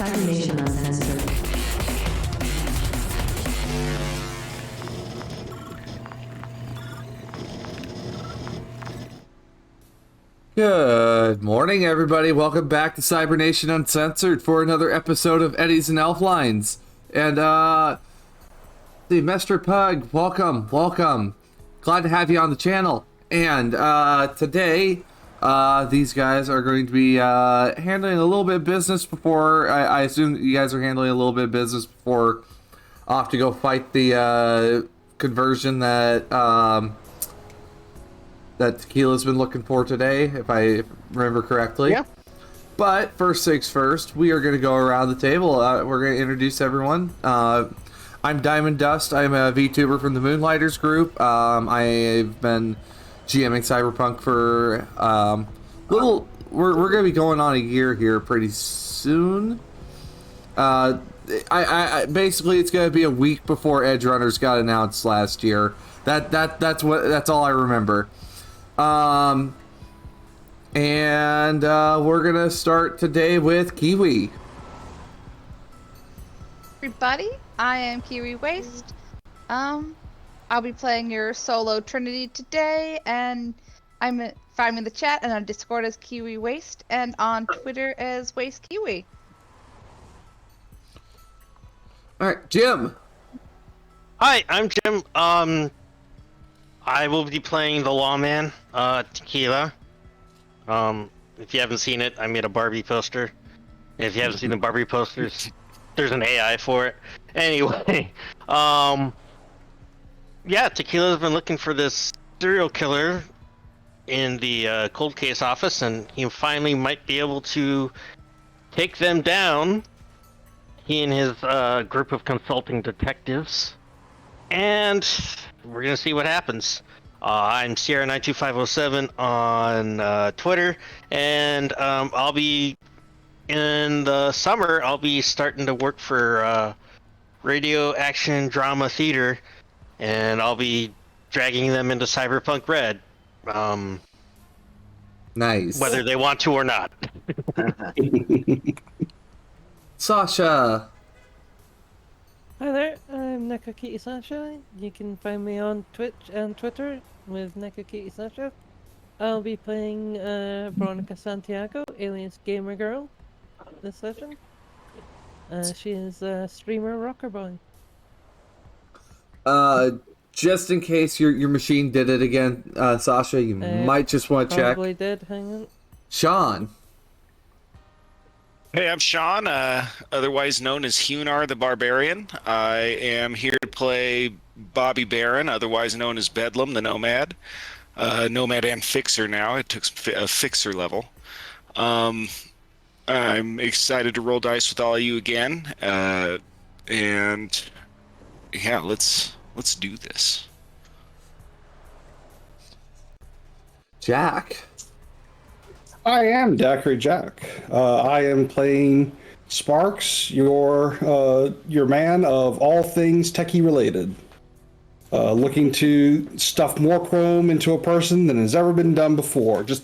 Cybernation Uncensored. Good morning, everybody. Welcome back to Cybernation Uncensored for another episode of Eddies and Elflines. And, the Mr. Pug, welcome. Glad to have you on the channel. And, today, these guys are going to be, handling a little bit of business before, I assume you guys are handling a little bit of business before off to go fight the, conversion that, that Tequila's been looking for today, if I remember correctly. Yeah. But first things first, we are going to go around the table. We're going to introduce everyone. I'm Diamond Dust. I'm a VTuber from the Moonlighters group. I've been GMing Cyberpunk for We're going to be going on a year here pretty soon. I basically it's going to be a week before Edgerunners got announced last year. That's all I remember. And we're gonna start today with Kiwi. Everybody, I am Kiwi Waste. I'll be playing your solo Trinity today, and find me in the chat and on Discord as Kiwi Waste, and on Twitter as Waste Kiwi. All right, Jim. Hi, I'm Jim. I will be playing the Lawman, Tequila. If you haven't seen it, I made a Barbie poster. If you haven't seen the Barbie posters, there's an AI for it. Anyway, yeah, Tequila's been looking for this serial killer in the cold case office, and he finally might be able to take them down. He and his group of consulting detectives. And we're going to see what happens. I'm Sierra92507 on Twitter, and I'll be, in the summer, I'll be starting to work for Radio Action Drama Theater, and I'll be dragging them into Cyberpunk Red. Nice. Whether they want to or not. Sasha. Hi there, I'm Nekakiti Sasha. You can find me on Twitch and Twitter with Nekakiti Sasha. I'll be playing Veronica Santiago, alias Gamer Girl, this session. She is a streamer rocker boy. Just in case your machine did it again, Sasha, you might just want to check. Probably did, hang on. Sean. Hey, I'm Sean, otherwise known as Hunar the Barbarian. I am here to play Bobby Barron, otherwise known as Bedlam the Nomad. Nomad and Fixer now. It took a Fixer level. I'm excited to roll dice with all of you again. And yeah, let's do this. Jack. I am Daiquiri Jack. I am playing Sparks, your man of all things techie related. Looking to stuff more chrome into a person than has ever been done before. Just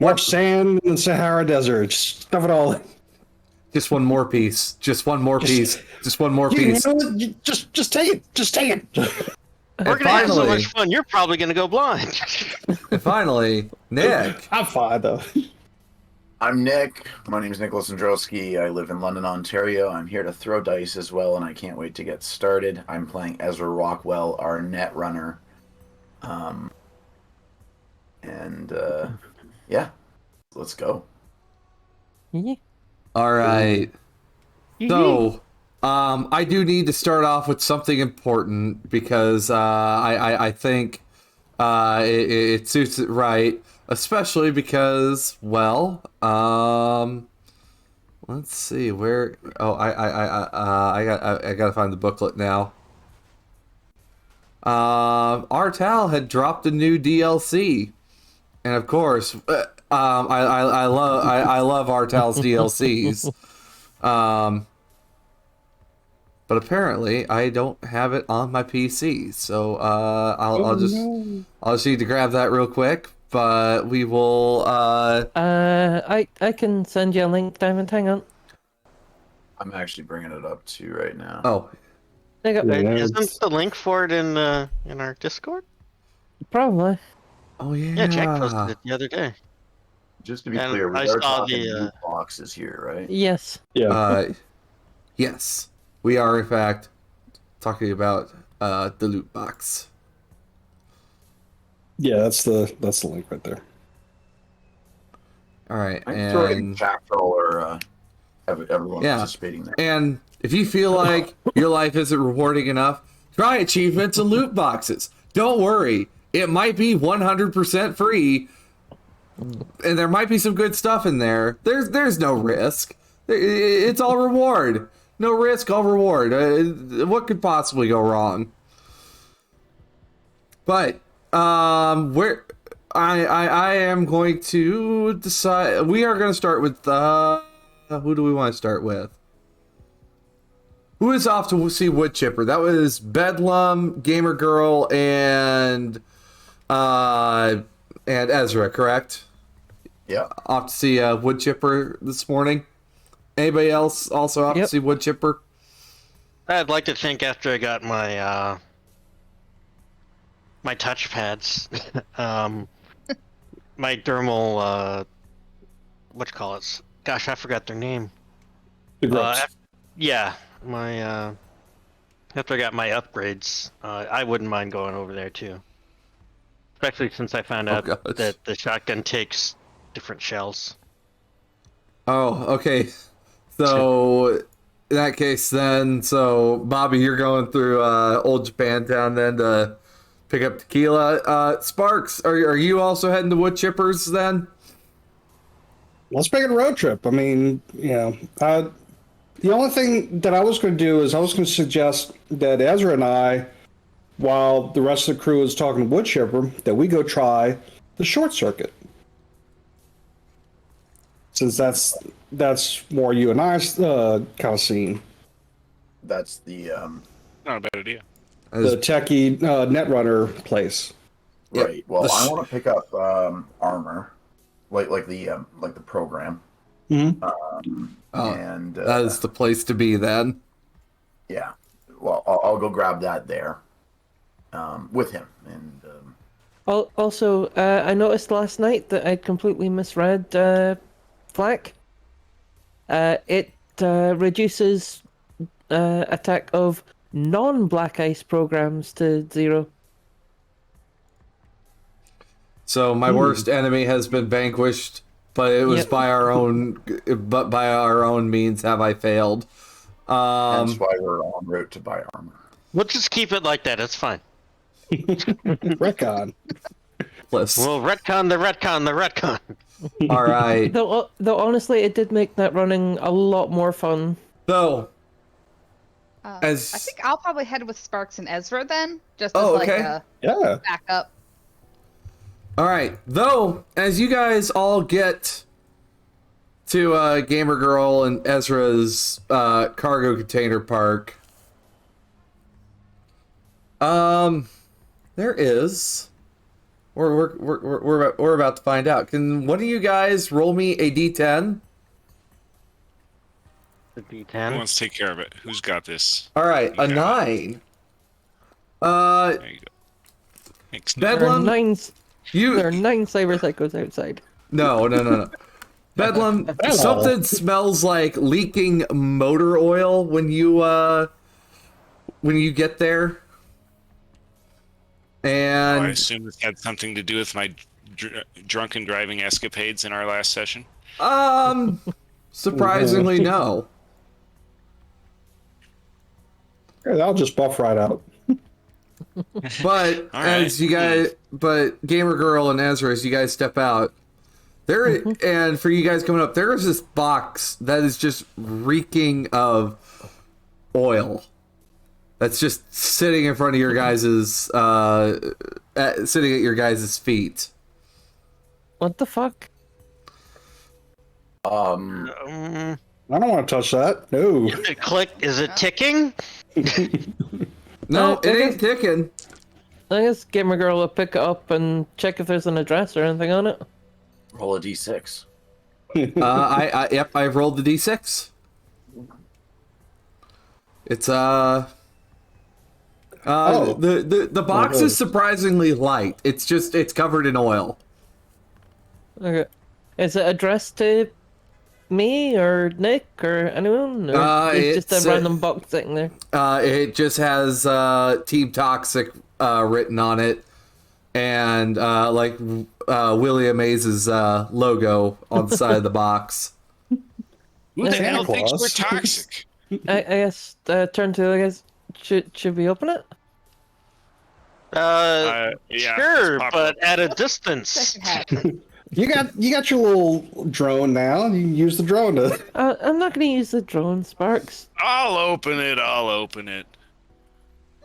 more sand in the Sahara Desert. Just stuff it all in. Just one more piece. Just one more piece. Just one more piece. You know what? Just take it. Just take it. We're going to have so much fun, you're probably going to go blind. And finally, Nick. I'm fine, though. I'm Nick. My name is Nicholas Androwski. I live in London, Ontario. I'm here to throw dice as well, and I can't wait to get started. I'm playing Ezra Rockwell, our net runner. Yeah, let's go. All right. So, I do need to start off with something important because I think it suits it right, especially because, well, let's see where. Oh, I gotta find the booklet now. R.Tal had dropped a new DLC, and of course, I love R.Tal's DLCs. But apparently I don't have it on my PC, so I'll just need to grab that real quick. but we will. I can send you a link, Diamond. Hang on. I'm actually bringing it up too right now. Oh, There you go. Yeah, Isn't the link for it in our Discord? Probably. oh yeah. Yeah, Jack posted it the other day. Just to be And clear, we I are saw talking the, loot boxes here, right? Yes. Yeah. Yes, we are in fact talking about the loot box. Yeah, that's the link right there. All right, I'm sure and chat for all our everyone Yeah. participating there. and if you feel like your life isn't rewarding enough, try achievements and loot boxes. Don't worry, it might be 100% free, and there might be some good stuff in there. There's no risk. It's all reward. No risk, all reward. What could possibly go wrong? But where I am going to decide. We are going to start with who do we want to start with? Who is off to see Wood Chipper? That was Bedlam, Gamer Girl, and Ezra, correct? Yeah. Off to see Wood Chipper this morning. Anybody else also off to Yep. see Wood Chipper? I'd like to think after I got my my touch pads, my dermal what you call it? Gosh, I forgot their name. The grips. Yeah, my after I got my upgrades, I wouldn't mind going over there too. Especially since I found out gosh. that the shotgun takes different shells. Oh, okay. So in that case, then, so Bobby, you're going through Old Japantown then to pick up tequila. Sparks, are you also heading to Wood Chippers then? Let's make it a road trip. I mean, the only thing that I was going to do is I was going to suggest that Ezra and I, while the rest of the crew is talking to Wood Chipper, that we go try the short circuit. Since that's more you and I's kind of scene. That's the Not a bad idea. The techie netrunner place. right. Well, The I want to pick up armor, like the program, Mm-hmm. and That is the place to be then. yeah. Well, I'll go grab that there, with him, and Also, I noticed last night that I'd completely misread flak. It reduces attack of non-black ice programs to 0. So my worst enemy has been vanquished, but it was Yep. by our own means have I failed. that's why we're en route to buy armor. We'll just keep it like that. It's fine. Recon. Plus, We'll retcon the retcon. all right. Though honestly, it did make that running a lot more fun. So I think I'll probably head with Sparks and Ezra then, just as Oh, like okay. a Yeah. backup. all right. Though, as you guys all get to Gamer Girl and Ezra's cargo container park, there is. We're about to find out. Can one of you guys roll me a d10? The Who D10. wants to take care of it? Who's got this? All right, a got it. 9. There you go. Thanks. There are Bedlam, 9 you cyber psychos outside. no. Bedlam, Hello. something smells like leaking motor oil when you get there. I And assume this had something to do with my drunken driving escapades in our last session. surprisingly no. Yeah, that'll just buff right out. But All as right. you guys, but Gamer Girl and Ezra, as you guys step out, there and for you guys coming up, there is this box that is just reeking of oil. That's just sitting in front of your guys's, sitting at your guys' feet. What the fuck? Um, I don't want to touch that. No. Is it click? Is it ticking? No, it okay. ain't ticking. I guess Gamer Girl will pick it up and check if there's an address or anything on it. Roll a d6. Yep, I've rolled the d6. It's the box is surprisingly light. It's covered in oil. Okay. Is it addressed to me or Nick or anyone? Or it's just a random box sitting there? It just has Team Toxic written on it, and William Maze's logo on the side of the box. Who the Santa hell thinks Claus. we're toxic? I guess turn to I guess. Should we open it? Yeah, Sure, it's popular. but at a distance. Second half. You got your little drone now. You can use the drone to. I'm not going to use the drone, Sparks. I'll open it.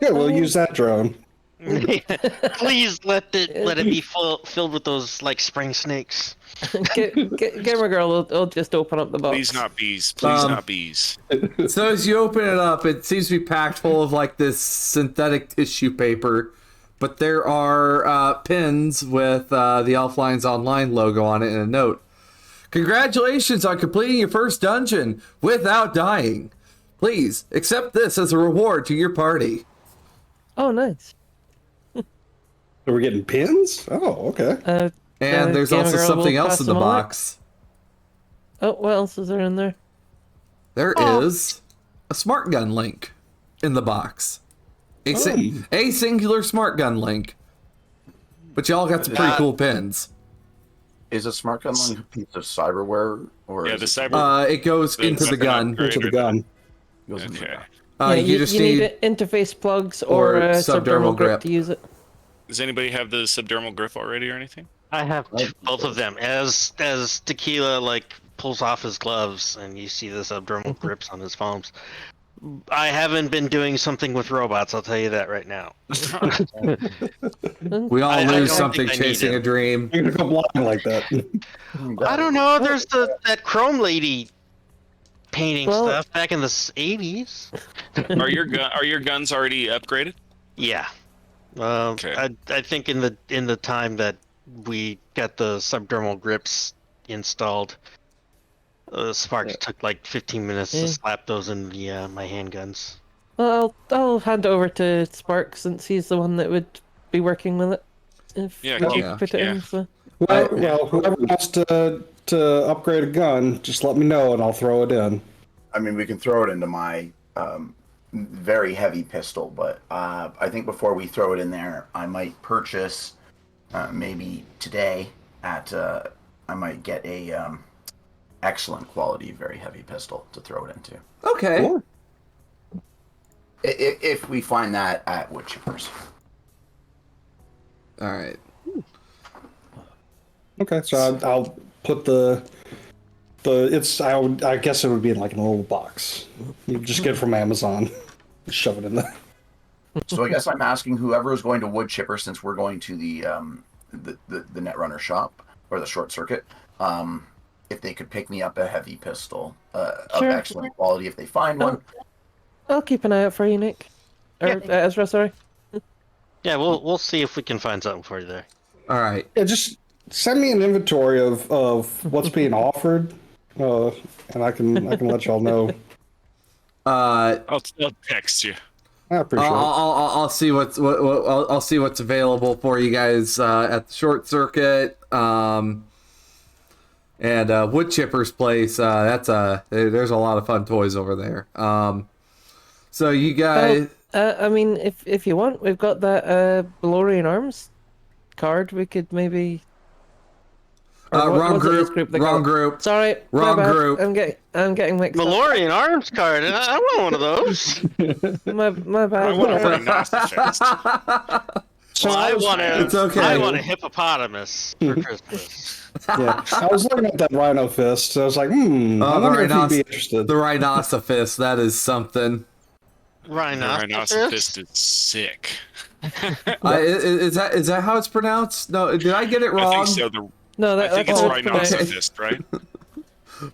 Yeah, we'll use that drone. Please let it be filled with those like spring snakes. Gamer Girl will just open up the box. Please not bees. Please not bees. So as you open it up, it seems to be packed full of like this synthetic tissue paper, but there are pins with the Elflines Online logo on it and a note. Congratulations on completing your first dungeon without dying. Please accept this as a reward to your party. Oh, nice. So we're getting pins? Oh, okay. And there's Gamer also Girl something will else pass in the them along. box. Oh, what else is there in there? There is a smart gun link in the box. A singular smart gun link. But y'all got some pretty cool pins. Is a smart gun like a piece of cyberware, or Yeah, is the it cyber. It goes into the gun. Into the gun. goes into Okay. that? You just need need interface plugs or, or a subdermal subdermal grip grip. to use it. Does anybody have the subdermal grip already or anything? I have both of them. As Tequila like pulls off his gloves and you see the subdermal grips on his palms. I haven't been doing something with robots. I'll tell you that right now. we all I lose don't something think I need chasing it. a dream. You're gonna come blind like that. I don't know. There's that Chrome lady painting Well- stuff back in the 80s. Are your guns already upgraded? Yeah. Okay. I think in the time that we got the subdermal grips installed, Sparks took like 15 minutes Yeah. to slap those in the my handguns. Well, I'll hand it over to Spark since he's the one that would be working with it. If Yeah, we keep- could put it yeah. in. So. Well, whoever wants to upgrade a gun, just let me know and I'll throw it in. I mean, we can throw it into my very heavy pistol, but I think before we throw it in there, I might purchase maybe today at I might get a excellent quality very heavy pistol to throw it into. Okay. Cool. If we find that at wood chippers. All right. Okay, so I'll put I guess it would be in like a little box. You just get it from Amazon, shove it in there. So I guess I'm asking whoever is going to wood chipper, since we're going to the Netrunner shop or the short circuit, if they could pick me up a heavy pistol of Sure. excellent quality if they find one. I'll keep an eye out for you, Nick. Or Yeah. Ezra, sorry. Yeah, we'll see if we can find something for you there. All right. Yeah, just send me an inventory of what's being offered, and I can let y'all know. I'll text you. I appreciate it. I'll see I'll see what's available for you guys at the short circuit. And Wood Chipper's place. There's a lot of fun toys over there. So you guys. I mean, if you want, we've got that Valorian Arms card. We could maybe. or Wrong was it this group. that Wrong got- group. Sorry, my Wrong bad. group. I'm getting mixed up. Valorian arms card. I want one of those. My bad. I want a rhinoceros. So I want It's okay. I want a hippopotamus for Christmas. Yeah, I was looking at that rhino fist. So I was like, I the wonder if he'd rhinos- be interested. The Rhinoceros. That is something. Rhinoceros. Rhinoceros is sick. Is that how it's pronounced? No, did I get it wrong? I think so. No, I think it's that's rhinoceros, right?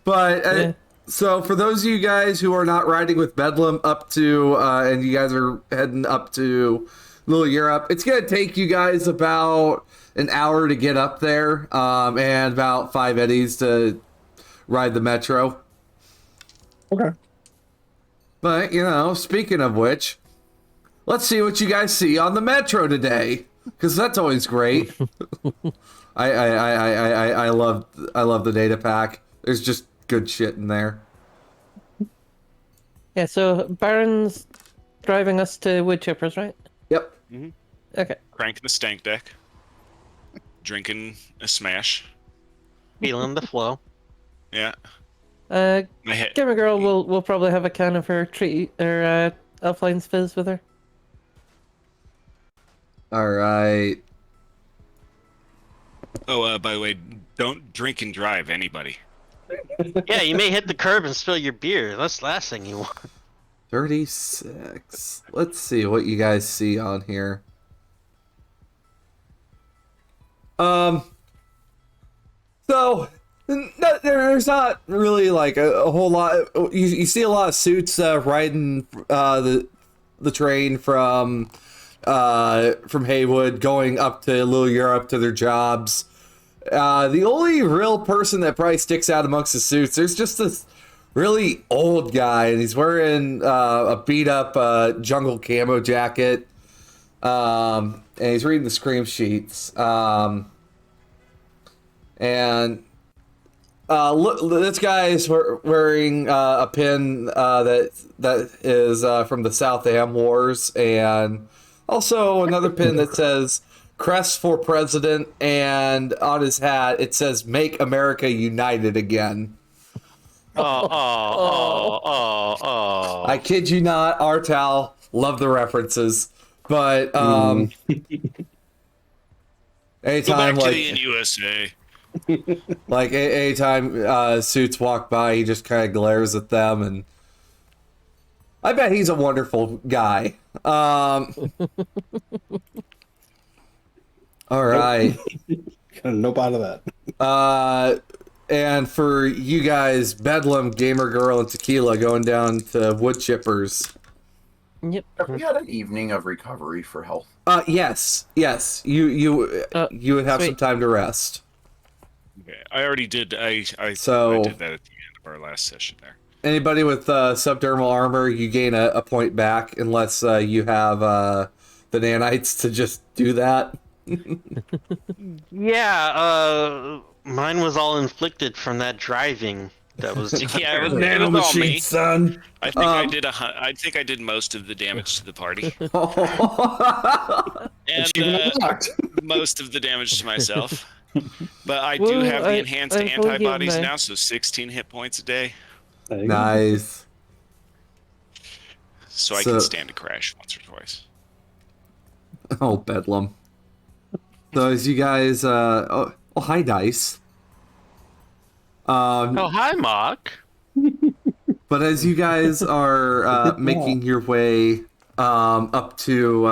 But Yeah. so for those of you guys who are not riding with Bedlam up to, and you guys are heading up to Little Europe. It's gonna take you guys about an hour to get up there, and about 5 eddies to ride the metro. Okay. But speaking of which, let's see what you guys see on the metro today, because that's always great. I love the data pack. There's just good shit in there. Yeah, so Baron's driving us to wood chippers, right? Yep. Okay. Cranking the stank deck. Drinking a smash. Feeling the flow. Yeah. Uh, My head. Gamer Girl will probably have a can of her Elflines Fizz with her. All right. Oh, by the way, don't drink and drive, anybody. Yeah, you may hit the curb and spill your beer. That's the last thing you want. 36. Let's see what you guys see on here. So there's not really like a whole lot. You see a lot of suits riding the train from Haywood going up to Little Europe to their jobs. The only real person that probably sticks out amongst the suits, there's just this really old guy, and he's wearing a beat up jungle camo jacket, and he's reading the scream sheets. And look, this guy is wearing a pin that is from the South Am Wars, and also another pin that says "Crest for President," and on his hat it says "Make America United Again." I kid you not, R.Tal, love the references, but anytime Go back like to the USA. like anytime suits walk by, he just kind of glares at them, and I bet he's a wonderful guy. All right. Nope out of that. And for you guys, Bedlam, Gamer Girl, and Tequila going down to wood chippers. Yep. Have we had an evening of recovery for health? Yes. You would have some sweet. time to rest. Okay, I already did. I So- I did that at the end of our last session there. Anybody with subdermal armor, you gain a point back unless you have the nanites to just do that. Yeah, mine was all inflicted from that driving. That was Yeah, it was Nano all machine, me. son. I think I think I did most of the damage to the party, and Achievement unlocked. most of the damage to myself. But I do Woo, have the enhanced I'm fully antibodies healed now. now, so 16 hit points a day, There you go. Nice. so I So- can stand a crash once or twice. Oh, Bedlam. So as you guys, oh, hi, Dice. Oh, hi, Mark. But as you guys are making your way up to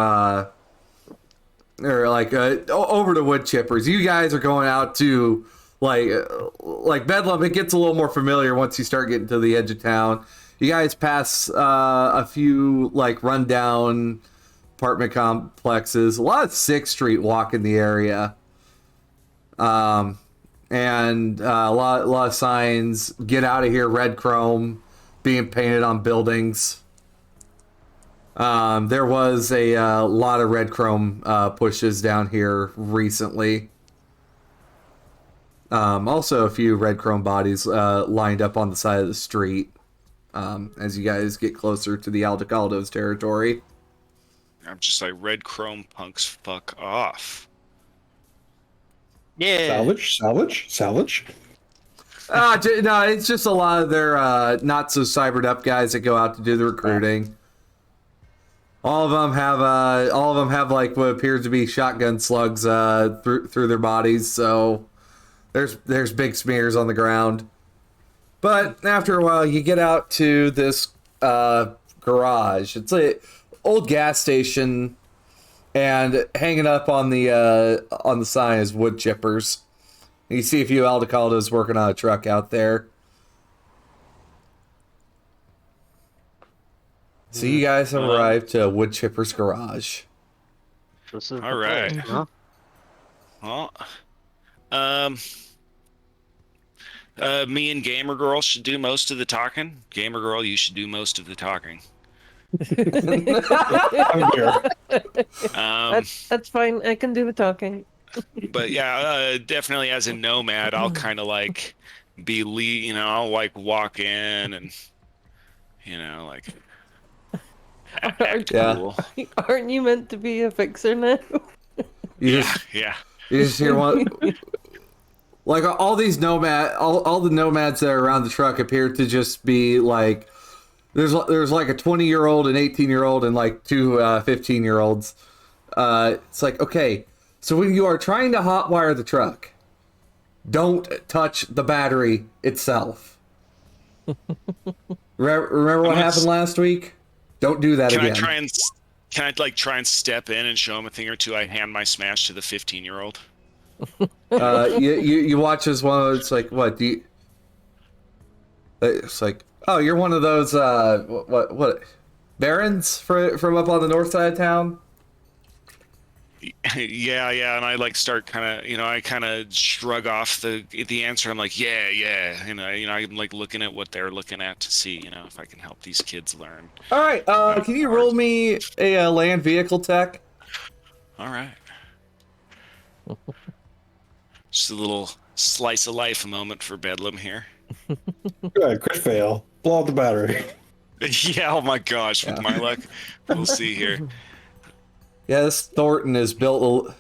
over to wood chippers, you guys are going out to like Bedlam. It gets a little more familiar once you start getting to the edge of town. You guys pass a few like rundown apartment complexes, a lot of 6th Street walk in the area, and a lot of signs, "Get out of here," red chrome being painted on buildings. There was a lot of red chrome pushes down here recently. Also a few red chrome bodies lined up on the side of the street as you guys get closer to the Aldecaldo's territory. I'm just like, red chrome punks, fuck off. Yeah. Salvage. No, it's just a lot of their not so cybered up guys that go out to do the recruiting. All of them have like what appears to be shotgun slugs through their bodies. So there's big smears on the ground. But after a while, you get out to this garage. It's a old gas station, and hanging up on the sign is wood chippers. You see a few Aldecaldos working on a truck out there. So you guys have arrived to Wood Chipper's garage. This is All right. place, huh? Well, um, me and Gamer Girl should do most of the talking. Gamer Girl, you should do most of the talking. I'm here. Um, That's fine. I can do the talking. but yeah, definitely as a nomad, I'll kind of like I'll like walk in and like act Yeah. cool. Aren't you meant to be a fixer now? You Yeah, just yeah. you just hear one. Like all these all the nomads that are around the truck appear to just be like there's like a 20-year-old, an 18-year-old, and like two 15-year-olds. It's like, okay, so when you are trying to hotwire the truck, don't touch the battery itself. Remember what happened last week? Don't do that again. Can I like try and step in and show him a thing or two? I hand my Smash to the 15-year-old. You watch as one. It's like, what do you? It's like, oh, you're one of those what barons from up on the north side of town. Yeah, and I like start kind of, I kind of shrug off the answer. I'm like, yeah, I'm like looking at what they're looking at to see, if I can help these kids learn. All right, can you roll me a land vehicle tech? All right. Just a little slice of life moment for Bedlam here. Good, crit fail. Blow out the battery. Yeah, oh my gosh, with my luck. We'll see here. Yeah, this Thornton is built.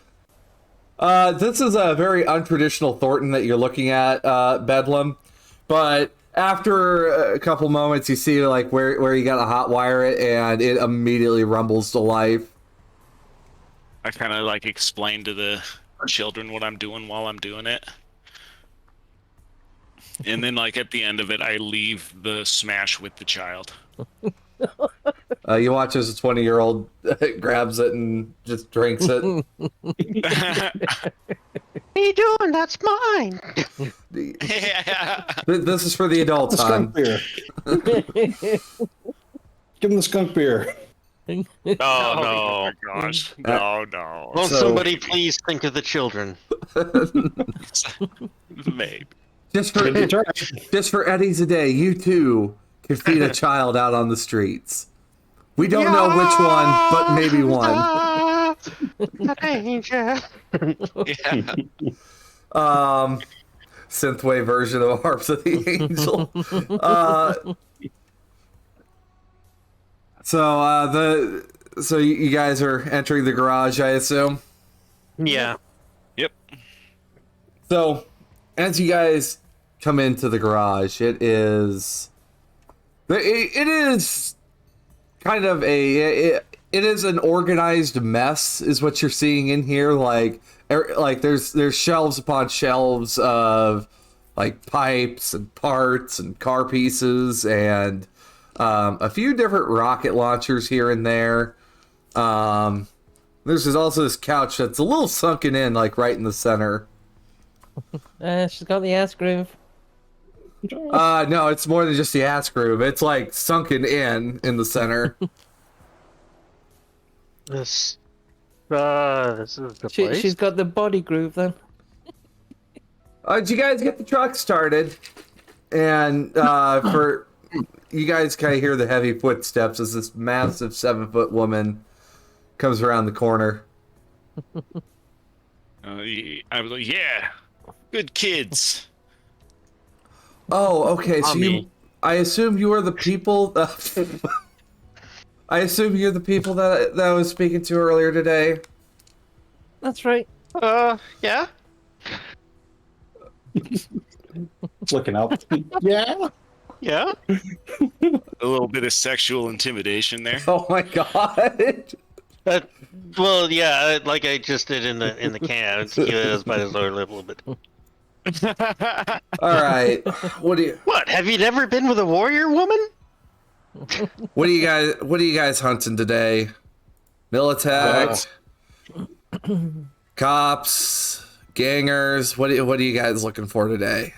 This is a very untraditional Thornton that you're looking at, Bedlam. But after a couple moments, you see like where you got to hotwire it, and it immediately rumbles to life. I kind of like explain to the children what I'm doing while I'm doing it. And then like at the end of it, I leave the Smash with the child. You watch as a 20-year-old grabs it and just drinks it. What are you doing? That's mine. This is for the adults, hon. Skunk beer. Give him the skunk beer. Oh no! my gosh! No! Won't somebody please think of the children? Maybe. Just for Eddie's a day, you too can feed a child out on the streets. We don't know which one, but maybe one. Danger. Yeah. Synthwave version of Harps of the Angel. So you guys are entering the garage, I assume. Yeah. Yep. So as you guys come into the garage, it is kind of it is an organized mess, is what you're seeing in here. Like there's shelves upon shelves of like pipes and parts and car pieces and a few different rocket launchers here and there. There's also this couch that's a little sunken in, like right in the center. She's got the ass groove. No, it's more than just the ass groove. It's like sunken in the center. This is the place. She's got the body groove then. Did you guys get the truck started? And for you guys kind of hear the heavy footsteps as this massive 7-foot woman comes around the corner. I was like, yeah, good kids. Oh, okay. So Mommy. I assume you are the people. I assume you're the people that I was speaking to earlier today. That's right. Yeah. Looking up. Yeah. Yeah. A little bit of sexual intimidation there. Oh my god. Well, yeah, like I just did in the can. Tequila is by his lower lip a little bit. All right. What? Have you never been with a warrior woman? What are you guys hunting today? Militech, cops, gangers. What are you guys looking for today?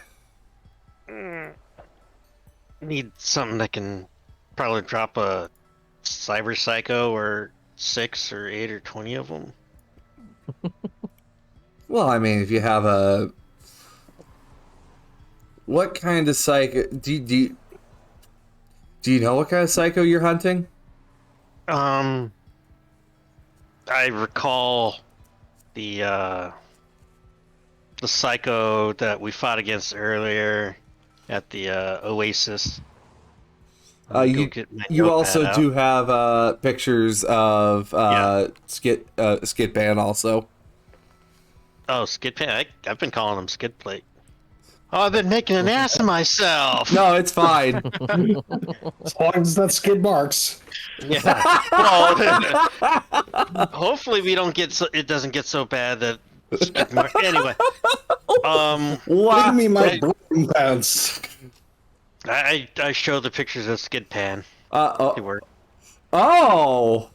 Need something that can probably drop a cyber psycho or 6 or 8 or 20 of them. Well, I mean, if you have a... What kind of psycho... Do you know what kind of psycho you're hunting? I recall the psycho that we fought against earlier at the Oasis. You also out. do have pictures of Skid Pan also. Oh, skid pan. I've been calling him skid plate. Oh, I've been making an ass of myself. No, it's fine. As long as that's skid marks. Yeah. Well, hopefully we don't get it doesn't get so bad that anyway. Give me my broom pants. I show the pictures of skid pan. They work. Oh.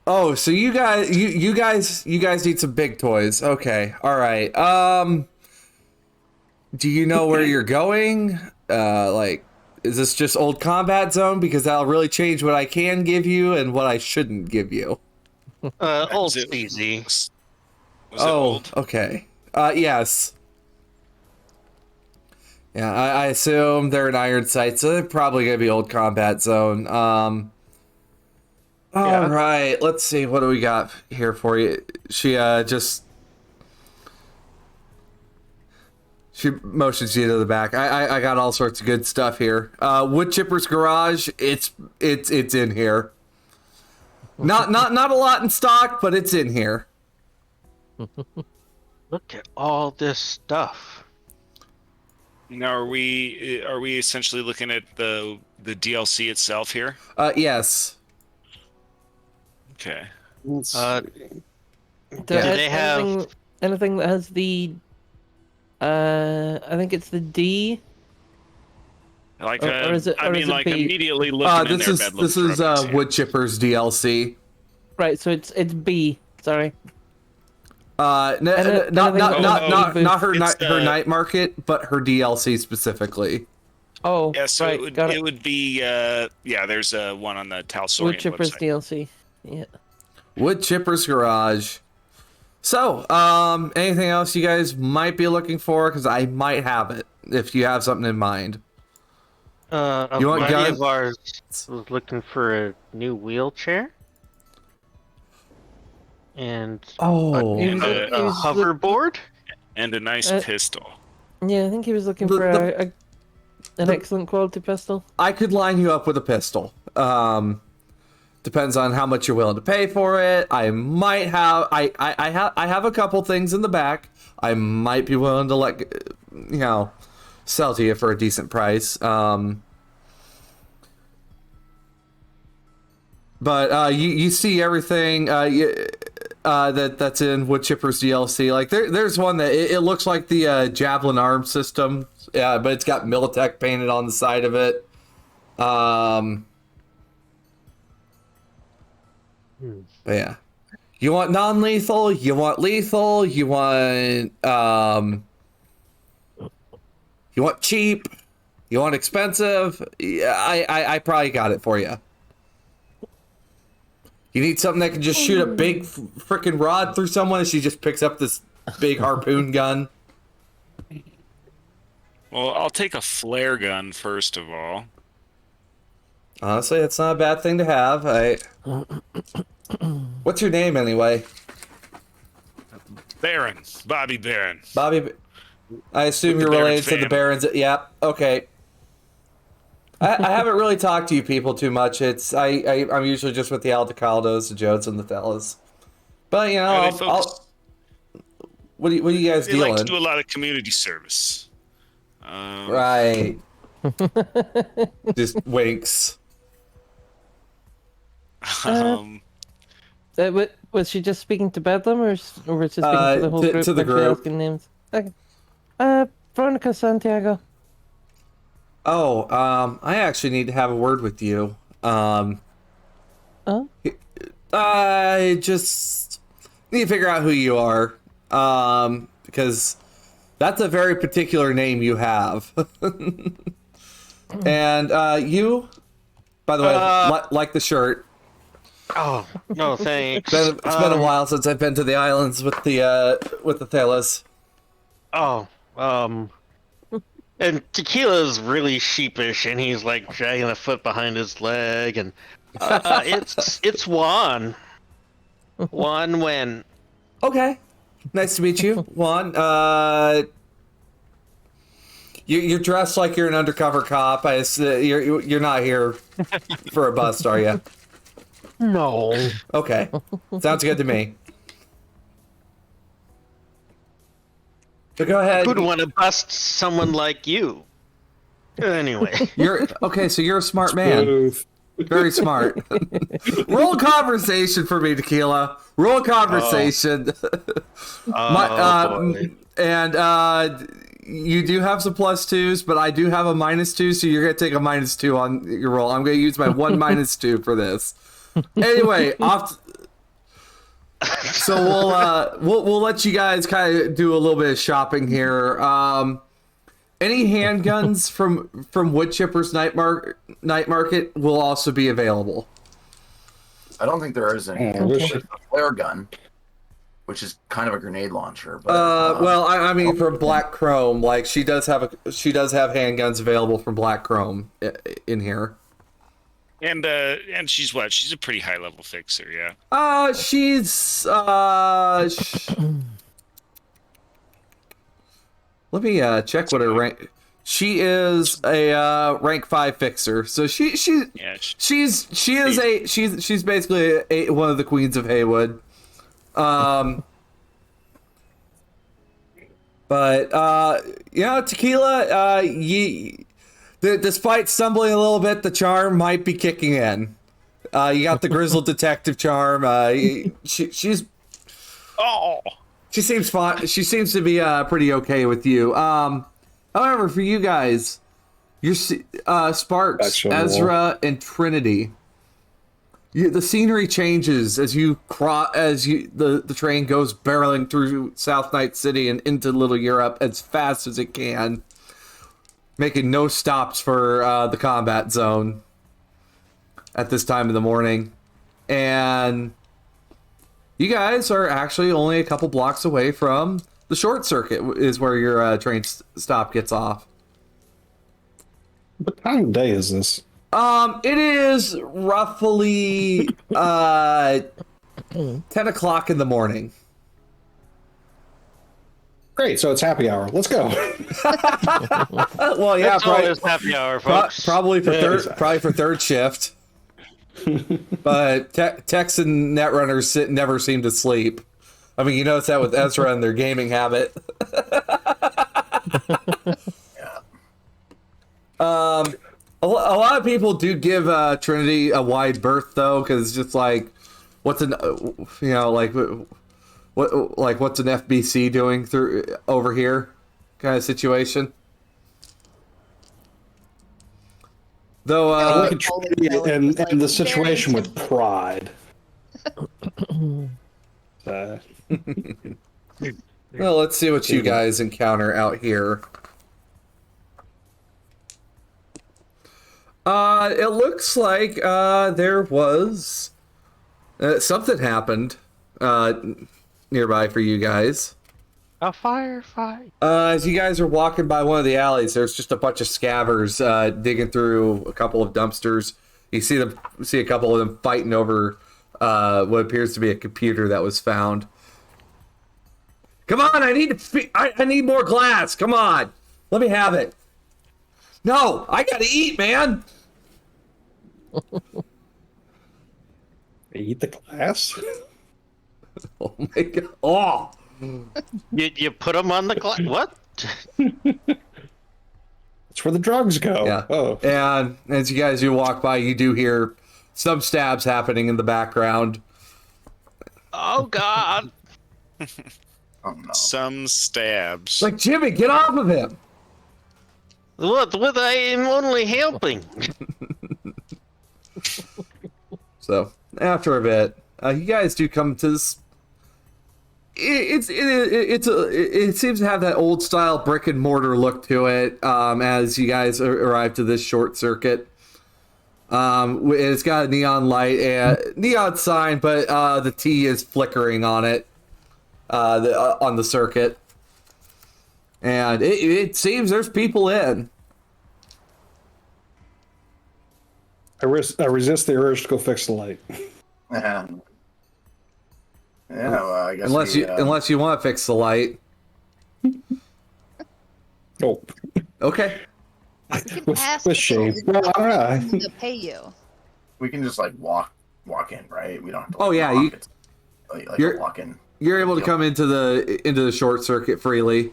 Oh, so you guys need some big toys. Okay. All right. Do you know where you're going? Is this just old combat zone? Because that'll really change what I can give you and what I shouldn't give you. Old easy. Was it old? Okay. Yes. Yeah, I assume they're in iron sights, so they're probably gonna be old combat zone. All right, let's see. What do we got here for you? She motions you to the back. I got all sorts of good stuff here. Wood Chipper's Garage. It's in here. Not a lot in stock, but it's in here. Look at all this stuff. Now, are we essentially looking at the DLC itself here? Yes. Okay. Do they have anything that has the? I think it's the D. Like, or is it? I Or mean, is it like B? immediately looking This is Wood Chipper's DLC. Right, so it's B. Sorry. Not her night market, but her DLC specifically. Oh, Yeah, so right, it would be there's one on the Talsorian Wood Chipper's website. DLC. Yeah. Wood Chipper's Garage. So, anything else you guys might be looking for? Because I might have it if you have something in mind. You want buddy guns? of ours was looking for a new wheelchair and a hoverboard. And a nice pistol. Yeah, I think he was looking for an excellent quality pistol. I could line you up with a pistol. Depends on how much you're willing to pay for it. I might have I have a couple things in the back. I might be willing to sell to you for a decent price. But you see everything that's in Wood Chipper's DLC. Like there's one that it looks like the Javelin arm system, but it's got Militech painted on the side of it. But yeah, you want non-lethal, you want lethal, you want cheap, you want expensive. Yeah, I probably got it for you. You need something that can just shoot a big freaking rod through someone and she just picks up this big harpoon gun. Well, I'll take a flare gun first of all. Honestly, that's not a bad thing to have. What's your name anyway? Baron. Bobby Baron. Bobby. I assume With you're the Baron related to the family. Barons. Yeah. Okay. I haven't really talked to you people too much. I'm usually just with the Aldecaldos, the Jodes, and the Thellas. But what are you guys They dealing? like to do a lot of community service. Right. Just winks. Was she just speaking to Bedlam, or was she speaking to the whole group? To the when she group. asking names? Okay. Veronica Santiago. Oh, I actually need to have a word with you. Oh? I just need to figure out who you are. Because that's a very particular name you have. And, you By the way, like the shirt. Oh, no, thanks. It's been a while since I've been to the islands with the Thelas. Oh, and Tequila's really sheepish, and he's like dragging a foot behind his leg, and it's Juan. Juan Wen. Okay, nice to meet you, Juan. You're dressed like you're an undercover cop. You're not here for a bust, are you? No. Okay, sounds good to me. So go ahead. Who'd want to bust someone like you? Anyway. So you're a smart man. Smooth. Very smart. Roll a conversation for me, Tequila. Roll a conversation. Boy. And you do have some +2s, but I do have a -2, so you're gonna take a -2 on your roll. I'm gonna use my 1 -2 for this. Anyway, so we'll let you guys kind of do a little bit of shopping here. Any handguns from Woodchipper's Night Market will also be available. I don't think there is any. Oh, There's a flare gun, which is kind of a grenade launcher. But, well, I mean, from Black Chrome, like she does have handguns available from Black Chrome in here. And she's what? She's a pretty high level fixer, yeah. She's let me check what her rank. She is a rank 5 fixer, so she's basically one of the queens of Haywood. But Tequila, despite stumbling a little bit, the charm might be kicking in. You got the grizzled detective charm. She's She seems fine. She seems to be pretty okay with you. However, for you guys, you're Sparks, Ezra, and Trinity. The scenery changes as the train goes barreling through South Night City and into Little Europe as fast as it can, making no stops for the combat zone at this time of the morning. And you guys are actually only a couple blocks away from the short circuit, is where your train stop gets off. What time of day is this? It is roughly 10 o'clock in the morning. Great, so it's happy hour. Let's go. Well, yeah, It's always happy hour, folks. probably for third shift. But techs and netrunners never seem to sleep. I mean, you notice that with Ezra and their gaming habit. A lot of people do give Trinity a wide berth, though, because it's just like, what's an FBC doing through over here, kind of situation. Though, Look at Trinity and the situation with pride. Well, let's see what you guys encounter out here. It looks like there was something happened nearby for you guys. A firefight. As you guys are walking by one of the alleys, there's just a bunch of scabbers digging through a couple of dumpsters. You see a couple of them fighting over what appears to be a computer that was found. Come on, I need more glass. Come on, let me have it. No, I gotta eat, man. Eat the glass? Oh my god! Oh. You put them on the glass? What? That's where the drugs go. Yeah. Oh. And as you walk by, you do hear some stabs happening in the background. Oh God! Oh, no. Some stabs. Like, Jimmy, get off of him! What? I am only helping. So after a bit, you guys do come to this. It seems to have that old style brick and mortar look to it. As you guys arrive to this short circuit, It's got a neon light and neon sign, but the T is flickering on it, on the circuit. And it seems there's people in. I resist the urge to go fix the light. Yeah, well, I guess Unless you want to fix the light. Oh, Okay. with shame. Well, all right. To pay you. we can just like walk in, right? We don't have to. Oh, yeah, knock. you- It's like you're- a walk in. You're able to come into the short circuit freely.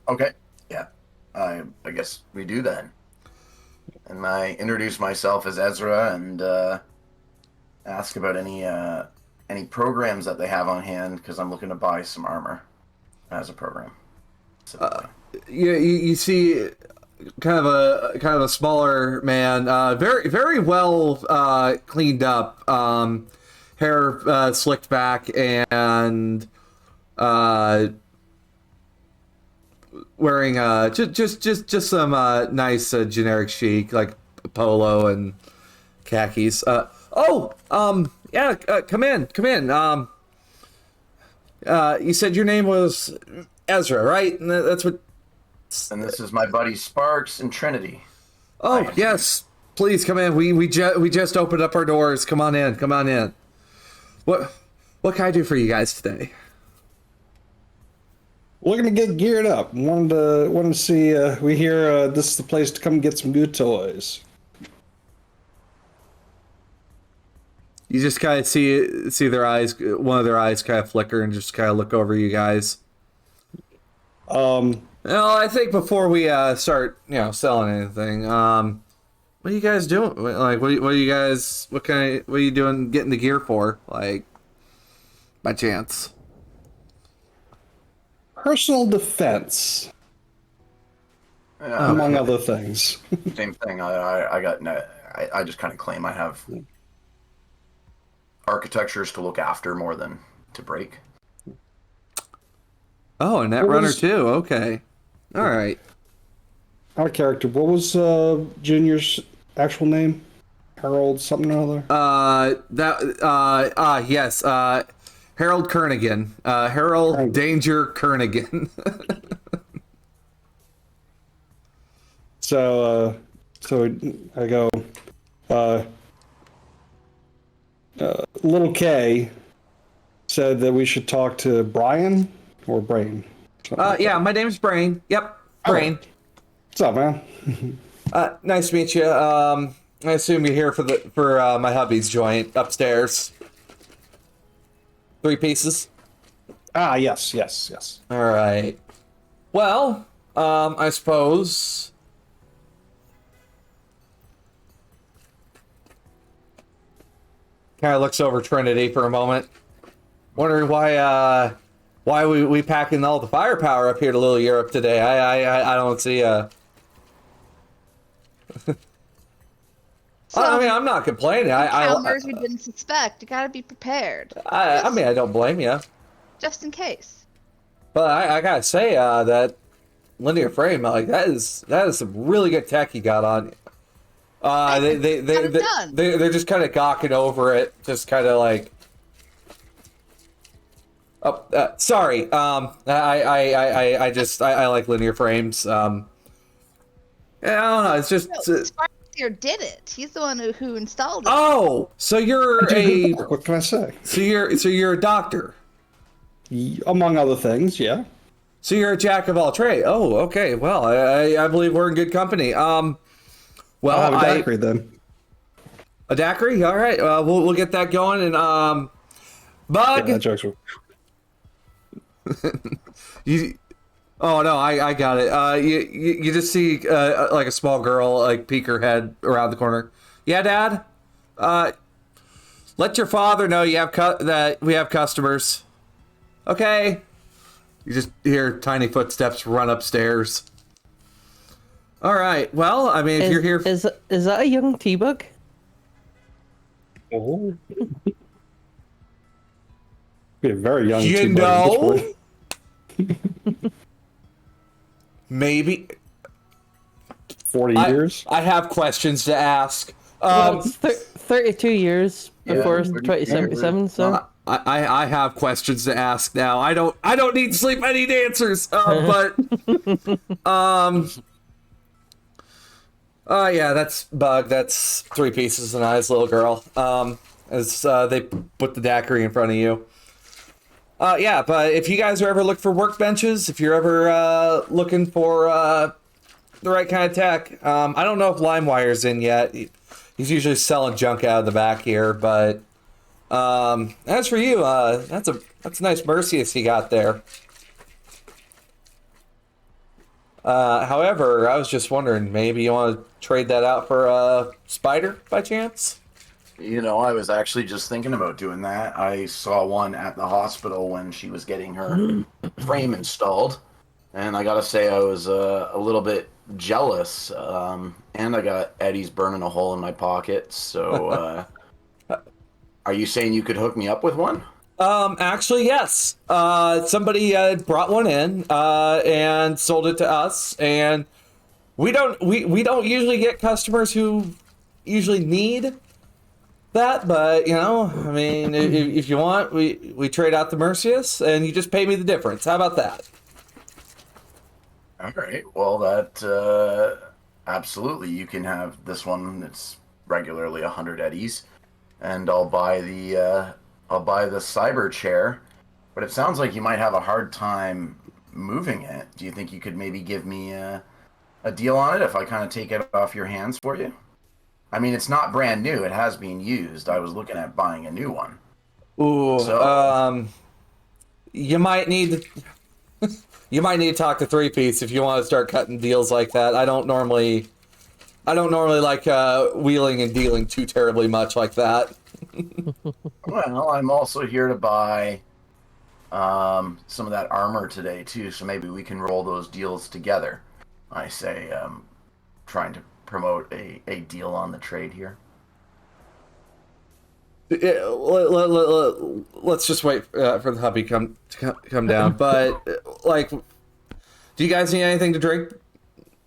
Okay, yeah. I guess we do then. And I introduce myself as Ezra and ask about any programs that they have on hand because I'm looking to buy some armor as a program. So, You see kind of a smaller man, very well cleaned up, hair slicked back and wearing just some nice generic chic like polo and khakis. Yeah, come in. You said your name was Ezra, right? And that's what. and this is my buddy Sparks and Trinity. Oh yes, please come in. We just opened up our doors. Come on in. What can I do for you guys today? Looking to get geared up. Wanted to see. We hear this is the place to come get some good toys. You just kind of see their eyes. One of their eyes kind of flicker and just kind of look over you guys. Well, I think before we start, selling anything, what are you guys doing? Like, what are you guys? What are you doing? Getting the gear for? Like, by chance? Personal defense, among other things. Same thing. I just kind of claim I have architectures to look after more than to break. Oh, a Netrunner too. Okay, all right. Our character. What was Junior's actual name? Harold something or other. Yes. Harold Kernigan. Harold Danger Kernigan. So I go. Little K said that we should talk to Brian or Brain. Yeah, my name's Brain. Yep, Brain. What's up, man? Nice to meet you. I assume you're here for my hubby's joint upstairs. 3 pieces. Yes. All right. Well, I suppose. Kind of looks over Trinity for a moment, wondering why we packing all the firepower up here to Little Europe today. I don't see So, I mean, I'm not complaining. Encounters you didn't suspect. You gotta be prepared. I mean, I don't blame you. Just in case. But I gotta say that linear frame, like that is some really good tech you got on. They're just kind of gawking over it, just kind of like. Oh, sorry. I like linear frames. I don't know. It's just. Sparks here did it. He's the one who installed it. Oh, so you're a. What can I say? So you're a doctor. Among other things, yeah. So you're a jack of all trades. Oh, okay. Well, I believe we're in good company. Well, I'll have a daiquiri then. A daiquiri? All right. We'll get that going. And Bug. Yeah, that joke's You. Oh no, I got it. You just see like a small girl like peek her head around the corner. Yeah, Dad. Let your father know you have that we have customers. Okay. You just hear tiny footsteps run upstairs. All right. Well, I mean, if you're here, is that a young T-Bug? Oh. Be a very young. you know, maybe 40 years. I have questions to ask. Well, it's 32 years before Yeah. 2077, so. I have questions to ask now. I don't need sleep. I need answers. Yeah, that's Bug. That's Three Pieces and I's little girl. As they put the daiquiri in front of you. Yeah, but if you guys are ever looking for workbenches, if you're ever looking for the right kind of tech, I don't know if LimeWire's in yet. He's usually selling junk out of the back here, but as for you, that's a nice Merceus you got there. However, I was just wondering, maybe you want to trade that out for a spider by chance? You know, I was actually just thinking about doing that. I saw one at the hospital when she was getting her frame installed, and I gotta say I was a little bit jealous. And I got Eddie's burning a hole in my pocket. So, are you saying you could hook me up with one? Actually, yes. Somebody brought one in and sold it to us, and we don't usually get customers who usually need that, but you know, I mean, if you want, we trade out the Merceus and you just pay me the difference. How about that? All right. Well, that absolutely, you can have this one. It's regularly 100 eddies, and I'll buy the cyber chair. But it sounds like you might have a hard time moving it. Do you think you could maybe give me a deal on it if I kind of take it off your hands for you? I mean, it's not brand new. It has been used. I was looking at buying a new one. Ooh, So, you might need to talk to Three Piece if you want to start cutting deals like that. I don't normally like wheeling and dealing too terribly much like that. well, I'm also here to buy some of that armor today too, so maybe we can roll those deals together. I say, trying to promote a deal on the trade here. Let's just wait for the hubby come down. But like, do you guys need anything to drink?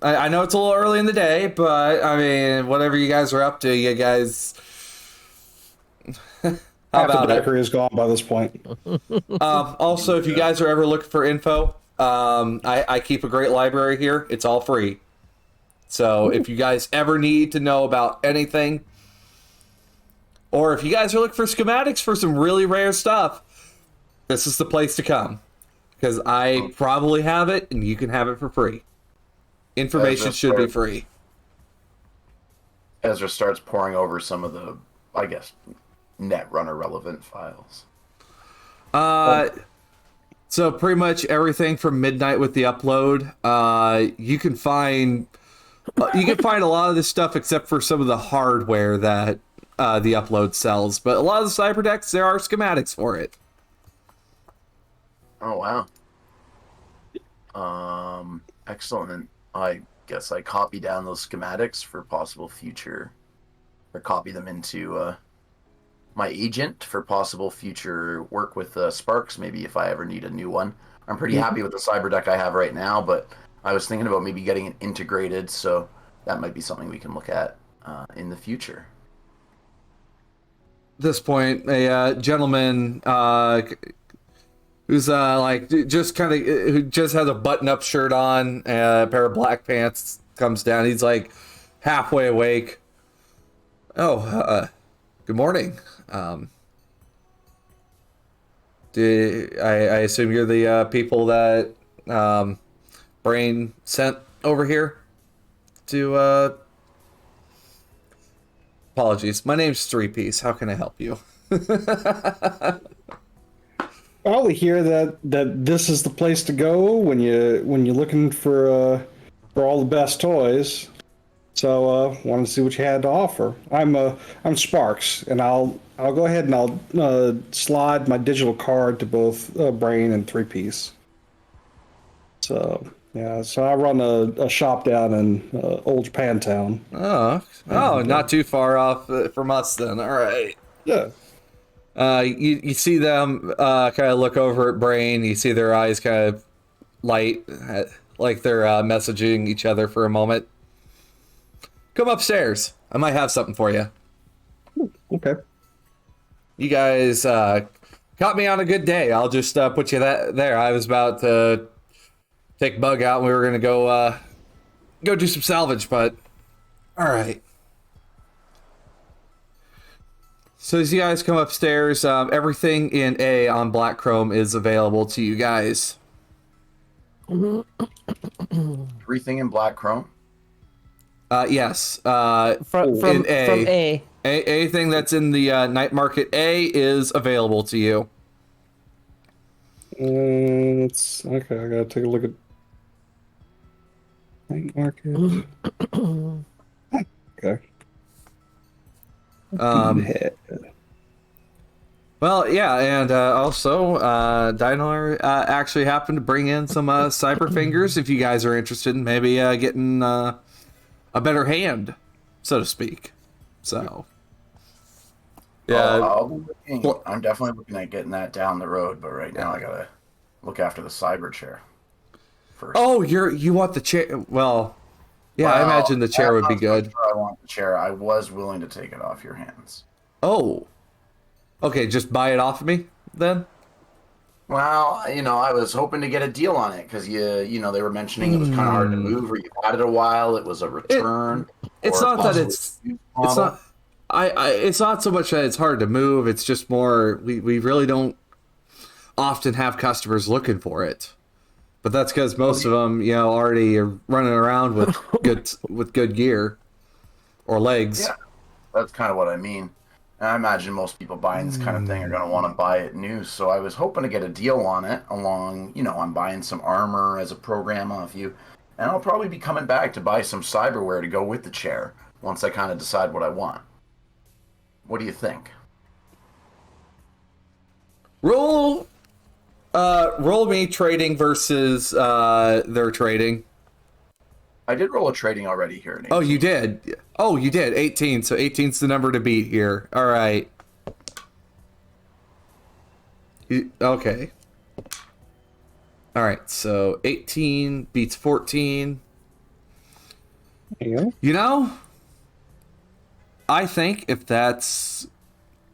I know it's a little early in the day, but I mean, whatever you guys are up to, you guys. How Half about the it? daiquiri is gone by this point. Also, if you guys are ever looking for info, I keep a great library here. It's all free. So if you guys ever need to know about anything, or if you guys are looking for schematics for some really rare stuff, this is the place to come. Because I probably have it, and you can have it for free. Information should be free. Ezra starts pouring over some of the, I guess, Netrunner relevant files. So pretty much everything from midnight with the upload, you can find a lot of this stuff except for some of the hardware that the upload sells. But a lot of the cyber decks, there are schematics for it. Oh wow. Excellent. I guess I copy down those schematics for possible future, or copy them into my agent for possible future work with Sparks, maybe if I ever need a new one. I'm pretty happy with the cyber deck I have right now, but I was thinking about maybe getting it integrated, so that might be something we can look at in the future. At this point, a gentleman who's who just has a button-up shirt on, a pair of black pants, comes down. He's like halfway awake. Oh, good morning. I assume you're the people that Brain sent over here to. Apologies. My name's Three Piece. How can I help you? I only hear that this is the place to go when you're looking for all the best toys. So wanted to see what you had to offer. I'm Sparks, and I'll go ahead and I'll slide my digital card to both Brain and Three Piece. So yeah, so I run a shop down in Old Japantown. Oh, not too far off from us then. All right. Yeah. You see them kind of look over at Brain. You see their eyes kind of light, like they're messaging each other for a moment. come upstairs. I might have something for you. Okay. You guys caught me on a good day. I'll just put you there. I was about to take Bug out, and we were gonna go do some salvage, but all right. So as you guys come upstairs, everything in A on Black Chrome is available to you guys. Everything in black chrome. Yes. From A. Anything that's in the night market A is available to you. It's okay. I gotta take a look at night market. Okay. Well, yeah, and also, Dynor actually happened to bring in some cyber fingers if you guys are interested in maybe getting a better hand, so to speak. So, yeah. I'm definitely looking at getting that down the road, but right now I gotta look after the cyber chair first. Oh, you want the chair? Well, yeah, I imagine the chair would be good. I want the chair. I was willing to take it off your hands. Oh. Okay, just buy it off of me, then? Well, I was hoping to get a deal on it, because they were mentioning it was kind of hard to move, or you had it a while, it was a return. It's not that it's not... it's not so much that it's hard to move, it's just more, we really don't often have customers looking for it. But that's because most of them, already are running around with good gear. Or legs. Yeah, that's kind of what I mean. And I imagine most people buying this kind of thing are going to want to buy it new. So I was hoping to get a deal on it along, I'm buying some armor as a program off you. And I'll probably be coming back to buy some cyberware to go with the chair once I kind of decide what I want. What do you think? Roll me trading versus their trading. I did roll a trading already here. Oh, you did? Oh, you did. 18. So 18's the number to beat here. All right. Okay. All right. So 18 beats 14. Yeah. I think if that's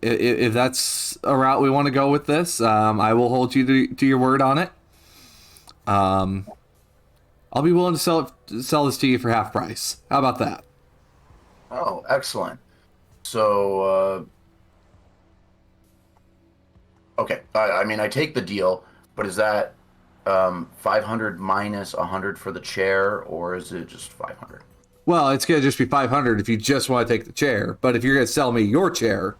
a route we want to go with this, I will hold you to your word on it. I'll be willing to sell this to you for half price. How about that? Oh, excellent. So, okay. I take the deal, but is that 500 minus 100 for the chair, or is it just 500? Well, it's going to just be 500 if you just want to take the chair. But if you're going to sell me your chair,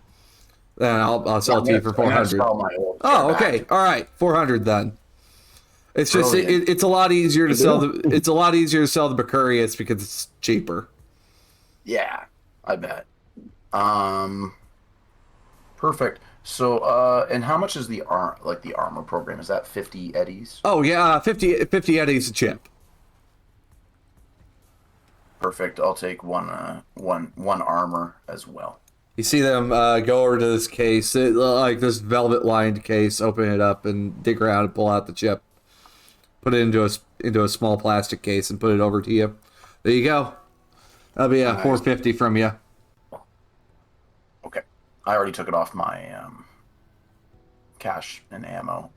then I'll sell it to you for 400. Oh, okay. All right. 400 then. It's just it's a lot easier to sell the Bacurius because it's cheaper. Yeah, I bet. Perfect. So, and how much is the armor program? Is that 50 eddies? Oh yeah, 50 eddies a chip. Perfect. I'll take one armor as well. You see them go over to this case, like this velvet lined case, open it up and dig around and pull out the chip. Put it into a small plastic case and put it over to you. There you go. That'll be a 450 from you. Okay, I already took it off my cash and ammo.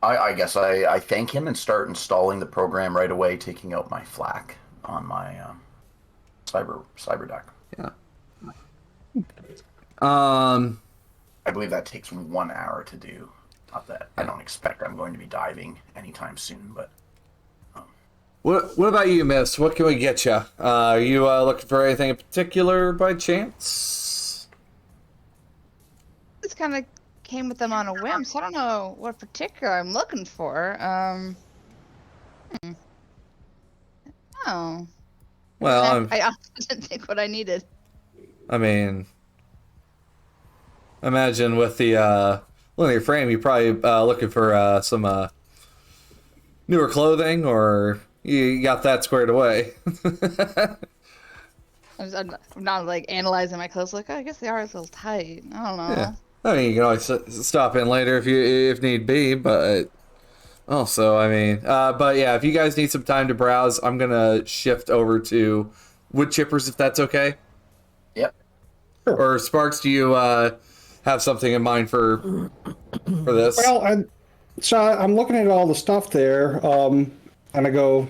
I guess I thank him and start installing the program right away, taking out my flak on my cyber deck. Yeah. I believe that takes 1 hour to do. Not that I don't expect I'm going to be diving anytime soon, but. What about you, Miss? What can we get you? Are you looking for anything in particular by chance? This kind of came with them on a whim, so I don't know what particular I'm looking for. Oh. Well, I honestly didn't think what I needed. I mean, imagine with the linear frame, you're probably looking for some newer clothing, or you got that squared away. I'm not like analyzing my clothes. Like, oh, I guess they are a little tight. I don't know. Yeah. I mean, you can always stop in later if need be, but Oh, so I mean, but yeah, if you guys need some time to browse, I'm gonna shift over to wood chippers if that's okay. Yep. Or Sparks, do you have something in mind for this? Well, I'm looking at all the stuff there, and I go.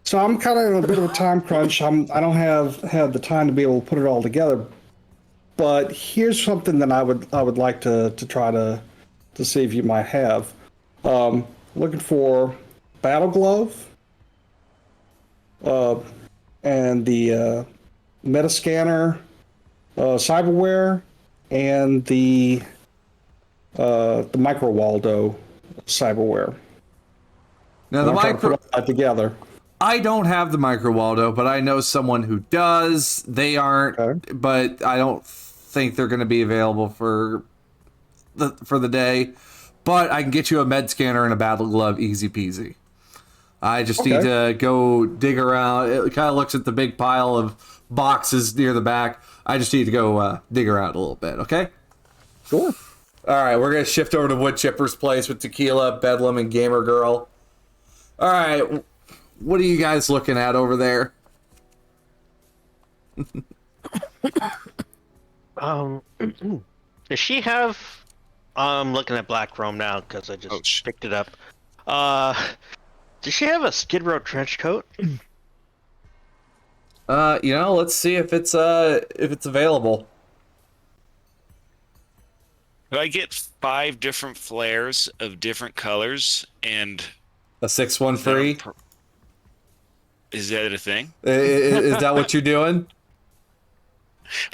So I'm kind of in a bit of a time crunch. I don't have the time to be able to put it all together. But here's something that I would like to try to see if you might have. Looking for Battle Glove, and the Metascanner, Cyberware, and the Micro Waldo Cyberware. Now the I'm trying to micro, put all that together. I don't have the micro Waldo, but I know someone who does. They aren't, Okay. but I don't think they're going to be available for the day. But I can get you a med scanner and a battle glove, easy peasy. I just need to go dig around. It kind of looks at the big pile of boxes near the back. I just need to go dig around a little bit, okay? Sure. All right, we're going to shift over to Wood Chipper's place with Tequila, Bedlam, and Gamer Girl. All right, what are you guys looking at over there? Does she have? I'm looking at Black Chrome now because I just picked it up. Does she have a Skid Row trench coat? Let's see if it's available. Could I get 5 different flares of different colors and A 6-1 free? Is that a thing? Is that what you're doing?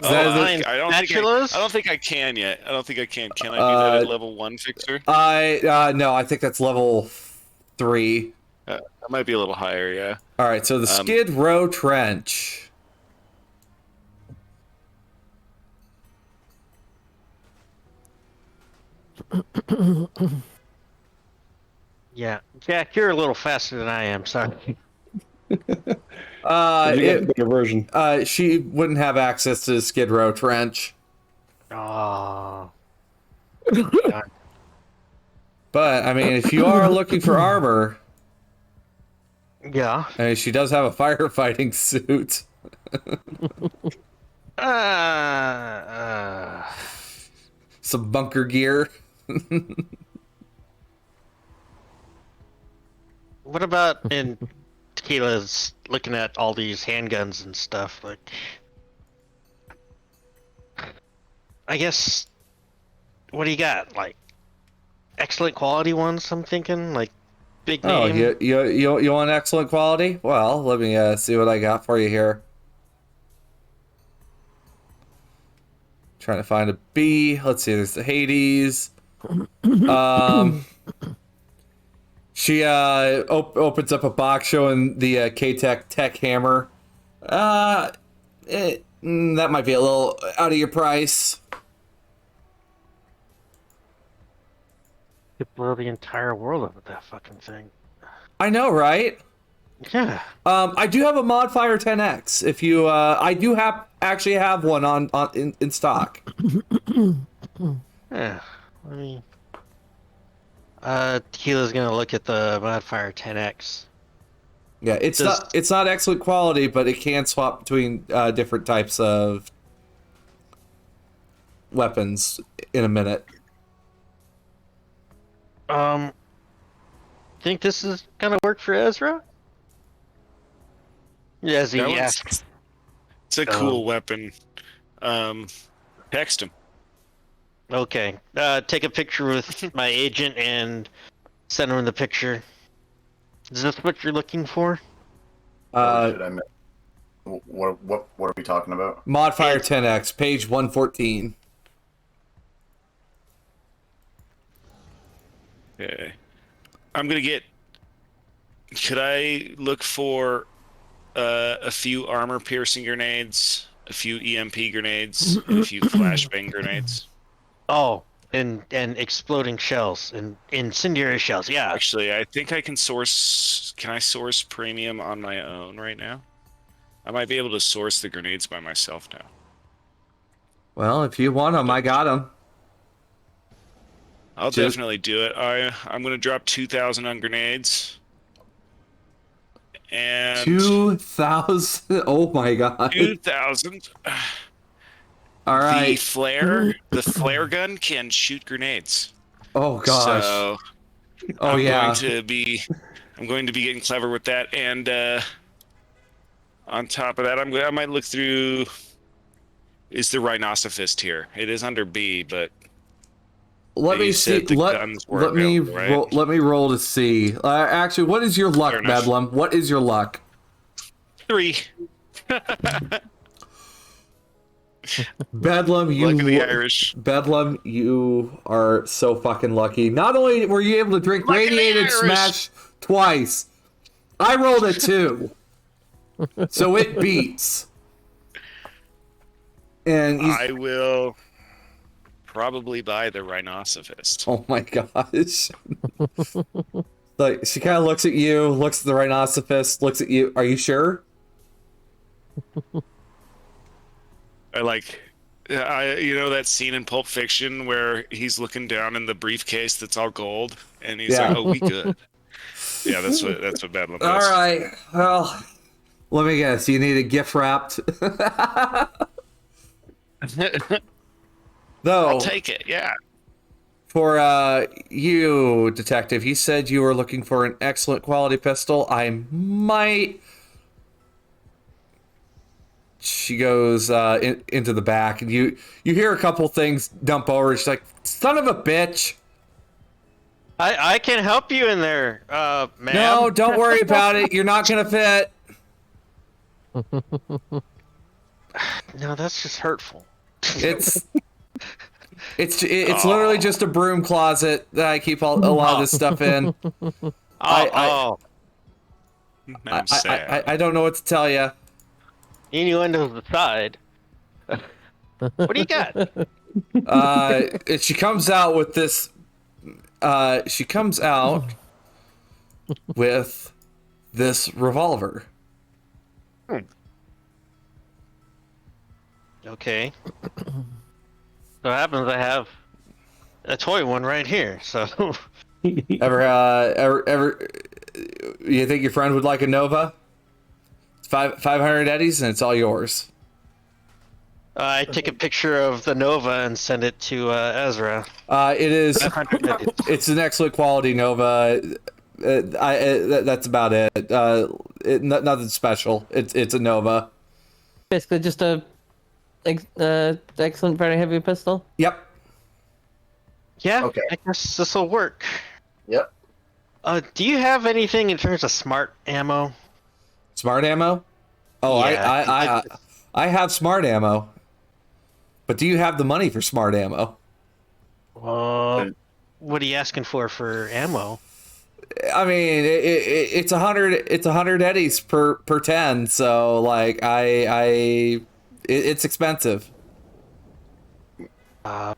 I don't think I can yet. I don't think I can. Can I do that at level 1 fixer? No, I think that's level 3. That might be a little higher, yeah. All right, so the Skid Row Trench. Yeah, Jack, you're a little faster than I am. Sorry. You got the bigger version. She wouldn't have access to the Skid Row Trench. Oh. But I mean, if you are looking for armor, Yeah. I mean, she does have a firefighting suit. Some bunker gear. What about in Tequila's looking at all these handguns and stuff? Like, I guess, what do you got? Like, excellent quality ones, I'm thinking? Like, big name? Oh, you want excellent quality? Well, let me see what I got for you here. Trying to find a B. Let's see, there's the Hades. She opens up a box showing the K-Tech Tech Hammer. That might be a little out of your price. You blow the entire world up with that fucking thing. I know, right? Yeah. I do have a Modfire 10X. If you, I do actually have one in stock. Yeah. I mean, Tequila's gonna look at the Modfire 10X. Yeah, it's not excellent quality, but it can swap between different types of weapons in a minute. Think this is gonna work for Ezra? Yes, he That one's- asks. It's a cool weapon. Text him. Okay. Take a picture with my agent and send him the picture. Is this what you're looking for? What are we talking about? Modfire 10X, page 114. Okay. I'm gonna get. Could I look for a few armor-piercing grenades, a few EMP grenades, and a few flashbang grenades? Oh, and exploding shells and incendiary shells. Yeah. Actually, I think I can source. Can I source premium on my own right now? I might be able to source the grenades by myself now. Well, if you want them, I got them. I'll Just- definitely do it. I'm going to drop 2,000 on grenades. And 2,000. Oh my god. 2,000. All right. The flare gun can shoot grenades. Oh gosh. So Oh yeah. I'm going to be getting clever with that, and on top of that, I might look through. Is the rhinoceros here? It is under B, but Let me you see. said the guns were Let me available, right? roll, let me roll to see. Actually, what is your luck, Fair enough. Bedlam? What is your luck? 3. Bedlam, you Luck of the Irish. Bedlam, you are so fucking lucky. Not only were you able to drink Luck of the Radiated Irish. Smash twice, I rolled a 2, so it beats. And I will probably buy the rhinoceros. oh my gosh. Like, she kind of looks at you, looks at the rhinoceros, looks at you. Are you sure? You know that scene in Pulp Fiction where he's looking down in the briefcase that's all gold, and he's Yeah. like, "Oh, we good." Yeah, that's what Bedlam does. All right. Well, let me guess. You need a gift wrapped. No. I'll take it. Yeah. For you, detective, you said you were looking for an excellent quality pistol. I might. She goes into the back, and you hear a couple things dump over. She's like, "Son of a bitch!" I can help you in there, ma'am. No, don't worry about it. You're not gonna fit. No, that's just hurtful. It's literally just a broom closet that I keep a lot of this stuff in. I'm sad. I don't know what to tell you. Innuendo's aside. What do you got? She comes out with this. She comes out with this revolver. Okay. So happens I have a toy one right here. So Ever, you think your friend would like a Nova? It's 500 eddies, and it's all yours. I take a picture of the Nova and send it to Ezra. It is. 500 eddies. It's an excellent quality Nova. That's about it. Nothing special. It's a Nova. Basically, just a excellent, very heavy pistol. Yep. Yeah, Okay. I guess this will work. Yep. Do you have anything in terms of smart ammo? Smart ammo. Oh, Yeah. I have smart ammo. But do you have the money for smart ammo? What are you asking for ammo? I mean, it's 100. It's 100 eddies per 10. So like, it's expensive. A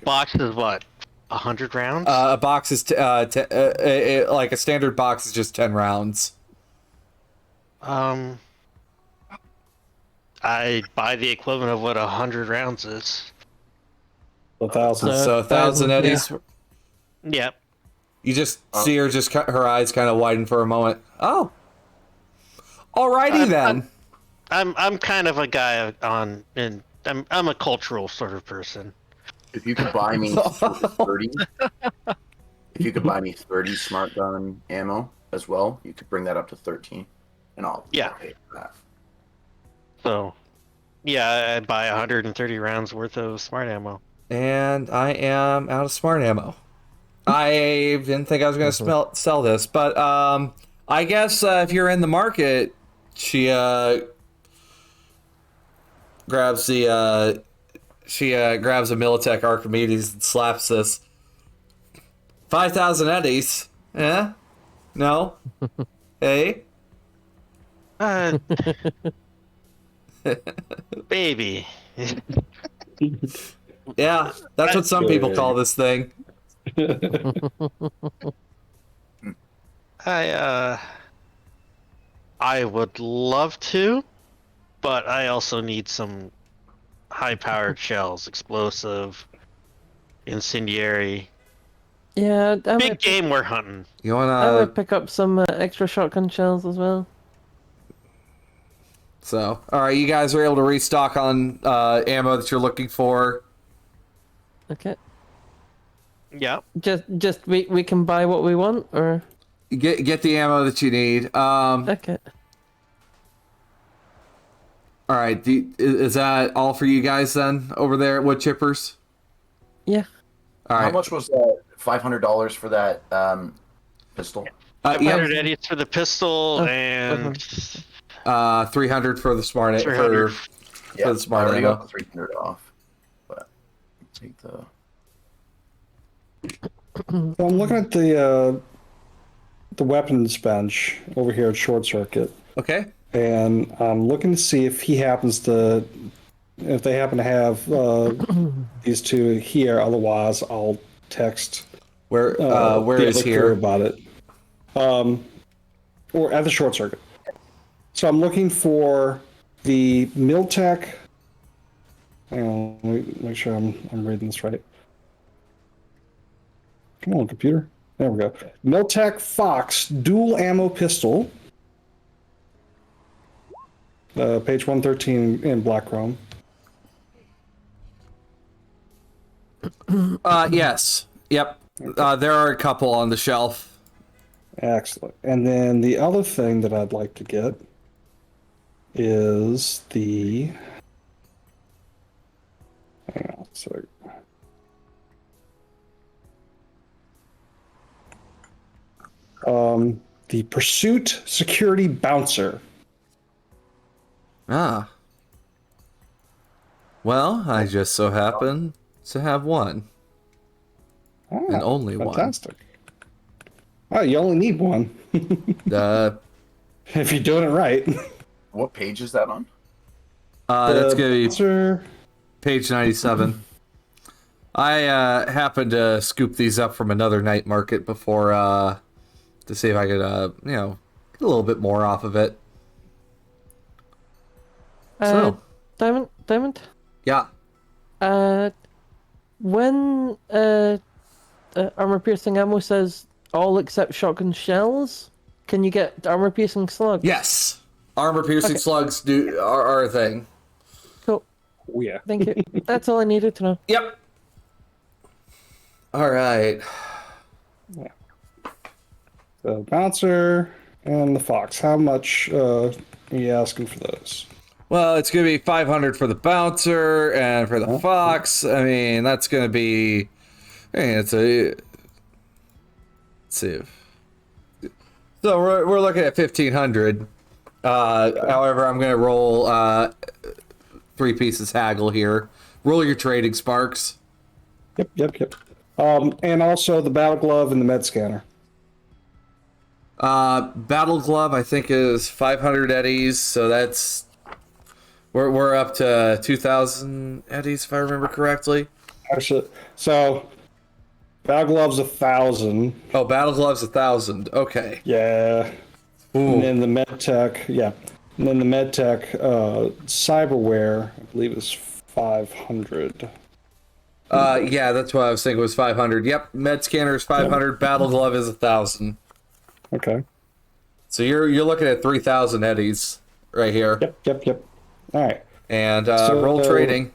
box is what? 100 rounds? A box is like a standard box is just 10 rounds. I buy the equivalent of what 100 rounds is. 1,000. So 1,000 eddies. Yep. You just see her her eyes kind of widen for a moment. Oh, alrighty then. I'm kind of a guy and I'm a cultural sort of person. If you could buy me 30, if you could buy me 30 smart gun ammo as well, you could bring that up to 13, and I'll pay for that. So, yeah, I buy 130 rounds worth of smart ammo. And I am out of smart ammo. I didn't think I was going to sell this, but I guess if you're in the market, she grabs the grabs a Militech Archimedes and slaps this. 5,000 eddies. Eh? No? Hey? Baby. Yeah, that's what some people call this thing. I would love to, but I also need some high-powered shells, explosive, incendiary, Yeah, I Big might, game we're hunting. You I wanna? might pick up some extra shotgun shells as well. So, all right, you guys are able to restock on ammo that you're looking for. Okay. Yeah. Just we can buy what we want, or Get the ammo that you need. okay. All right, is that all for you guys then over there at Wood Chippers? Yeah. All right. How much was that? $500 for that pistol? 500 Yep. eddies for the pistol Oh, and 300 for the smart 300. Yeah, the smart I already ammo. got the 300 off. But I'll take the. So I'm looking at the weapons bench over here at Short Circuit, Okay. and I'm looking to see if they happen to have these two here. Otherwise, I'll text Where where the is other here? crew about it. Or at the Short Circuit. So I'm looking for the Miltech. Hang on, let me make sure I'm reading this right. Come on, computer. There we go. Miltech Fox dual ammo pistol. Page 113 in black chrome. Yes. Yep. There are a couple on the shelf. Excellent. And then the other thing that I'd like to get is the. Hang on a sec. The Pursuit Security Bouncer. Ah. Well, I just so happen to have one. And only fantastic. Oh, you only need one. one. If you're doing it right. What page is that on? That's gonna be Bouncer. page 97. I happened to scoop these up from another night market before to see if I could get a little bit more off of it. Diamond. Yeah. When armor piercing ammo says all except shotgun shells, can you get armor piercing slugs? Yes. Armor piercing Okay. slugs are a thing. Cool. Oh, yeah. Thank you. That's all I needed to know. Yep. All right. The Bouncer and the Fox. How much are you asking for those? Well, it's gonna be 500 for the bouncer and for the fox. I mean, that's gonna be. I mean, let's see. So we're looking at 1,500. However, I'm gonna roll 3 pieces haggle here. Roll your trading sparks. Yep. And also the Battle Glove and the Med Scanner. Battle glove, I think, is 500 eddies. So that's we're up to 2,000 eddies if I remember correctly. Actually, so Battle Glove's 1,000. Oh, battle glove's 1,000. Okay. Yeah. Ooh. And then the MedTech, yeah. And then the MedTech cyberware, I believe, is 500. Yeah, that's what I was thinking was 500. Yep, med scanner is 500. Battle glove is 1,000. Okay. So you're looking at 3,000 eddies right here. Yep. All right. And So, roll trading.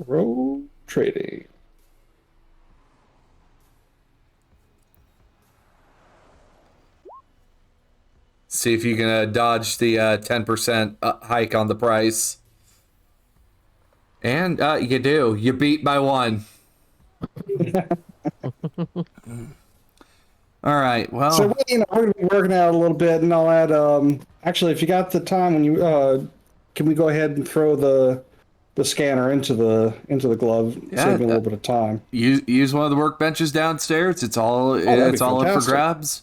Roll trading. See if you can dodge the 10% hike on the price. And you do. You beat by 1. All right. Well. So we're going to be working out a little bit, and I'll add. Actually, if you got the time, when you can we go ahead and throw the scanner into the glove, Yeah, save me a little bit of time. Use one of the workbenches downstairs. It's all that'd it's be all up for fantastic. grabs.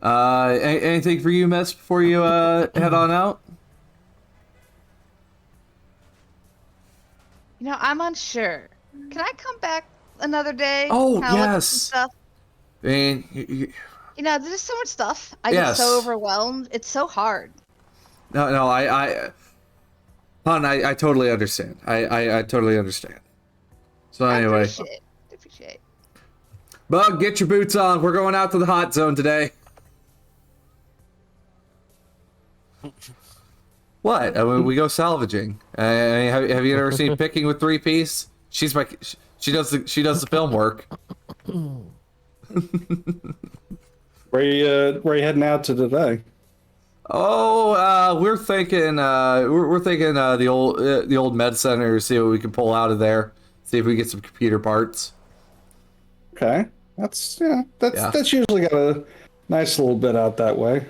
Anything for you, Miss, before you head on out? You know, I'm unsure. Can I come back another day? Oh, Kinda look at yes. some stuff? I mean, You know, there's so much stuff. I Yes. get so overwhelmed. It's so hard. no, hon, I totally understand. I totally understand. So I anyway, appreciate. Bug, get your boots on. We're going out to the hot zone today. What? I mean, we go salvaging. Have you ever seen Picking with 3-piece? She does the film work. Where you heading out to today? Oh, we're thinking the old med center. See what we can pull out of there. See if we get some computer parts. Okay, that's usually got a nice little bit out that way.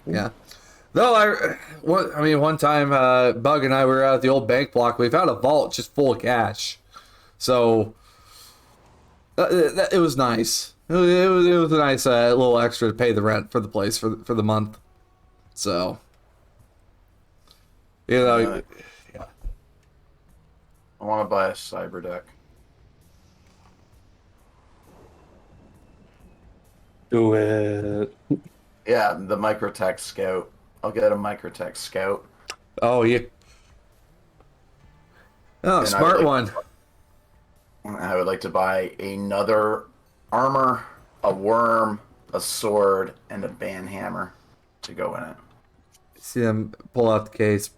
Yeah. Though one time Bug and I were out at the old bank block. We found a vault just full of cash. So it was nice. It was a nice little extra to pay the rent for the place for the month. So, yeah. I want to buy a cyber deck. Do it. Yeah, the Microtech Scout. I'll get a Microtech Scout. Oh, yeah. Oh, And smart one. I would like to buy another armor, a worm, a sword, and a banhammer to go in it. See them pull out the case,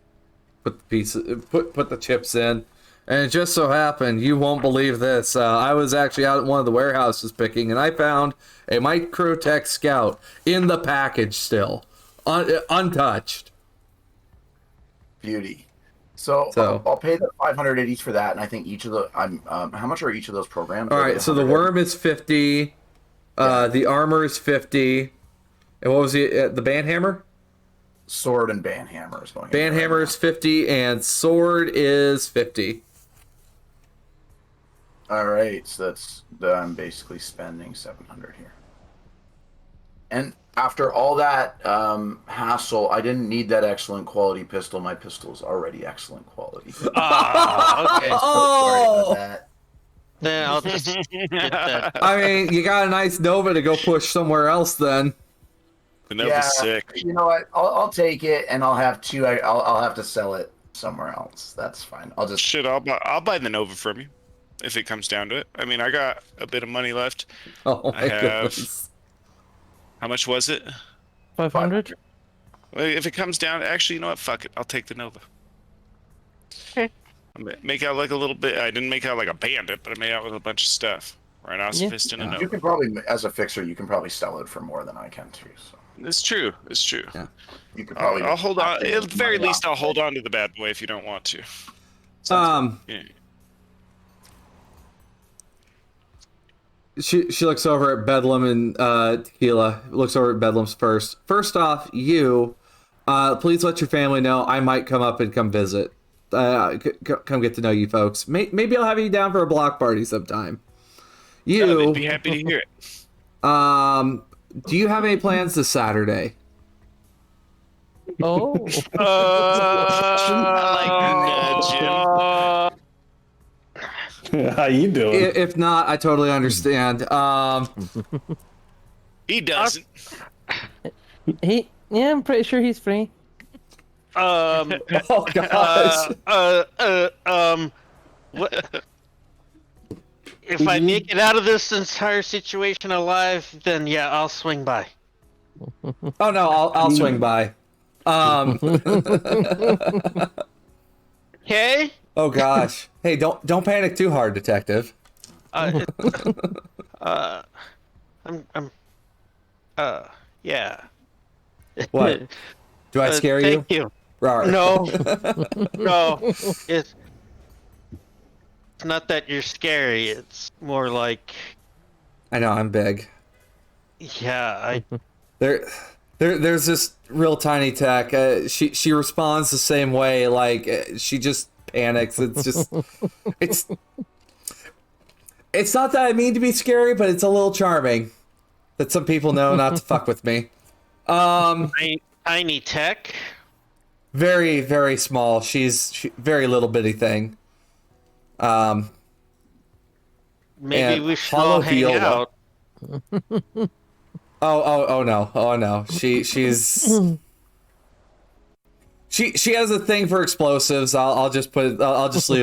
put the pieces, put the chips in, and it just so happened, you won't believe this. I was actually out at one of the warehouses picking, and I found a Microtech Scout in the package still, untouched. Beauty. So I'll pay the 500 each for that, and I think each of the how much are each of those programs? All right, so the worm is 50, the armor is 50, and what was the banhammer? Sword and banhammer is going. Banhammer is 50, and sword is 50. All right, so I'm basically spending 700 here. And after all that hassle, I didn't need that excellent quality pistol. My pistol is already excellent quality. Okay. Oh! Sorry about that. Then I'll just get that. I mean, you got a nice Nova to go push somewhere else then. The Nova's sick. You know what? I'll take it, and I'll have two. I'll have to sell it somewhere else. That's fine. I'll just. Shit, I'll buy the Nova from you, if it comes down to it. I mean, I got a bit of money left. Oh my I have. goodness. How much was it? 500. Well, if it comes down, actually, you know what? Fuck it. I'll take the Nova. Okay. Make out like a little bit. I didn't make out like a bandit, but I made out with a bunch of stuff. Rhinoceros and a Nova. You can probably, as a fixer, you can probably sell it for more than I can too. So It's true. It's true. Yeah. you could probably. I'll hold on. At the very least, I'll hold it. on to the bad boy if you don't want to. Yeah. She looks over at Bedlam and Tequila. Looks over at Bedlam's first. First off, please let your family know I might come up and come visit. Come get to know you folks. Maybe I'll have you down for a block party sometime. They'd be happy to hear it. Do you have any plans this Saturday? Oh. I like Jim. How you doing? If not, I totally understand. He doesn't. Yeah, I'm pretty sure he's free. Oh gosh. What? If I make it out of this entire situation alive, then yeah, I'll swing by. Oh no, I'll swing by. Okay. Oh gosh. Hey, don't panic too hard, detective. I'm yeah. What? Do I scare you? Thank you. Rawr. No. No. It's not that you're scary. It's more like, I know I'm big. yeah, There's this real tiny tech. She responds the same way. Like she just panics. It's just it's not that I mean to be scary, but it's a little charming that some people know not to fuck with me. tiny tech. Very, very small. She's very little bitty thing. Maybe and we should Hollow all hang Viola. out. Oh no. She has a thing for explosives. I'll just leave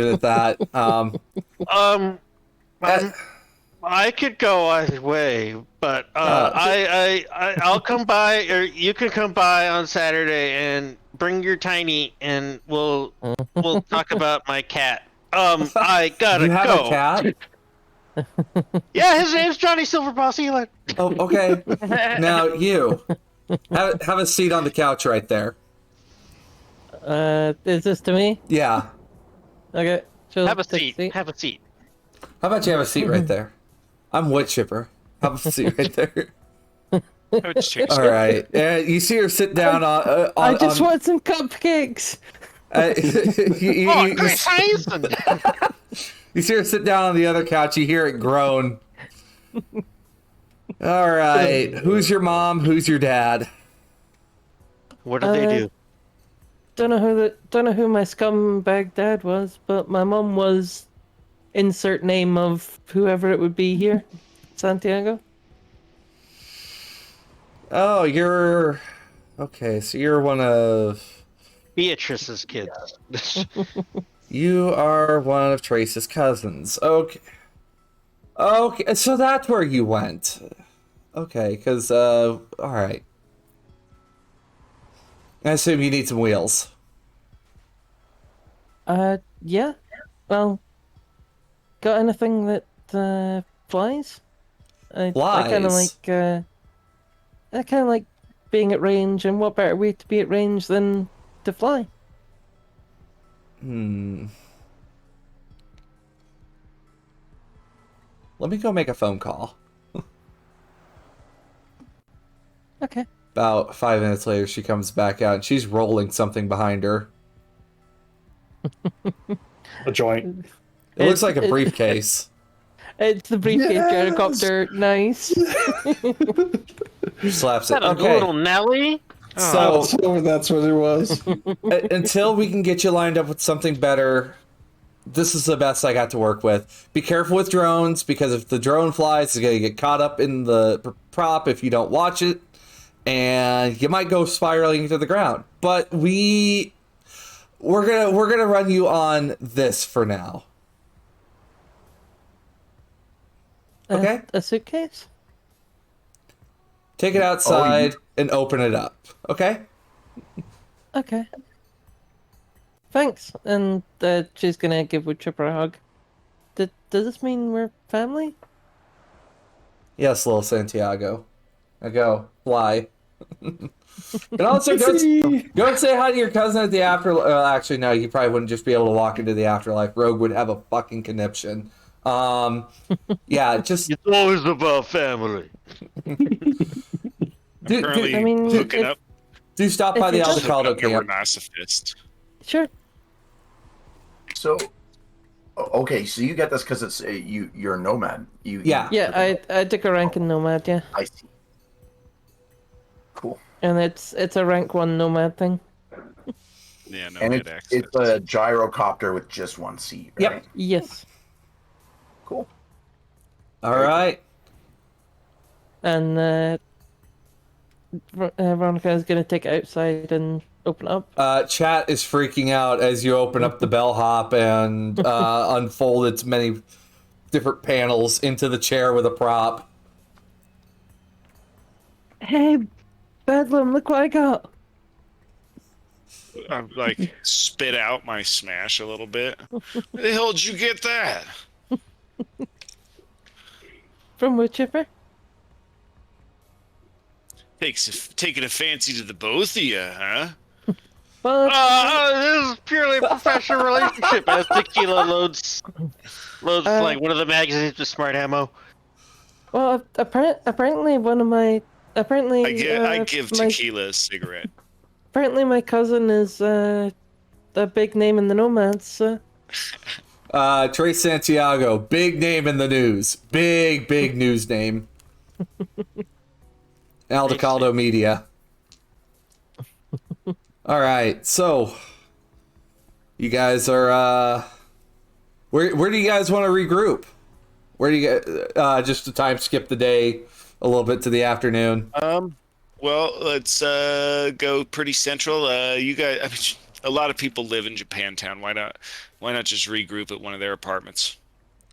it at that. I could go either way, but I'll come by, or you can come by on Saturday and bring your tiny, and we'll talk about my cat. I gotta You have go. a cat? Yeah, his name's Johnny Silverpaw Sealand. Oh, okay. Now you have a seat on the couch right there. Is this to me? Yeah. Okay. She'll Have a take seat. Have a seat. How about you have a seat right there? I'm wood chipper. Have a seat right there. I would just take All right. You see her sit down on. I just want some cupcakes. Chris Hansen! You see her sit down on the other couch. You hear it groan. All right. Who's your mom? Who's your dad? What did they do? Don't know who my scumbag dad was, but my mom was insert name of whoever it would be here. Santiago. Oh, you're okay. So you're one of. Beatrice's kids. You are one of Trace's cousins. Okay. Okay, so that's where you went. Okay, because, all right. I assume you need some wheels. Yeah. Well, got anything that flies? I kind of Flies? I kind of like being at range, and what better way to be at range than to fly? Let me go make a phone call. Okay. About 5 minutes later, she comes back out, and she's rolling something behind her. A joint. It looks like a briefcase. It's the briefcase gyrocopter. Nice. She slaps it. A Okay. little Nelly? So, So that's what it was. until we can get you lined up with something better, this is the best I got to work with. Be careful with drones, because if the drone flies, it's going to get caught up in the prop if you don't watch it, and you might go spiraling into the ground. But we're gonna run you on this for now. Okay? A suitcase? Take it outside and open it up. Okay? Okay. Thanks. And she's gonna give Woodchipper a hug. Does this mean we're family? Yes, little Santiago. I go, fly. And also, go and say hi to your cousin at the afterlife. Actually, no, you probably wouldn't just be able to walk into the afterlife. Rogue would have a fucking conniption. Yeah, just... It's always about family. Currently I mean, hooking up. do stop by if the you just- Aldecaldo We're camp. masochist. Sure. So, okay, so you get this because it's you're a nomad. Yeah. Yeah, I took a rank in Nomad, yeah. I see. Cool. And it's a rank 1 Nomad thing. Yeah, no And good access. it's a gyrocopter with just one seat, Yep. right? Yes. Cool. All right. And Veronica is gonna take it outside and open it up. Chat is freaking out as you open up the bellhop and unfold its many different panels into the chair with a prop. Hey, Bedlam, look what I got. I'm like spit out my smash a little bit. Where the hell did you get that? From Woodchipper? Taking a fancy to the both of you, huh? Well, This is purely a professional relationship. As Tequila loads like one of the magazines with smart ammo. well, apparently one of my I give my, Tequila a cigarette. apparently my cousin is a big name in the Nomads. Trace Santiago, big name in the news. Big news name. Aldecaldo Media. All right, so you guys are where do you guys want to regroup? Where do you get just to time skip the day a little bit to the afternoon? Well, let's go pretty central. You guys, I mean, a lot of people live in Japantown. Why not just regroup at one of their apartments?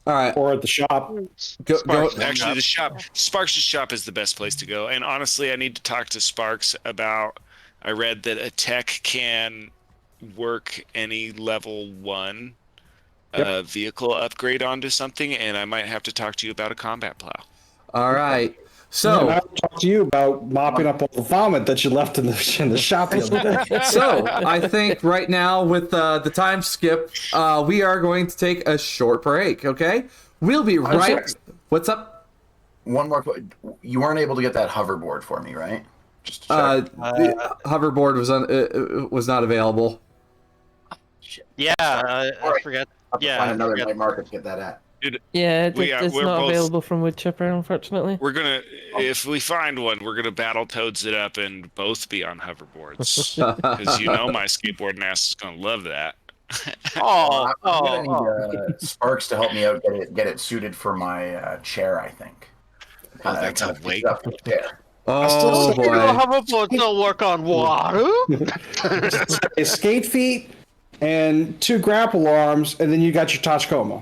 All right. or at the shop. Go. Sparks. Actually, the shop, Sparks' shop is the best place to go. And honestly, I need to talk to Sparks about. I read that a tech can work any level 1 vehicle upgrade onto something, and I might have to talk to you about a combat plow. All right. And So, I'll talk to you about mopping up all the vomit that you left in the shop the other day. so I think right now with the time skip, we are going to take a short break. Okay, we'll be right. What's up? One more. You weren't able to get that hoverboard for me, right? Just to check. The hoverboard was not available. Shit. Yeah, I forgot. I'll have to Yeah, find I another forgot. night market to get that at. Yeah, we're it's not both- available from Woodchipper, unfortunately. We're gonna, if we find one, we're gonna battle toads it up and both be on hoverboards. Because my skateboard ass is gonna love that. Oh, I'm gonna need Sparks to help me out get it suited for my chair. I think. Oh, that's a fix wake. it up for the chair. Oh boy! hoverboards don't work on water. Skate feet and 2 grapple arms, and then you got your Tachikoma.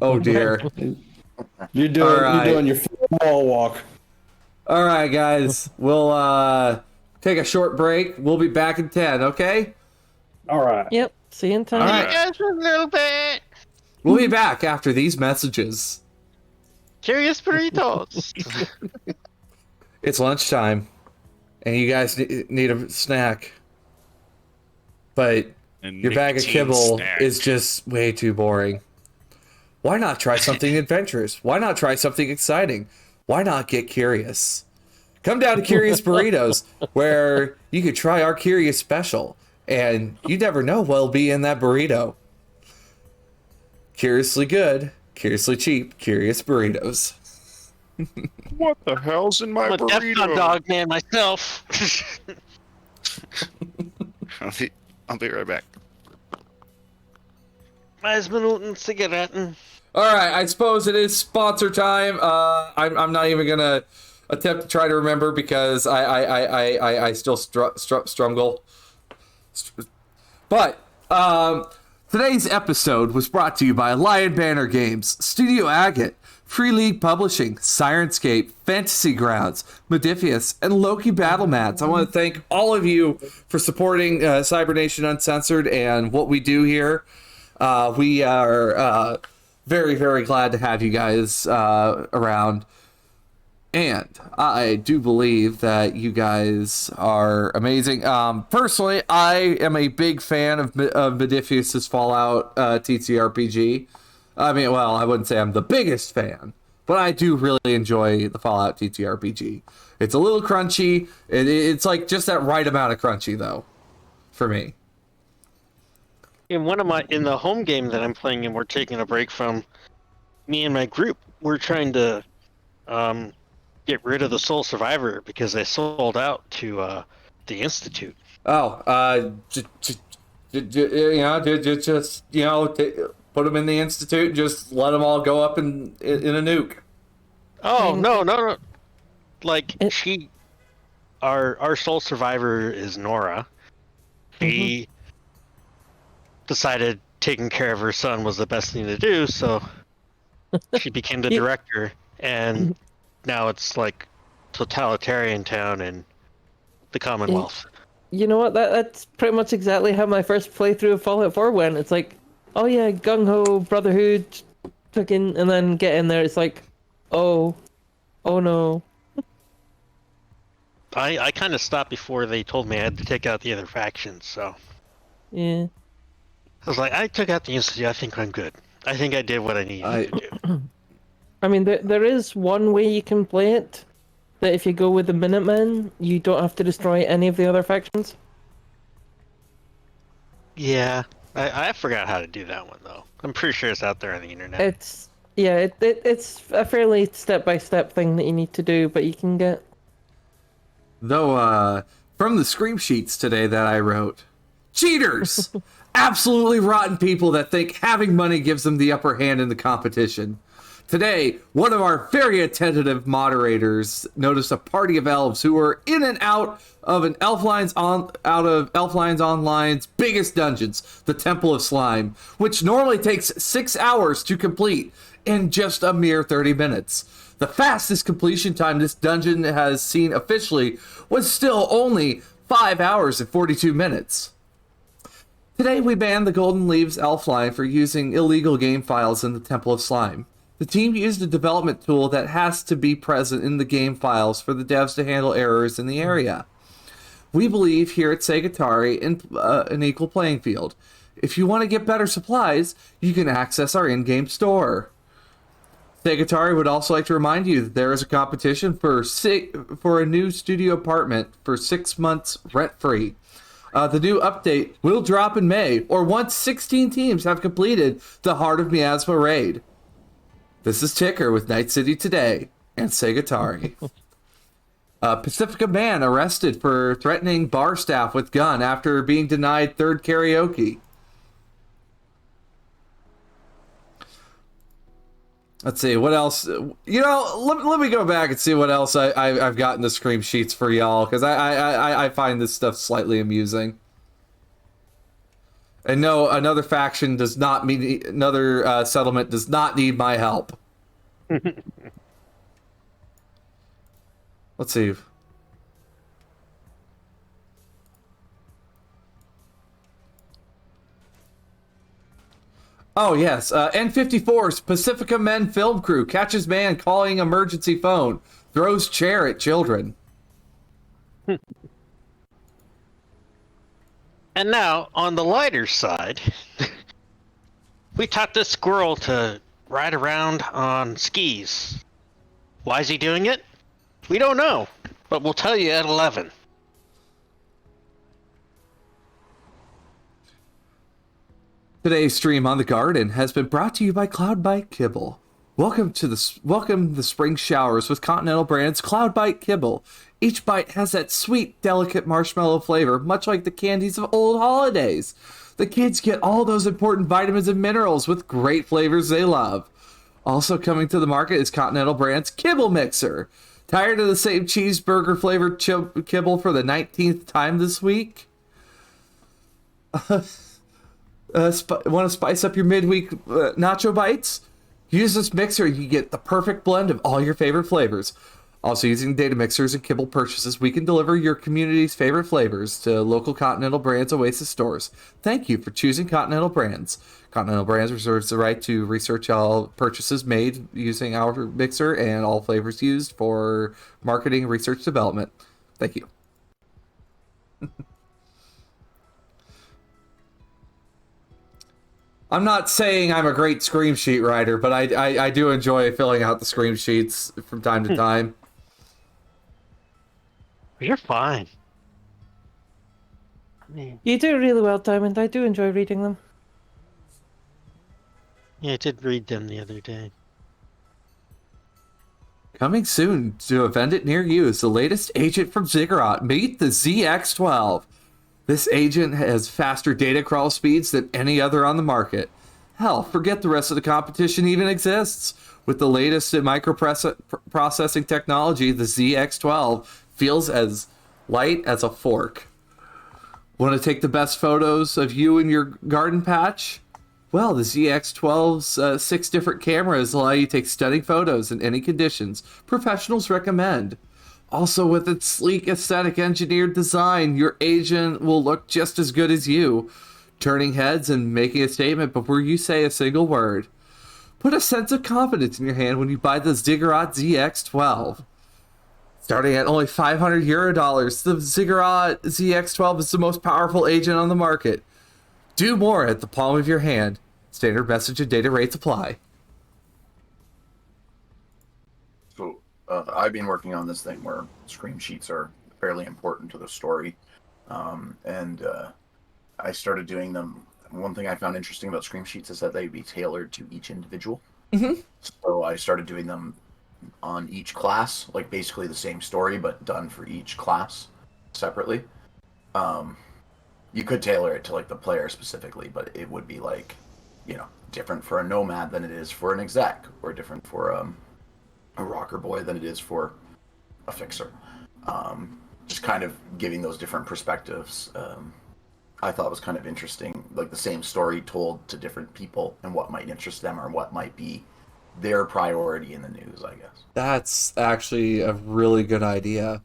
Oh dear! You're doing All right. you're doing your full wall walk. All right, guys, we'll take a short break. We'll be back in 10. Okay? All right. Yep, see you in time. All right. Just a little bit. We'll be back after these messages. Curious burritos. It's lunchtime, and you guys need a snack. But And your bag of nicotine kibble snack. is just way too boring. Why not try something adventurous? Why not try something exciting? Why not get curious? Come down to Curious Burritos, where you could try our Curious Special, and you never know what'll be in that burrito. Curiously good, curiously cheap, Curious Burritos. What the hell's in my I'm a burrito? Defcon dog man myself. I'll be right back. Mais Minuten Zigaretten. All right, I suppose it is sponsor time. I'm not even gonna attempt to try to remember because I still struggle. But today's episode was brought to you by Lion Banner Games, Studio Agate, Free League Publishing, Sirenscape, Fantasy Grounds, Modifius, and Loki Battle Mats. I want to thank all of you for supporting Cybernation Uncensored and what we do here. We are very, very glad to have you guys around. And I do believe that you guys are amazing. Personally, I am a big fan of Modifius's Fallout TTRPG. I mean, well, I wouldn't say I'm the biggest fan, but I do really enjoy the Fallout TTRPG. It's a little crunchy. It's like just that right amount of crunchy, though, for me. In the home game that I'm playing and we're taking a break from, me and my group, we're trying to get rid of the Soul Survivor because they sold out to the Institute. Oh, just put them in the Institute and just let them all go up in a nuke. Oh, no. Like, our Soul Survivor is Nora. She decided taking care of her son was the best thing to do, so she became the director, and now it's like totalitarian town in the Commonwealth. You know what? That's pretty much exactly how my first playthrough of Fallout 4 went. It's like, oh yeah, gung-ho, Brotherhood, fucking, and then get in there, it's like, oh no. I kind of stopped before they told me I had to take out the other factions, so Yeah. I was like, I took out the Institute, I think I'm good. I think I did what I needed to do. I mean, there is one way you can play it, that if you go with the Minutemen, you don't have to destroy any of the other factions. Yeah, I forgot how to do that one, though. I'm pretty sure it's out there on the internet. It's a fairly step-by-step thing that you need to do, but you can get... Though, from the scream sheets today that I wrote, cheaters! Absolutely rotten people that think having money gives them the upper hand in the competition. Today, one of our very attentive moderators noticed a party of elves who were in and out of Elflines Online's biggest dungeons, the Temple of Slime, which normally takes 6 hours to complete in just a mere 30 minutes. The fastest completion time this dungeon has seen officially was still only 5 hours and 42 minutes. Today we banned the Golden Leaves Elfline for using illegal game files in the Temple of Slime. The team used a development tool that has to be present in the game files for the devs to handle errors in the area. We believe here at Segatari in an equal playing field. If you want to get better supplies, you can access our in-game store. Segatari would also like to remind you that there is a competition for a new studio apartment for 6 months rent-free. The new update will drop in May, or once 16 teams have completed the Heart of Miasma raid. This is Ticker with Night City Today and Segatari. Pacifica man arrested for threatening bar staff with gun after being denied third karaoke. Let's see, what else? Let me go back and see what else I've got in the scream sheets for y'all, because I find this stuff slightly amusing. And no, another faction does not mean, another settlement does not need my help. Let's see. Oh, yes. N54's Pacifica Men film crew catches man calling emergency phone, throws chair at children. And now, on the lighter side, we taught this squirrel to ride around on skis. Why is he doing it? We don't know, but we'll tell you at 11. Today's stream on the garden has been brought to you by Cloudbite Kibble. Welcome the spring showers with Continental Brand's Cloudbite Kibble. Each bite has that sweet, delicate marshmallow flavor, much like the candies of old holidays. The kids get all those important vitamins and minerals with great flavors they love. Also coming to the market is Continental Brand's Kibble Mixer. Tired of the same cheeseburger flavored kibble for the 19th time this week? Want to spice up your midweek nacho bites? Use this mixer and you get the perfect blend of all your favorite flavors. Also, using data mixers and kibble purchases, we can deliver your community's favorite flavors to local Continental Brands Oasis stores. Thank you for choosing Continental Brands. Continental Brands reserves the right to research all purchases made using our mixer and all flavors used for marketing and research development. Thank you. I'm not saying I'm a great scream sheet writer, but I do enjoy filling out the scream sheets from time to time. You're fine. I mean, You do really well, Diamond. I do enjoy reading them. yeah, I did read them the other day. Coming soon to a vendor near you is the latest agent from Ziggurat. Meet the ZX-12. This agent has faster data crawl speeds than any other on the market. Hell, forget the rest of the competition even exists. With the latest in microprocessing technology, the ZX-12 feels as light as a fork. Want to take the best photos of you and your garden patch? Well, the ZX-12's 6 different cameras allow you to take stunning photos in any conditions. Professionals recommend. Also, with its sleek, aesthetic, engineered design, your agent will look just as good as you, turning heads and making a statement before you say a single word. Put a sense of confidence in your hand when you buy the Ziggurat ZX-12. Starting at only €500, the Ziggurat ZX-12 is the most powerful agent on the market. Do more at the palm of your hand. Standard message and data rates apply. So I've been working on this thing where scream sheets are fairly important to the story, and I started doing them. One thing I found interesting about scream sheets is that they'd be tailored to each individual. Mm-hmm. So I started doing them on each class, like basically the same story, but done for each class separately. You could tailor it to like the player specifically, but it would be like different for a nomad than it is for an exec, or different for a rocker boy than it is for a fixer. Just kind of giving those different perspectives. I thought was kind of interesting, like the same story told to different people and what might interest them or what might be their priority in the news, I guess. That's actually a really good idea.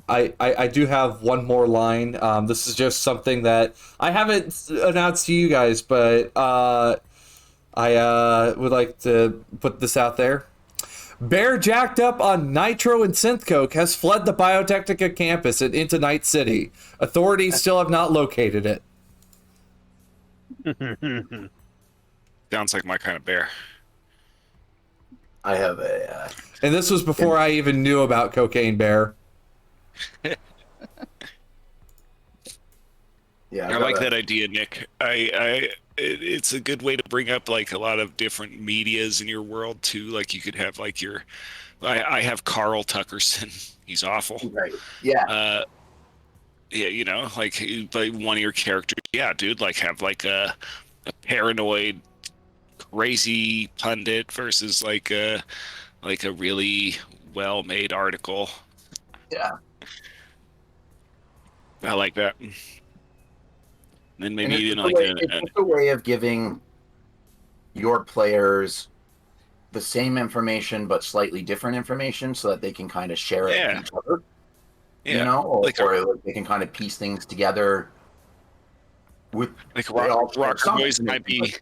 I do have one more line. This is just something that I haven't announced to you guys, but I would like to put this out there. Bear jacked up on nitro and synth coke has fled the Biotechnica campus and into Night City. Authorities still have not located it. Sounds like my kind of bear. I have a... And this was before I even knew about Cocaine Bear. Yeah, I like that idea, Nick. It's a good way to bring up like a lot of different medias in your world too. Like you could have like I have Carl Tuckerson. He's awful. Right. Yeah. Yeah, like but one of your characters. Yeah, dude. Like have like a paranoid, crazy pundit versus like a really well-made article. Yeah. I like that. Then maybe it's even a like way, it's a way of giving your players the same information but slightly different information so that they can kind of share it with each other. Yeah. Or they can kind of piece things together with like rocker boys might be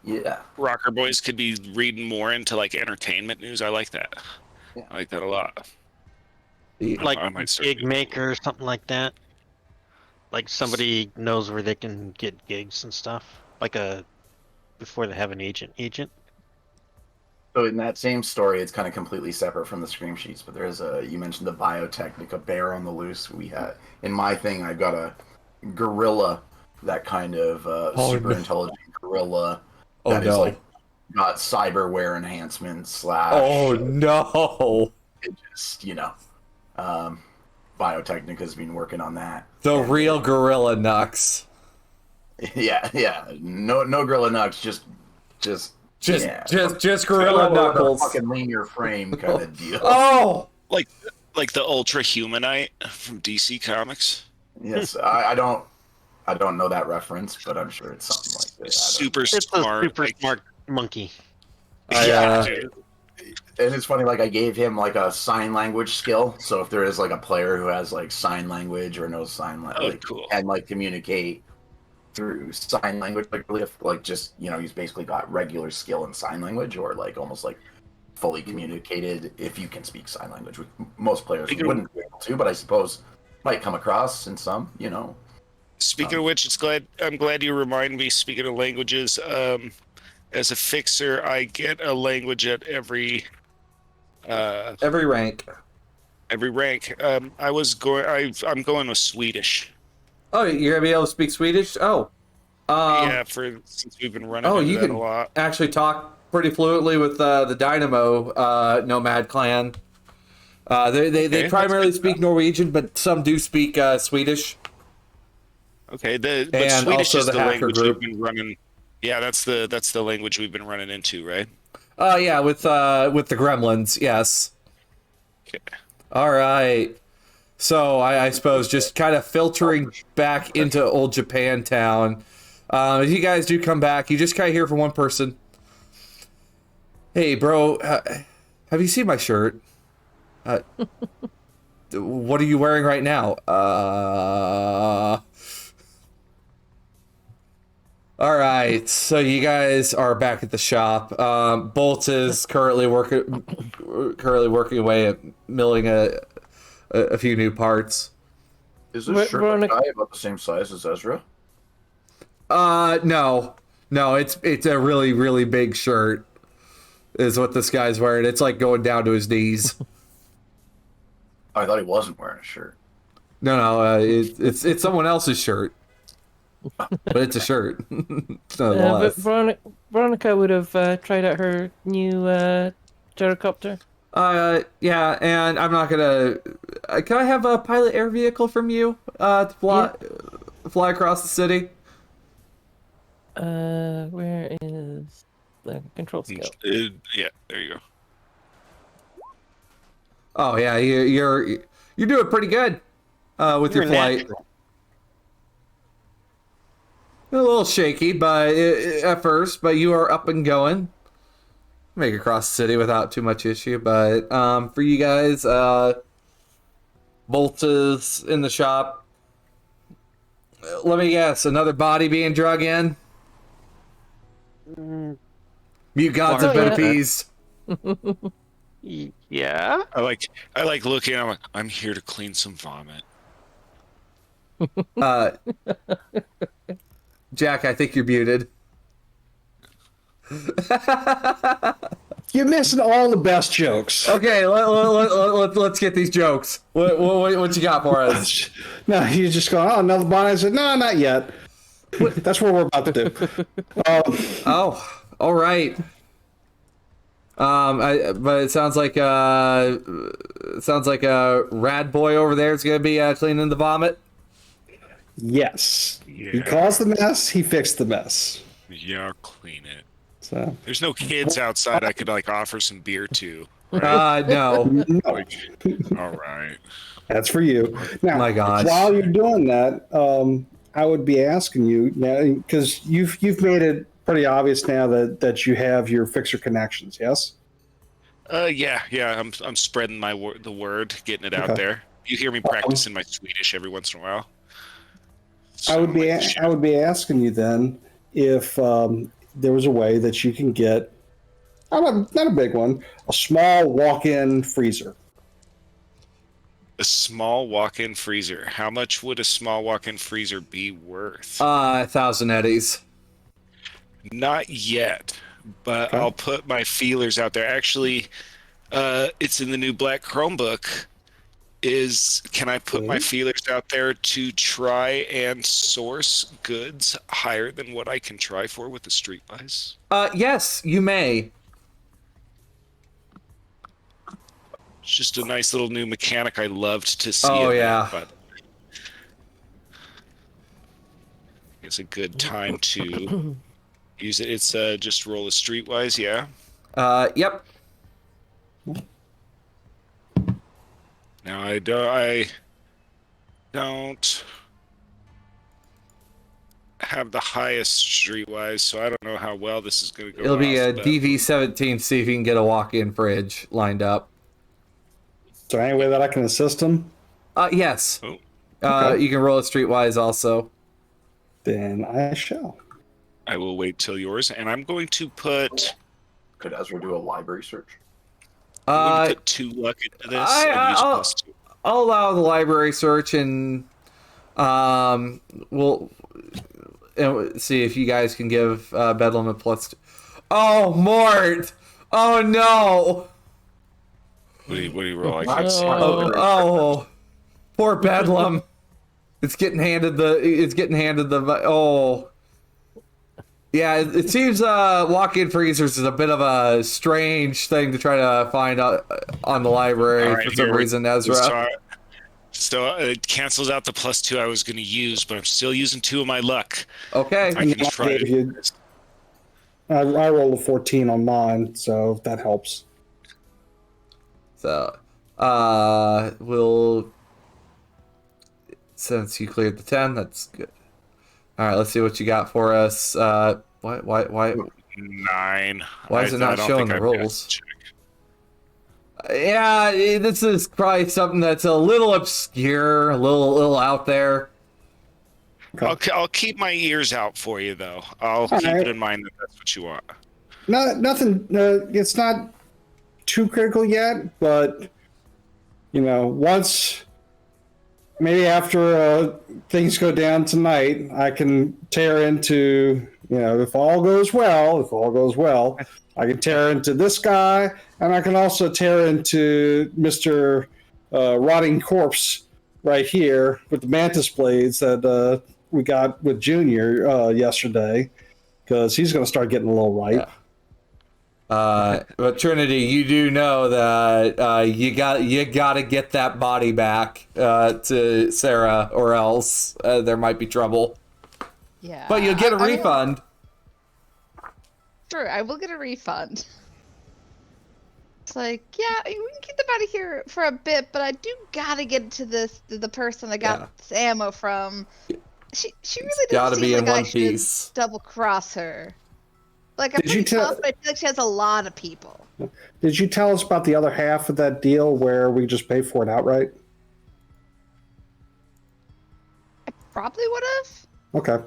yeah. Rocker boys could be reading more into like entertainment news. I like that. Yeah. I like that a lot. Like I might start gig doing maker or something like that. Like somebody knows where they can get gigs and stuff. Like before they have an agent. So in that same story, it's kind of completely separate from the scream sheets, but there's you mentioned the Biotechnica bear on the loose. We had, in my thing, I've got a gorilla, that kind of super intelligent gorilla that is like got cyberware enhancements / Oh no. It just, Biotechnica's been working on that. The real gorilla Nux. Yeah. No gorilla Nux, just gorilla knuckles. Fucking linear frame kind of deal. Oh, like the Ultra Humanite from DC Comics. Yes, I don't know that reference, but I'm sure it's something like this. Super It's smart, a super smart monkey. Dude. And it's funny, like I gave him like a sign language skill. So if there is like a player who has like sign language or knows sign language, cool. and like communicate through sign language, like really, like just he's basically got regular skill in sign language, or like almost like fully communicated if you can speak sign language, which most players wouldn't be able to, but I suppose might come across in some, Speaking of which, I'm glad you remind me. Speaking of languages, as a fixer, I get a language at every rank. Every rank. I'm going with Swedish. Oh, you're gonna be able to speak Swedish? Oh. Yeah, since we've been running you that can a lot. actually talk pretty fluently with the Dynamo Nomad clan. They primarily speak Norwegian, but some do speak Swedish. Okay, but and Swedish also is the the hacker language group. we've been running. Yeah, that's the language we've been running into, right? Yeah, with the Gremlins, yes. Okay. All right. So I suppose just kind of filtering back into old Japantown. If you guys do come back, you just kind of hear from one person. Hey, bro, have you seen my shirt? What are you wearing right now? All right, so you guys are back at the shop. Bolt is currently working away at milling a few new parts. Is this shirt guy about the same size as Ezra? No, it's a really, really big shirt. Is what this guy's wearing. It's like going down to his knees. I thought he wasn't wearing a shirt. No, it's someone else's shirt, but it's a shirt. But Veronica would have tried out her new gyrocopter. Yeah, and I'm not gonna. Can I have a pilot air vehicle from you to fly across the city? Where is the control skill? Yeah, there you go. Oh yeah, you're doing pretty good with your You're flight. natural. A little shaky, but at first, but you are up and going. Make it across the city without too much issue. But for you guys, Bolt is in the shop. Let me guess, another body being drug in. You gods have been yeah. appeased. Yeah. I like looking. I'm like, I'm here to clean some vomit. Jack, I think you're muted. You're missing all the best jokes. Okay, let's get these jokes. What you got for us? No, you just go, oh, another body. I said, no, not yet. That's what we're about to do. Oh, all right. But it sounds like a rad boy over there is gonna be cleaning the vomit. Yes. Yeah. He caused the mess. He fixed the mess. Yeah, I'll clean it. So There's no kids outside I could like offer some beer to. Right? No. no, All right. that's for you. Now, My gosh. while you're doing that, I would be asking you now because you've made it pretty obvious now that you have your fixer connections. Yes. Yeah. I'm spreading the word, getting it out Okay. there. You hear me practicing my Swedish every once in a while. I would be asking you then if there was a way that you can get not a big one, a small walk-in freezer. A small walk-in freezer. How much would a small walk-in freezer be worth? 1,000 eddies. Not yet, but Okay. I'll put my feelers out there. Actually, it's in the new Black Chromebook. Can I put my feelers out there to try and source goods higher than what I can try for with the Streetwise? Yes, you may. It's just a nice little new mechanic I loved to see. Oh, in yeah. that, but it's a good time to use it. It's just roll a Streetwise, yeah. Yep. Now I don't have the highest Streetwise, so I don't know how well this is going to go. It'll be a off, but- DV17. See if you can get a walk-in fridge lined up. So any way that I can assist him, Yes. Oh, Okay. You can roll a streetwise also. then I shall. I will wait till yours, and I'm going to put. Could Ezra do a library search? I'm going Uh, to put 2 luck into this. I- and use I'll- +2. I'll allow the library search, and we'll see if you guys can give Bedlam a +2. Oh, Mort! Oh no! What do you roll? I can't see. Oh, poor Bedlam. It's getting handed the. Oh. Yeah, it seems walk-in freezers is a bit of a strange thing to try to find on the library All right, for some here we- reason, Ezra. So it cancels out the +2 I was going to use, but I'm still using 2 of my luck. Okay. I can I try gave to. you- I rolled a 14 on mine, so that helps. So, since you cleared the 10, that's good. All right, let's see what you got for us. Why? 9. Why is it not I don't showing think the I've got rolls? to check. Yeah, this is probably something that's a little obscure, a little out there. I'll keep my ears out for you, though. I'll keep right. it in mind that that's what you want. Nothing. It's not too critical yet, but once maybe after things go down tonight, I can tear into. If all goes well, I can tear into this guy, and I can also tear into Mr. Rotting Corpse right here with the mantis blades that we got with Junior yesterday, because he's going to start getting a little ripe. But Trinity, you do know that you got to get that body back to Sarah, or else there might be trouble. Yeah. But you'll get a I- refund. Sure, I will get a refund. It's like, yeah, we can keep them out of here for a bit, but I do gotta get to the person I got this ammo from. She really gotta doesn't be seem in like one I should piece. double cross her. Like, I'm Did you pretty confident I feel like she has a lot of people. Did you tell us about the other half of that deal where we just pay for it outright? I probably would have. Okay.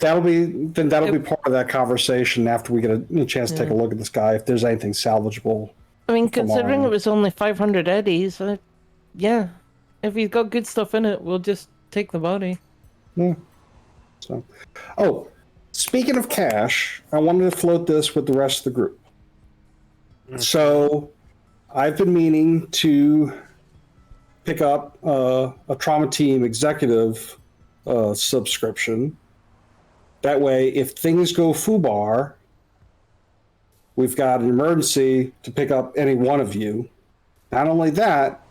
That'll be part of that conversation after we get a chance to take a look at this guy, if there's anything salvageable. I mean, from considering our it was only 500 eddies, yeah. If he's got good stuff in it, we'll just take the body. Yeah. So, speaking of cash, I wanted to float this with the rest of the group. So, I've been meaning to pick up a Trauma Team executive subscription. That way, if things go foobar, we've got an emergency to pick up any one of you. Not only that,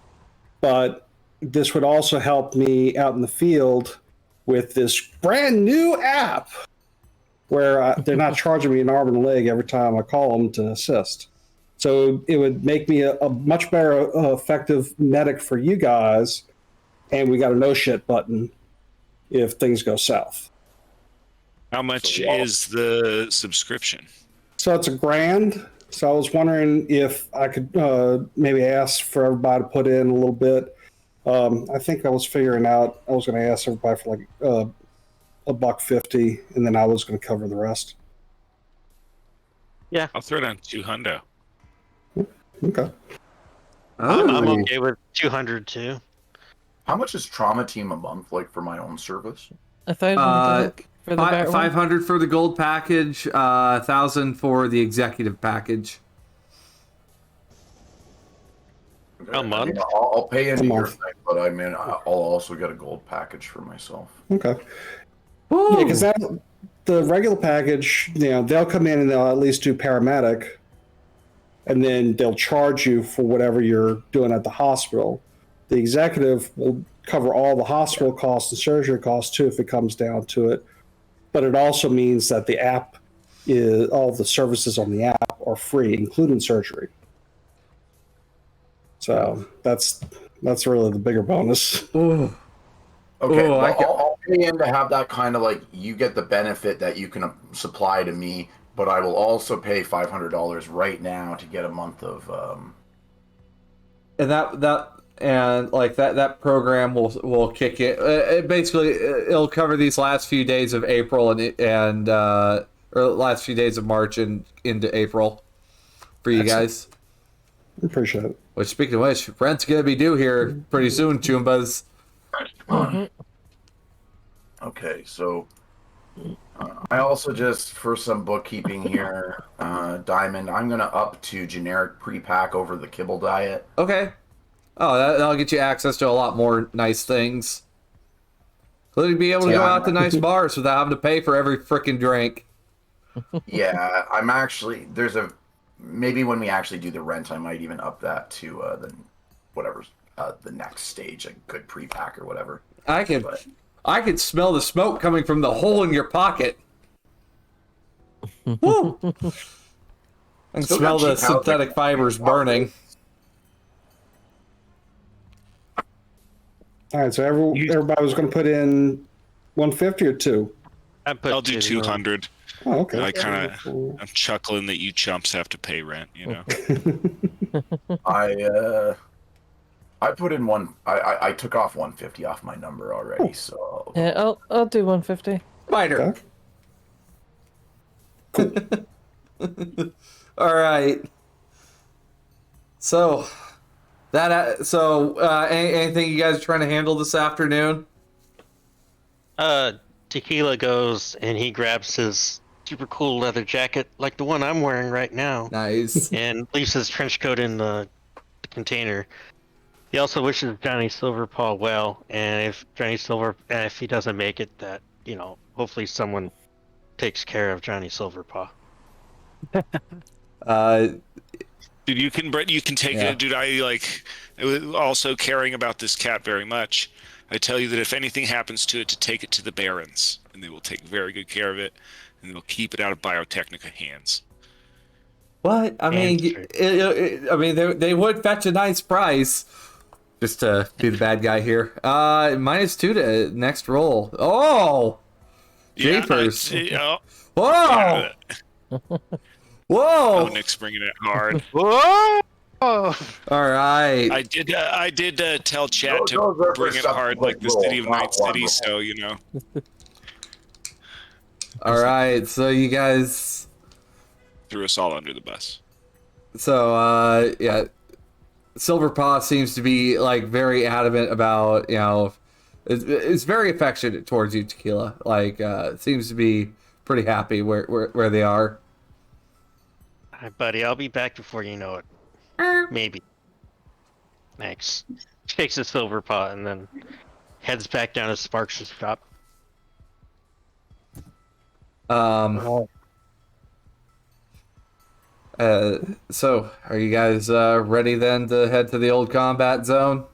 but this would also help me out in the field with this brand new app where they're not charging me an arm and a leg every time I call them to assist. So it would make me a much better effective medic for you guys, and we got a no shit button if things go south. How much is the subscription? So it's $1,000. So I was wondering if I could maybe ask for everybody to put in a little bit. I think I was figuring out I was going to ask everybody for like $1.50, and then I was going to cover the rest. Yeah, I'll throw down 200. Okay. I'm okay with 200 too. How much is Trauma Team a month, like, for my own service? 1,000 I think, for the better one. 500 for the gold package, 1,000 for the executive package. Okay. A month? I mean, I'll pay into A your month. thing, but I mean, I'll also get a gold package for myself. Okay. Yeah, because the regular package, they'll come in and they'll at least do paramedic, and then they'll charge you for whatever you're doing at the hospital. The executive will cover all the hospital costs and surgery costs too if it comes down to it. But it also means that the app all the services on the app are free, including surgery. So that's really the bigger bonus. Ooh. Okay, Oh, I'll pay in to have that kind of like, you get the benefit that you can supply to me, but I will also pay $500 right now to get a month of. And that program will kick it. It'll cover these last few days of April and or last few days of March and into April for you guys. Appreciate it. Which, speaking of which, rent's gonna be due here pretty soon, choombas. Okay, so I also just, for some bookkeeping here, Diamond, I'm gonna up to generic pre-pack over the kibble diet. Okay. Oh, that'll get you access to a lot more nice things. Including being able to go out to nice bars without having to pay for every freaking drink. Yeah, I'm actually, maybe when we actually do the rent, I might even up that to the next stage, a good pre-pack or whatever. I could smell the smoke coming from the hole in your pocket. Woo! And Still smell got the cheap housing. synthetic fibers burning. All right, so everybody was going to put in 150 or 2. I'll do 200. Oh, okay. I'm chuckling that you chumps have to pay rent, I put in I took off 150 off my number already, so Yeah, I'll do 150. Spider. Okay. All right. So anything you guys are trying to handle this afternoon? Tequila goes and he grabs his super cool leather jacket, like the one I'm wearing right now, Nice. and leaves his trench coat in the container. He also wishes Johnny Silverpaw well, and if he doesn't make it, that hopefully someone takes care of Johnny Silverpaw. Dude, you can take it. Dude, I also caring about this cat very much. I tell you that if anything happens to it, to take it to the Barrens. and they will take very good care of it, and they'll keep it out of Biotechnica hands. What? I mean, they would fetch a nice price. Just to be the bad guy here. -2 to next roll. Oh! Japers. Whoa! Whoa! Oh, Nick's bringing it hard. Whoa! All right. I did tell chat Those to are bring it for hard like the roll, City of not Night one City, roll. so you know. All right. So you guys. Threw us all under the bus. So yeah, Silverpaw seems to be like very adamant about it's very affectionate towards you, Tequila. Like seems to be pretty happy where they are. Hi, buddy. I'll be back before you know it. Maybe. Thanks. Takes a silver pot and then heads back down to Sparks' shop. So are you guys ready then to head to the old combat zone?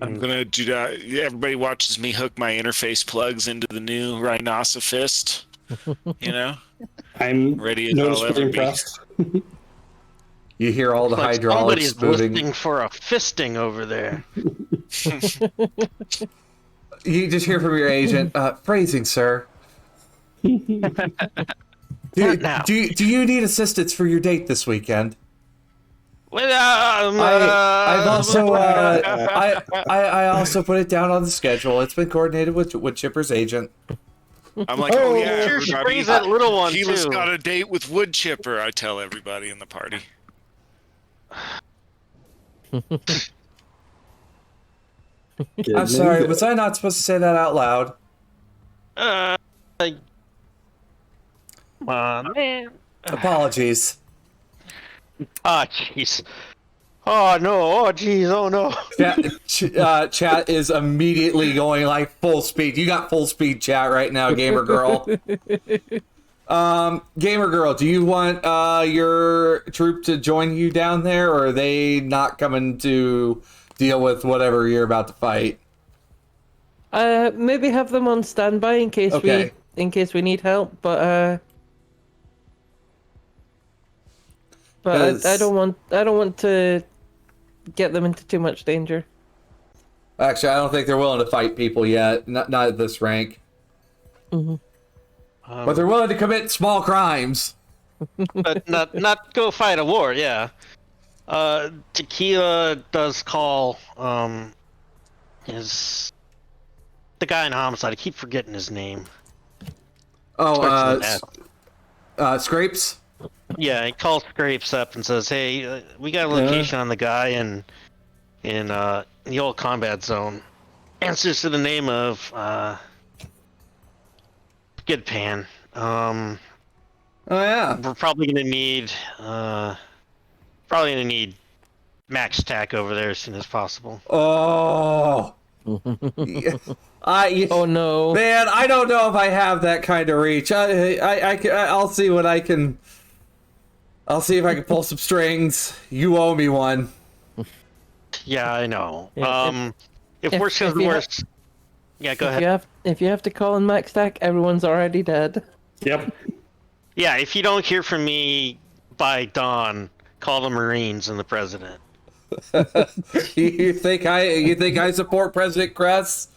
I'm gonna do that. Everybody watches me hook my interface plugs into the new Rhinocephist. You know, I'm ready as I'll noticeably ever be. impressed. You hear all the Like hydraulics somebody's moving. listening for a fisting over there. You just hear from your agent, phrasing, sir. Do now. you need assistance for your date this weekend? Well, I've also I also put it down on the schedule. It's been coordinated with Chipper's agent. I'm like, oh yeah, Sure, she everybody. brings that little one Keela's too. got a date with Wood Chipper. I tell everybody in the party. I'm sorry, was I not supposed to say that out loud? Come on, man. Apologies. Ah, jeez. Oh no! Oh jeez! Oh no! Chat is immediately going like full speed. You got full speed chat right now, gamer girl. Gamer girl, do you want your troop to join you down there, or are they not coming to deal with whatever you're about to fight? Maybe have them on standby in case we need help, but I don't want to get them into too much danger. Actually, I don't think they're willing to fight people yet. Not at this rank. Mm-hmm. But they're willing to commit small crimes. But not go fight a war. Yeah. Tequila does call his the guy in homicide. I keep forgetting his name. Oh, Starts with an F. Scrapes? Yeah, he calls Scrapes up and says, "Hey, we got a location on the guy in the old combat zone. Answers to the name of Goodpan. Oh, yeah. We're probably gonna need max tack over there as soon as possible." Oh. Yeah. Oh no. Man, I don't know if I have that kind of reach. I'll see what I can. I'll see if I can pull some strings. You owe me one. Yeah, I know. If if- worse comes if to you worse, yeah, go ahead. If you have to call in max stack, everyone's already dead. Yep. Yeah, if you don't hear from me by dawn, call the Marines and the president. You think I support President Kress?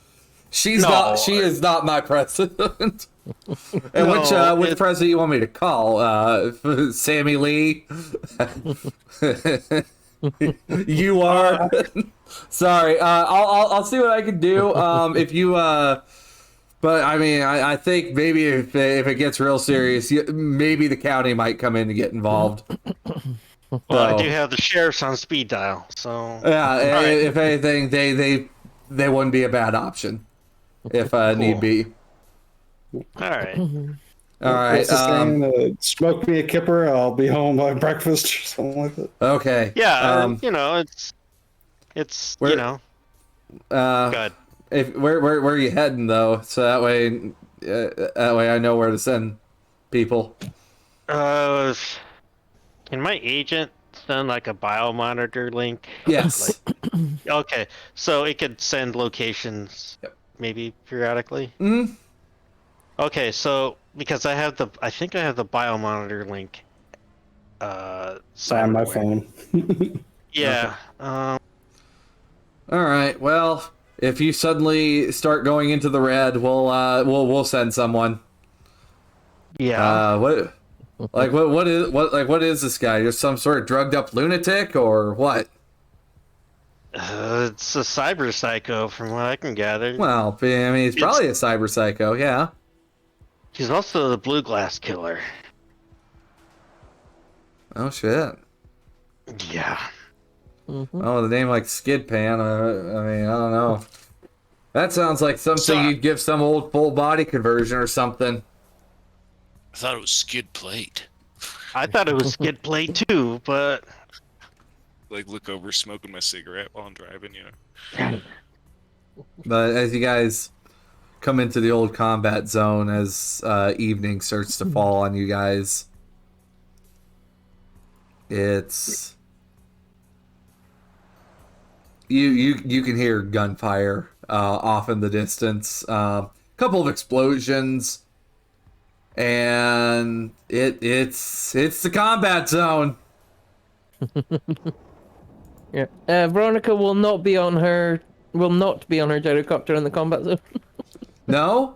She's not. She is not my president. And which president you want me to call? Sammy Lee. You are. Sorry. I'll see what I can do. If you. But I mean, I think maybe if it gets real serious, maybe the county might come in to get involved. Well, I do have the sheriffs on speed dial, so Yeah, right. if anything, they wouldn't be a bad option if need be. All right. All right. What's the saying? Smoke me a kipper, I'll be home by breakfast or something like that. Okay. Yeah, it's Where- you know. Good. Where are you heading though? So that way I know where to send people. Can my agent send like a biomonitor link? Yes. Okay, so it could send locations maybe periodically. Hmm. Okay, so because I think I have the biomonitor link. Find my somewhere. phone. Yeah. All right. Well, if you suddenly start going into the red, we'll send someone. Yeah. What is this guy? Just some sort of drugged up lunatic or what? It's a cyber psycho, from what I can gather. Well, I mean, he's probably a cyber psycho. Yeah. He's also the blue glass killer. Oh shit. Yeah. Oh, the name like Skid Pan. I mean, I don't know. That sounds like something you'd give some old full body conversion or something. I thought it was skid plate. I thought it was skid plate too, but Like look over smoking my cigarette while I'm driving, you know. But as you guys come into the old combat zone, as evening starts to fall on you guys, it's you can hear gunfire off in the distance, couple of explosions, and it's the combat zone. Yeah. Veronica will not be on her gyrocopter in the combat zone. No?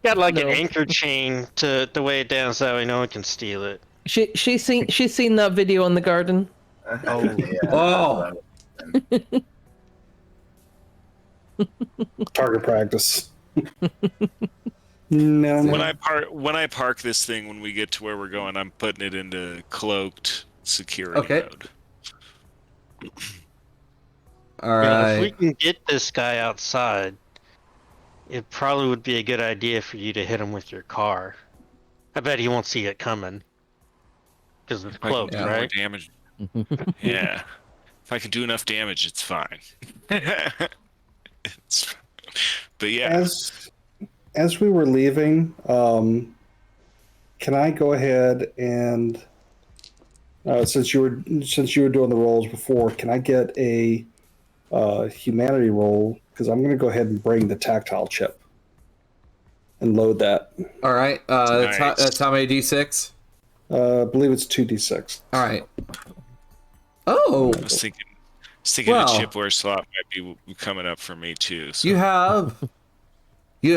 got like an No. anchor chain to weigh it down so no one can steal it. She's seen that video on the garden. Oh. Yeah, Oh. Target practice. No. When I park this thing when we get to where we're going, I'm putting it into cloaked security Okay. mode. All If we right. can get this guy outside, it probably would be a good idea for you to hit him with your car. I bet he won't see it coming. Because it's If I can cloaked, do more right? damage. Yeah. If I can do enough damage, it's fine. But yeah. As we were leaving, can I go ahead and since you were doing the rolls before, can I get a humanity roll? Because I'm going to go ahead and bring the tactile chip and load that. All right. Nice. That's how many d6? I believe it's 2d6. All right. Oh, I was thinking Well. the chipware slot might be coming up for me too. So. you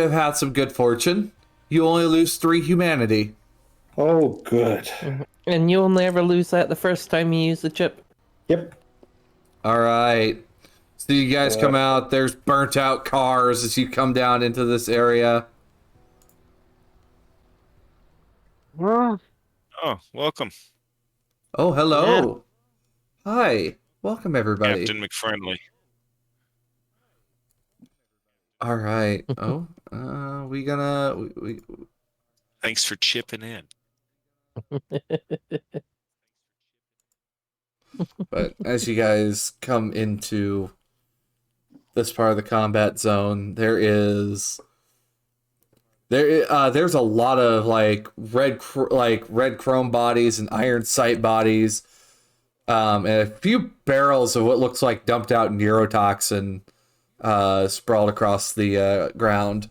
have had some good fortune. You only lose 3 humanity. Oh, good. And you only ever lose that the first time you use the chip. Yep. All right. So you guys come out. There's burnt out cars as you come down into this area. Oh, welcome, Oh, hello. Hi. Welcome, everybody. Captain McFriendly. All right. Oh, we Thanks for chipping in. But as you guys come into this part of the combat zone, there's a lot of like red chrome bodies and iron sight bodies, and a few barrels of what looks like dumped out neurotoxin sprawled across the ground.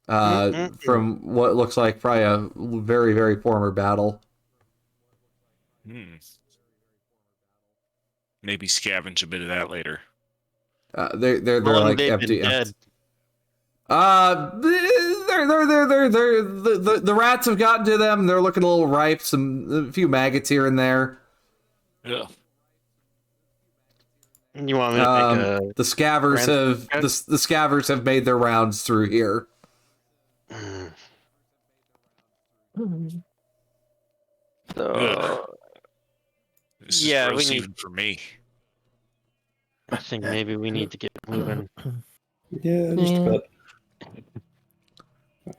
From what looks like probably a very, very former battle. Maybe scavenge a bit of that later. They're How long like they've empty. been dead? The rats have gotten to them. They're looking a little ripe. A few maggots here and there. Yeah. You want me to make a... The scavers the scavers have made their rounds through here. So, This is Yeah, we gross need- even for me. I think maybe we need to get moving. Yeah, just a bit.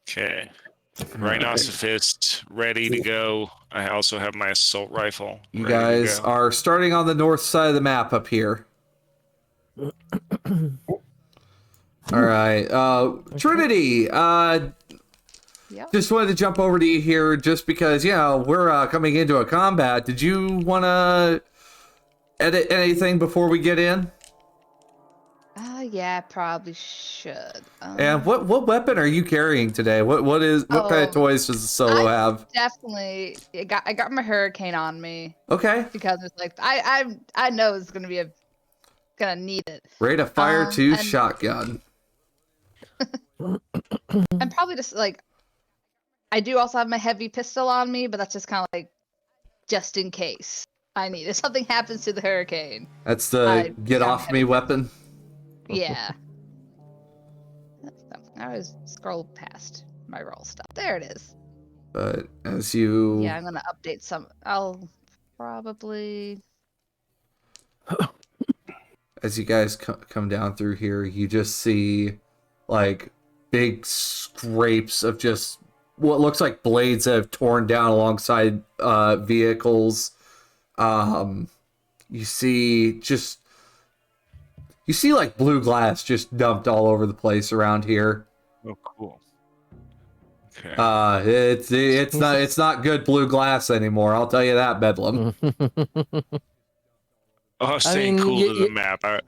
Okay. Rhinoceros ready to go. I also have my assault rifle. You ready to guys go. are starting on the north side of the map up here. All right. Trinity, Yep. just wanted to jump over to you here just because, we're coming into a combat. Did you want to Edit anything before we get in? Yeah, probably should. And what weapon are you carrying today? What kind of toys does the solo have? Definitely, I got my hurricane on me Okay. because it's like I know it's gonna need it. Rate of fire 2 and- shotgun. I'm probably just like, I do also have my heavy pistol on me, but that's just kind of like, just in case I need. If something happens to the hurricane. That's the get off me weapon. Yeah. I always scroll past my roll stuff. There it is. But as you... Yeah, I'm gonna update some. I'll probably... As you guys come down through here, you just see like big scrapes of just what looks like blades that have torn down alongside vehicles. You see like blue glass just dumped all over the place around here. Oh, cool. Okay. It's not good blue glass anymore. I'll tell you that, Bedlam. Oh, staying cool to the map. I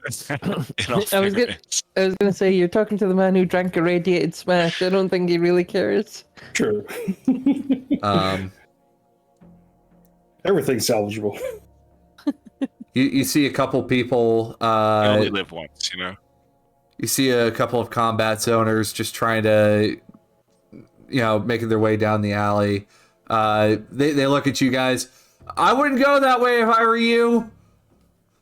was gonna say, you're talking to the man who drank a radiated smash. I don't think he really cares. True. Everything's salvageable. You see a couple people. You only live once, you know. You see a couple of combat zoners just trying to, making their way down the alley. They look at you guys. I wouldn't go that way if I were you.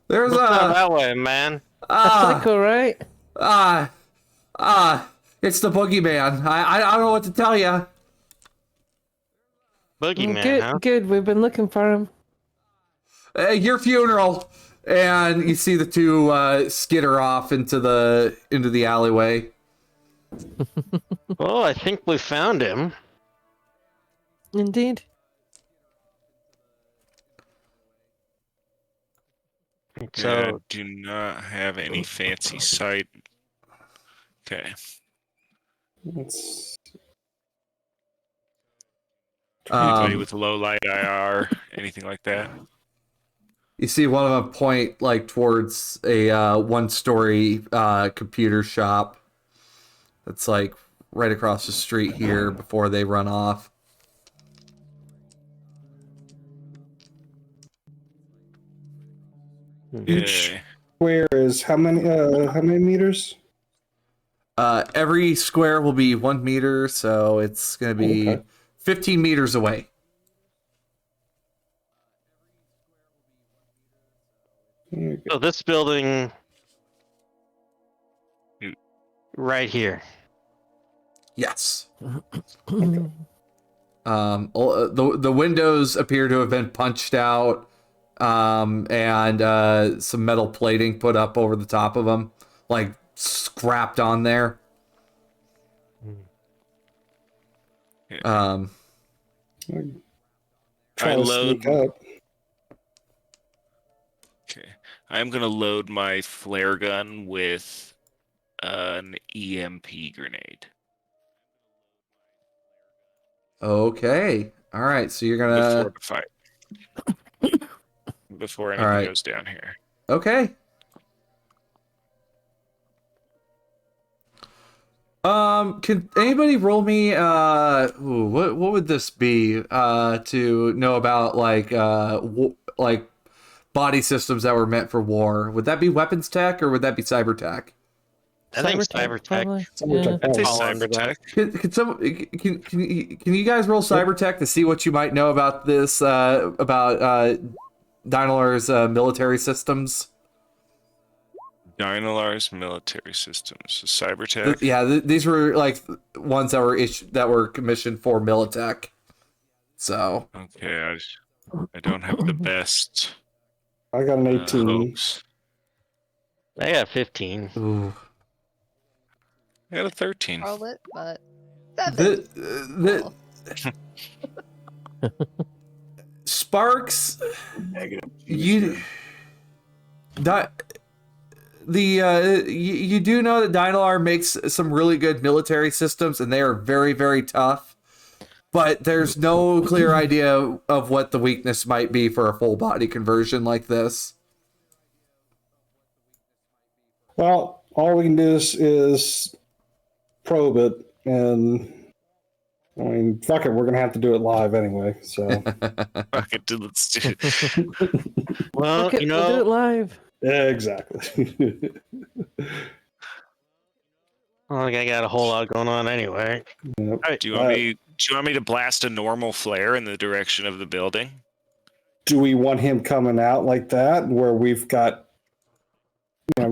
There's Not that way, man. That's all right. It's the boogeyman. I don't know what to tell you. Boogeyman, Good, huh? good. We've been looking for him. Your funeral, and you see the two skitter off into the alleyway. Well, I think we found him. Indeed. So, I do not have any fancy sight. Okay. Anybody with low light IR, anything like that? You see one of them point like towards a one-story computer shop that's like right across the street here before they run off. Each Yeah. square is how many meters? Every square will be 1 meter, so it's going to be 15 meters away. so this building right here. Yes. The windows appear to have been punched out, and some metal plating put up over the top of them, like scrapped on there. I load. Up. Okay. I'm gonna load my flare gun with an EMP grenade. Okay. All right. So you're Before gonna. the fight. Before anything right. goes down here. Okay. Can anybody roll me what would this be to know about like like body systems that were meant for war? Would that be weapons tech or would that be cyber tech? I think cyber tech. probably. Cybertech. I'd say All under cyber tech. Can you guys roll cyber tech to see what you might know about this about Dynalar's military systems? Dynalar's military systems. So cyber tech. These were like ones that were commissioned for Militech. So Okay, I don't have the best I got an 18. hopes. I got 15. ooh. I got a 13. Roll it, but the Sparks, Negative. you do know that Dynalar makes some really good military systems, and they are very, very tough. But there's no clear idea of what the weakness might be for a full body conversion like this. Well, all we can do is probe it, and I mean, fuck it, we're gonna have to do it live anyway. So Fuck it, dude, let's do it. Well, Okay, we'll do it live. yeah, exactly. well, I got a whole lot going on anyway. Yep. Do you want me to blast a normal flare in the direction of the building? Do we want him coming out like that, where we've got?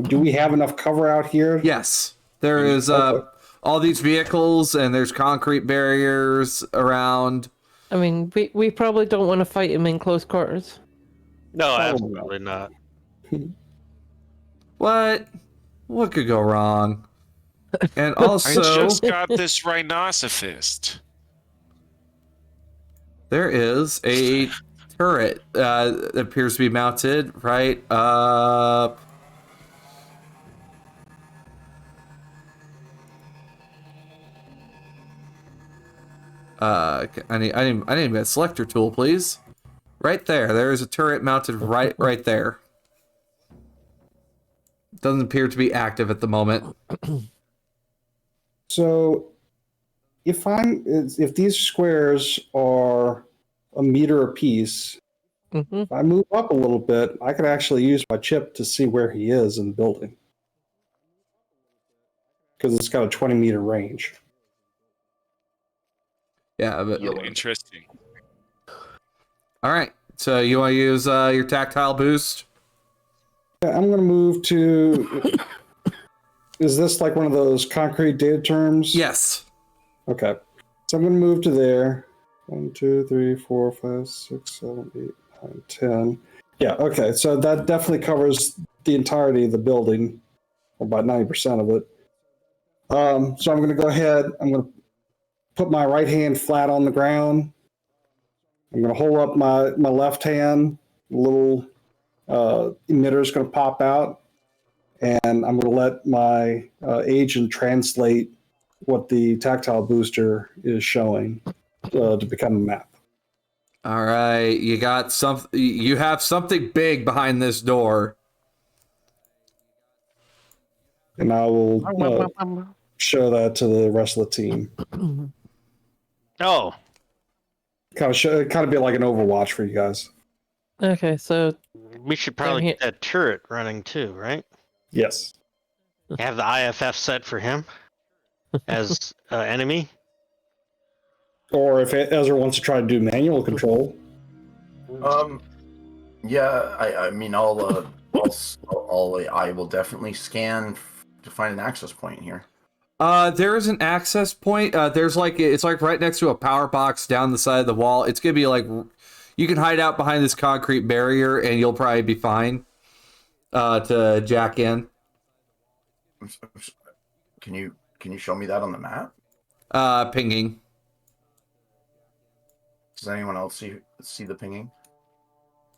Do we have enough cover out here? Yes, there is all these vehicles, and there's concrete barriers around. I mean, we probably don't want to fight him in close quarters. No, absolutely not. What could go wrong? And I also, just got this rhinoceros. there is a turret that appears to be mounted right up. I need a selector tool, please. Right there. There is a turret mounted right there. Doesn't appear to be active at the moment. So, if these squares are a meter apiece, if I move up a little bit, I could actually use my chip to see where he is in the building, because it's got a 20-meter range. Yeah, but Interesting. all right. So you want to use your tactile boost? Yeah, I'm going to move to. Is this like one of those concrete data terms? Yes. Okay. So I'm going to move to there. 1, 2, 3, 4, 5, 6, 7, 8, 9, 10. Yeah, okay. So that definitely covers the entirety of the building, or about 90% of it. So I'm going to go ahead. I'm going to put my right hand flat on the ground. I'm going to hold up my left hand. A little emitter is going to pop out. And I'm going to let my agent translate what the tactile booster is showing to become a map. All right. You have something big behind this door. And I will show that to the rest of the team. Oh, Kind of be like an Overwatch for you guys. Okay, so we should probably get that turret running too, right? Yes. Have the IFF set for him as enemy. Or if Ezra wants to try to do manual control. Yeah, I mean, I will definitely scan to find an access point here. There is an access point. It's like right next to a power box down the side of the wall. It's gonna be like you can hide out behind this concrete barrier, and you'll probably be fine. To jack in. Can you show me that on the map? Pinging. Does anyone else see the pinging?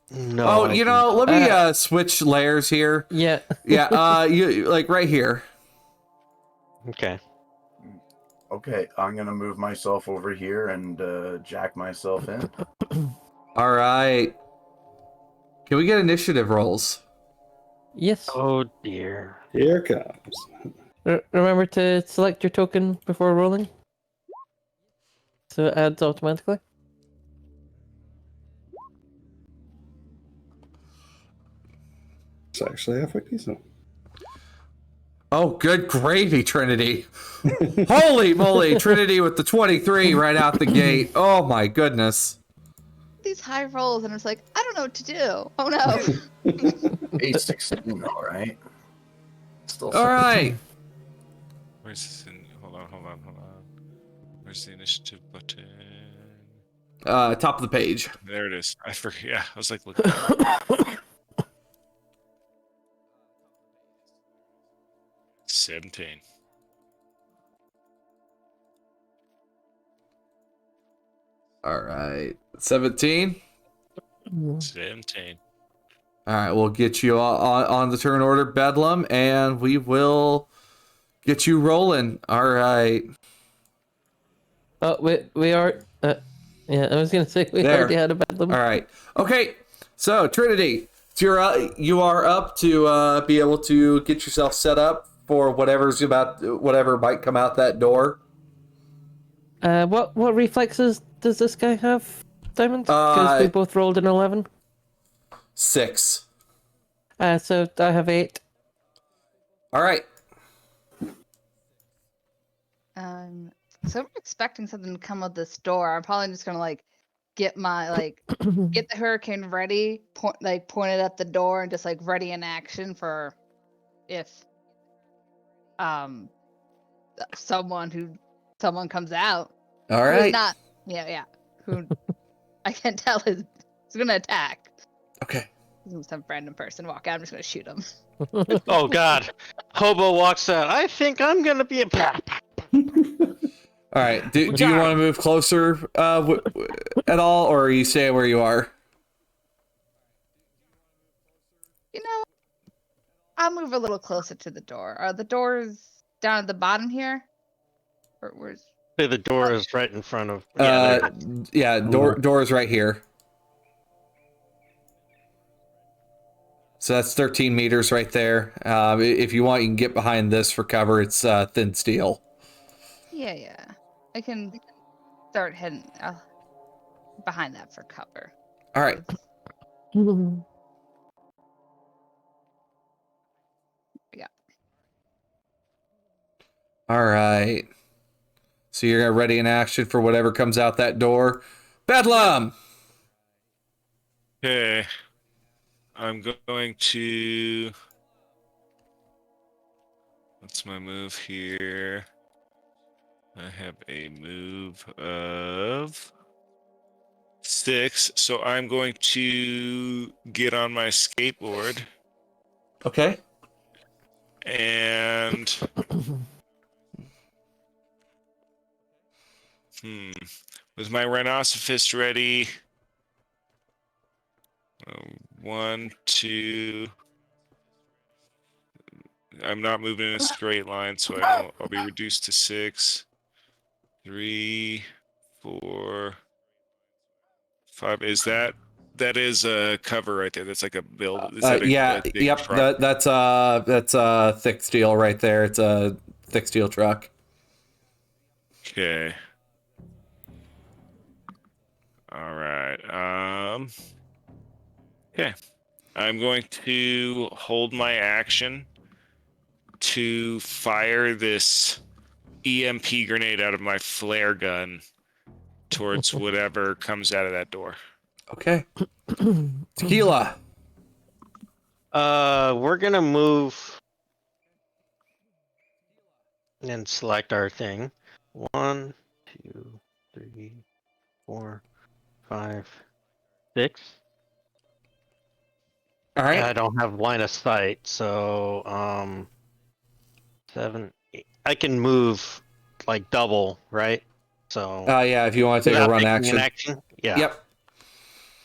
No. Oh, let me switch layers here. yeah. Yeah. You like right here. Okay. Okay, I'm gonna move myself over here and jack myself in. All right. Can we get initiative rolls? Yes. Oh dear. Here it comes. Remember to select your token before rolling, so it adds automatically. It's actually halfway decent. Oh, good gravy, Trinity. Holy moly, Trinity with the 23 right out the gate. Oh my goodness. These high rolls, and it's like, I don't know what to do. Oh no. 816, all right. Still All right. Where's this? Hold on. Where's the initiative button? Top of the page. There it is. I forget. Yeah, I was like looking. 17. All right. 17. 17. All right, we'll get you on the turn order, Bedlam, and we will get you rolling. All right. Oh, we are. Yeah, I was gonna say we There. already had a bedlam. All right. Okay. So, Trinity, So you are up to be able to get yourself set up for whatever might come out that door. What reflexes does this guy have, Diamond? Because we both rolled an 11. 6. So I have 8. All right. So I'm expecting something to come out this door. I'm probably just gonna get my get the hurricane ready, point it at the door, and just ready in action for if someone comes out. All Who is right. not who I can tell is gonna attack. Okay. Some random person walk out. I'm just gonna shoot him. Oh God, Hobo walks out. I think I'm gonna be a. All right. Do you want to move closer at all, or are you staying where you are? I'll move a little closer to the door. Are the doors down at the bottom here? Or where's... The door is right in front of. Door is right here. So that's 13 meters right there. If you want, you can get behind this for cover. It's thin steel. Yeah. I can start heading behind that for cover. All right. Yeah. All right. So you're ready in action for whatever comes out that door. Bedlam! Okay. I'm going to... What's my move here? I have a move of 6, so I'm going to get on my skateboard. Okay. And... Was my rhinoceros ready? 1, 2... I'm not moving in a straight line, so I'll be reduced to 6. 3, 4, 5. That is a cover right there? That's like a build. Is that a big truck? That's thick steel right there. It's a thick steel truck. Okay. All right. Okay. I'm going to hold my action to fire this EMP grenade out of my flare gun towards whatever comes out of that door. Okay. Tequila. We're gonna move and select our thing. 1, 2, 3, 4, 5, 6. All right. I don't have line of sight, so 7, 8. I can move double, right? So Yeah, if you want to take a run taking action. an yeah.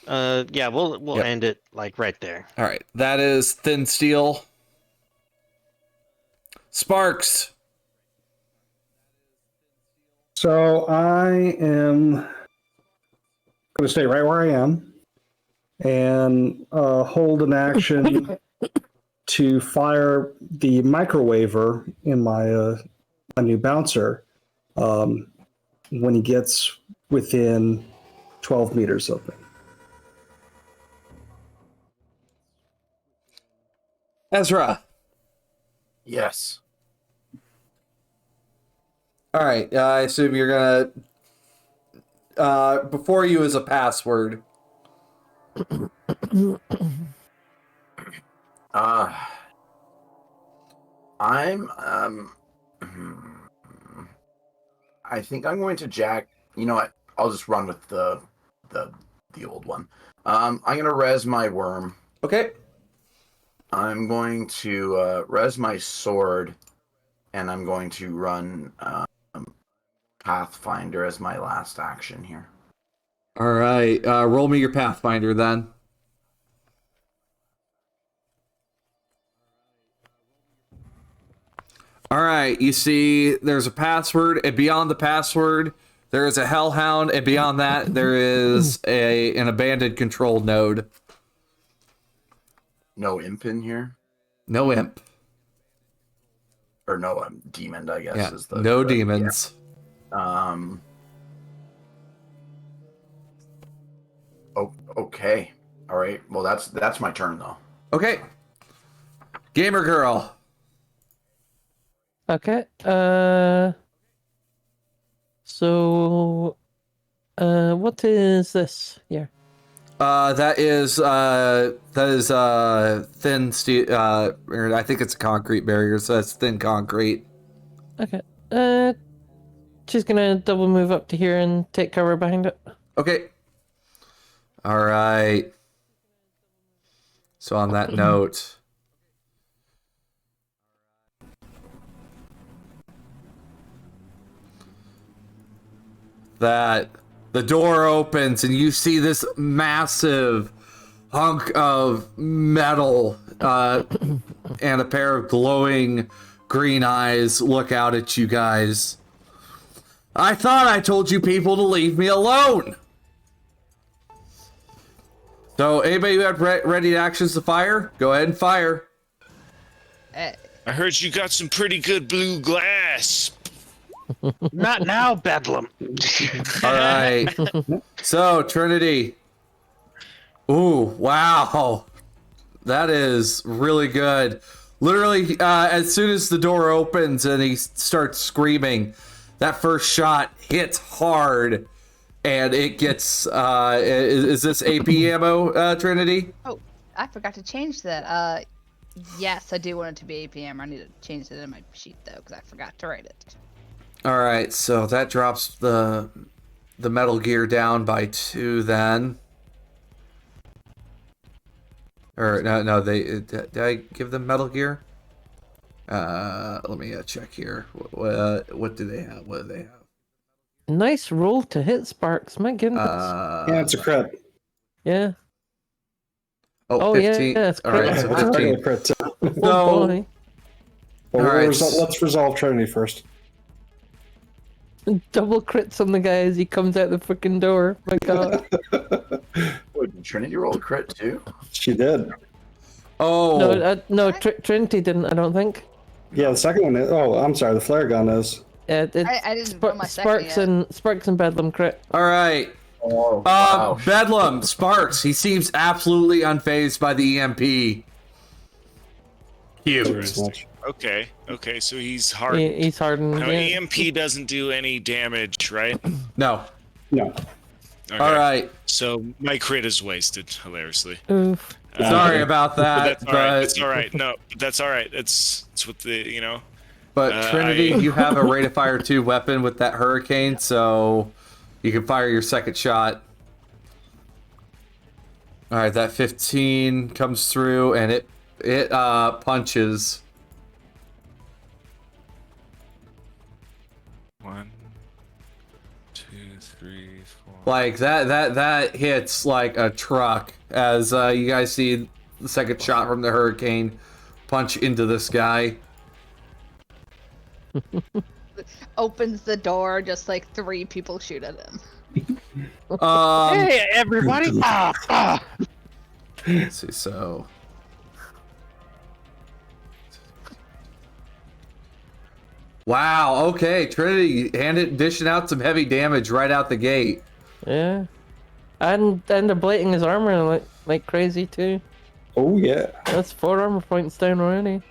Yep. Yeah, we'll end it right there. All right. That is thin steel. Sparks. So I am going to stay right where I am and hold an action to fire the microwaver in my new bouncer when he gets within 12 meters of me. Ezra. Yes. All right. I assume you're gonna. Before you is a password. I'm I think I'm going to jack. You know what? I'll just run with the old one. I'm gonna res my worm. Okay. I'm going to res my sword, and I'm going to run Pathfinder as my last action here. All right. Roll me your Pathfinder then. All right. You see, there's a password, and beyond the password, there is a hellhound, and beyond that, there is an abandoned control node. No imp in here, No imp. or no demon, I guess Yeah, is the no demons. Yeah. Oh, okay. All right. Well, that's my turn though. Okay. Gamer girl. Okay. So, what is this here? That is thin steel. Or I think it's a concrete barrier, so that's thin concrete. Okay. She's gonna double move up to here and take cover behind it. Okay. All right. So on that note, that the door opens and you see this massive hunk of metal and a pair of glowing green eyes look out at you guys. I thought I told you people to leave me alone. So anybody who had ready actions to fire, go ahead and fire. I heard you got some pretty good blue glass. Not now, Bedlam. All right. So Trinity. Ooh, wow. That is really good. Literally, as soon as the door opens and he starts screaming, that first shot hits hard, and it gets. Is this AP ammo, Trinity? Oh, I forgot to change that. Yes, I do want it to be APM. I need to change it in my sheet though, because I forgot to write it. All right, so that drops the Metal Gear down by 2 then. Or no, did I give them Metal Gear? Let me check here. What do they have? What do they have? Nice roll to hit, Sparks. My goodness. Yeah, it's a crit. Yeah. Oh, 15. yeah, it's All right, crit. so It's a 15. regular crit. Too. Oh, So, boy. Well, All right. let's resolve Trinity first. Double crits on the guy as he comes out the freaking door. My god. Oh, did Trinity roll a crit too? She did. oh, No, Trinity didn't, I don't think. Yeah, the second one is. Oh, I'm sorry. The flare gun is. I didn't roll my second Sparks and Bedlam crit. all right. Oh, wow. Bedlam, Sparks, he seems absolutely unfazed by the EMP. Cute. Much. Okay, so he's hard. He's hardened. Now, Yeah. EMP doesn't do any damage, right? No. No. Okay. All right. So my crit is wasted, hilariously. Oof. Sorry about But that, that's all right. It's all right. No, that's all right. It's what the But Trinity, I- you have a rate of fire 2 weapon with that hurricane, so you can fire your second shot. All right, that 15 comes through, and it punches. 1, 2, 3, 4. Like that hits like a truck as you guys see the second shot from the hurricane punch into this guy. Opens the door, just like 3 people shoot at him. Hey, everybody! Let's see, so wow, okay, Trinity dishing out some heavy damage right out the gate. Yeah. And they're blading his armor like crazy too. Oh yeah. That's 4 armor points down already.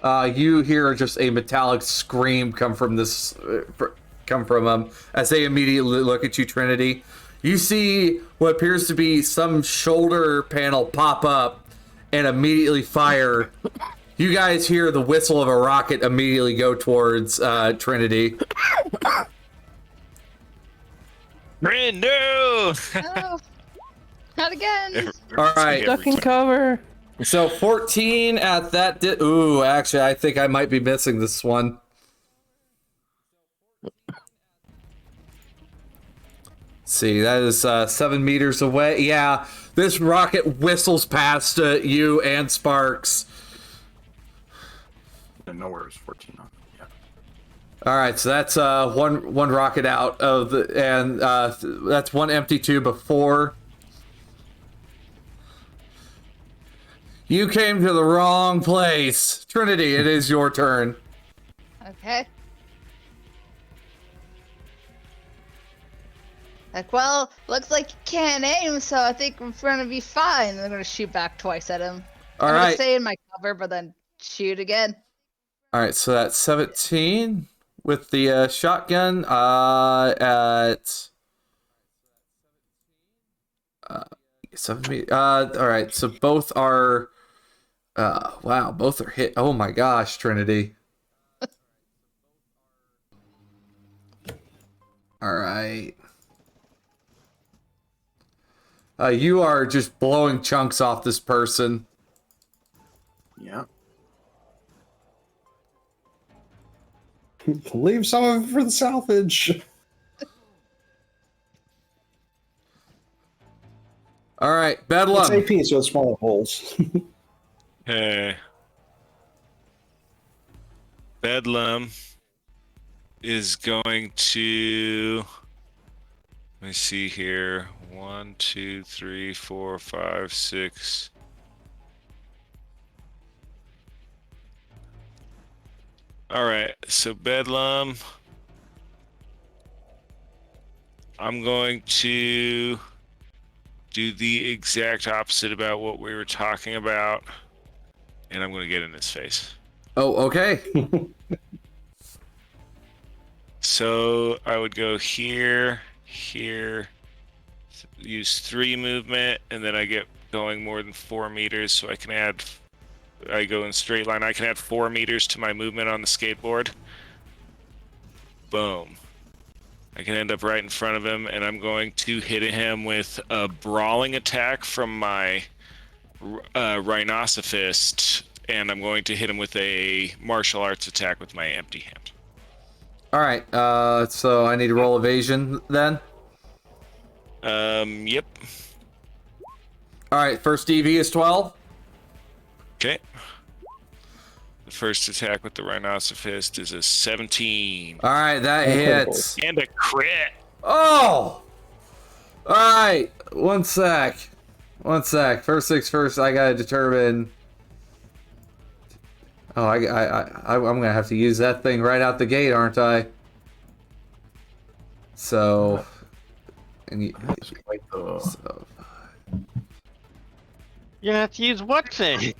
You hear just a metallic scream come from them as they immediately look at you, Trinity. You see what appears to be some shoulder panel pop up and immediately fire. You guys hear the whistle of a rocket immediately go towards Trinity. Brand no! Oh, not again. All right. Duck and cover. So 14 at that. Ooh, actually, I think I might be missing this one. See, that is 7 meters away. Yeah, this rocket whistles past you and Sparks. And nowhere is 14 on. Yeah. All right, so that's one rocket out of the, and that's one empty tube of 4. You came to the wrong place. Trinity, it is your turn. Okay. Like, well, looks like you can't aim, so I think we're gonna be fine. I'm gonna shoot back twice at him. All I'm right. gonna stay in my cover, but then shoot again. All right, so that's 17 with the shotgun at 7 all right, so both are wow, both are hit. Oh my gosh, Trinity. All right. You are just blowing chunks off this person. Yeah. Leave some of it for the salvage. All right, It's Bedlam. AP, so it's smaller holes. Bedlam is going to. Let me see here. 1, 2, 3, 4, 5, 6. All right, so Bedlam. I'm going to do the exact opposite about what we were talking about, and I'm going to get in his face. Oh, okay. So I would go here, here, use 3 movement, and then I get going more than 4 meters, so I can add. I go in straight line. I can add 4 meters to my movement on the skateboard. Boom. I can end up right in front of him, and I'm going to hit him with a brawling attack from my rhinoceros, and I'm going to hit him with a martial arts attack with my empty hand. All right, so I need to roll evasion then. Yep. All right, first EV is 12. Okay. The first attack with the rhinoceros is a 17. All right, that hits. And a crit. Oh! All right, one sec. First things first, I gotta determine. Oh, I'm gonna have to use that thing right out the gate, aren't I? So, and you, That's quite the... so, You're gonna have to use what thing?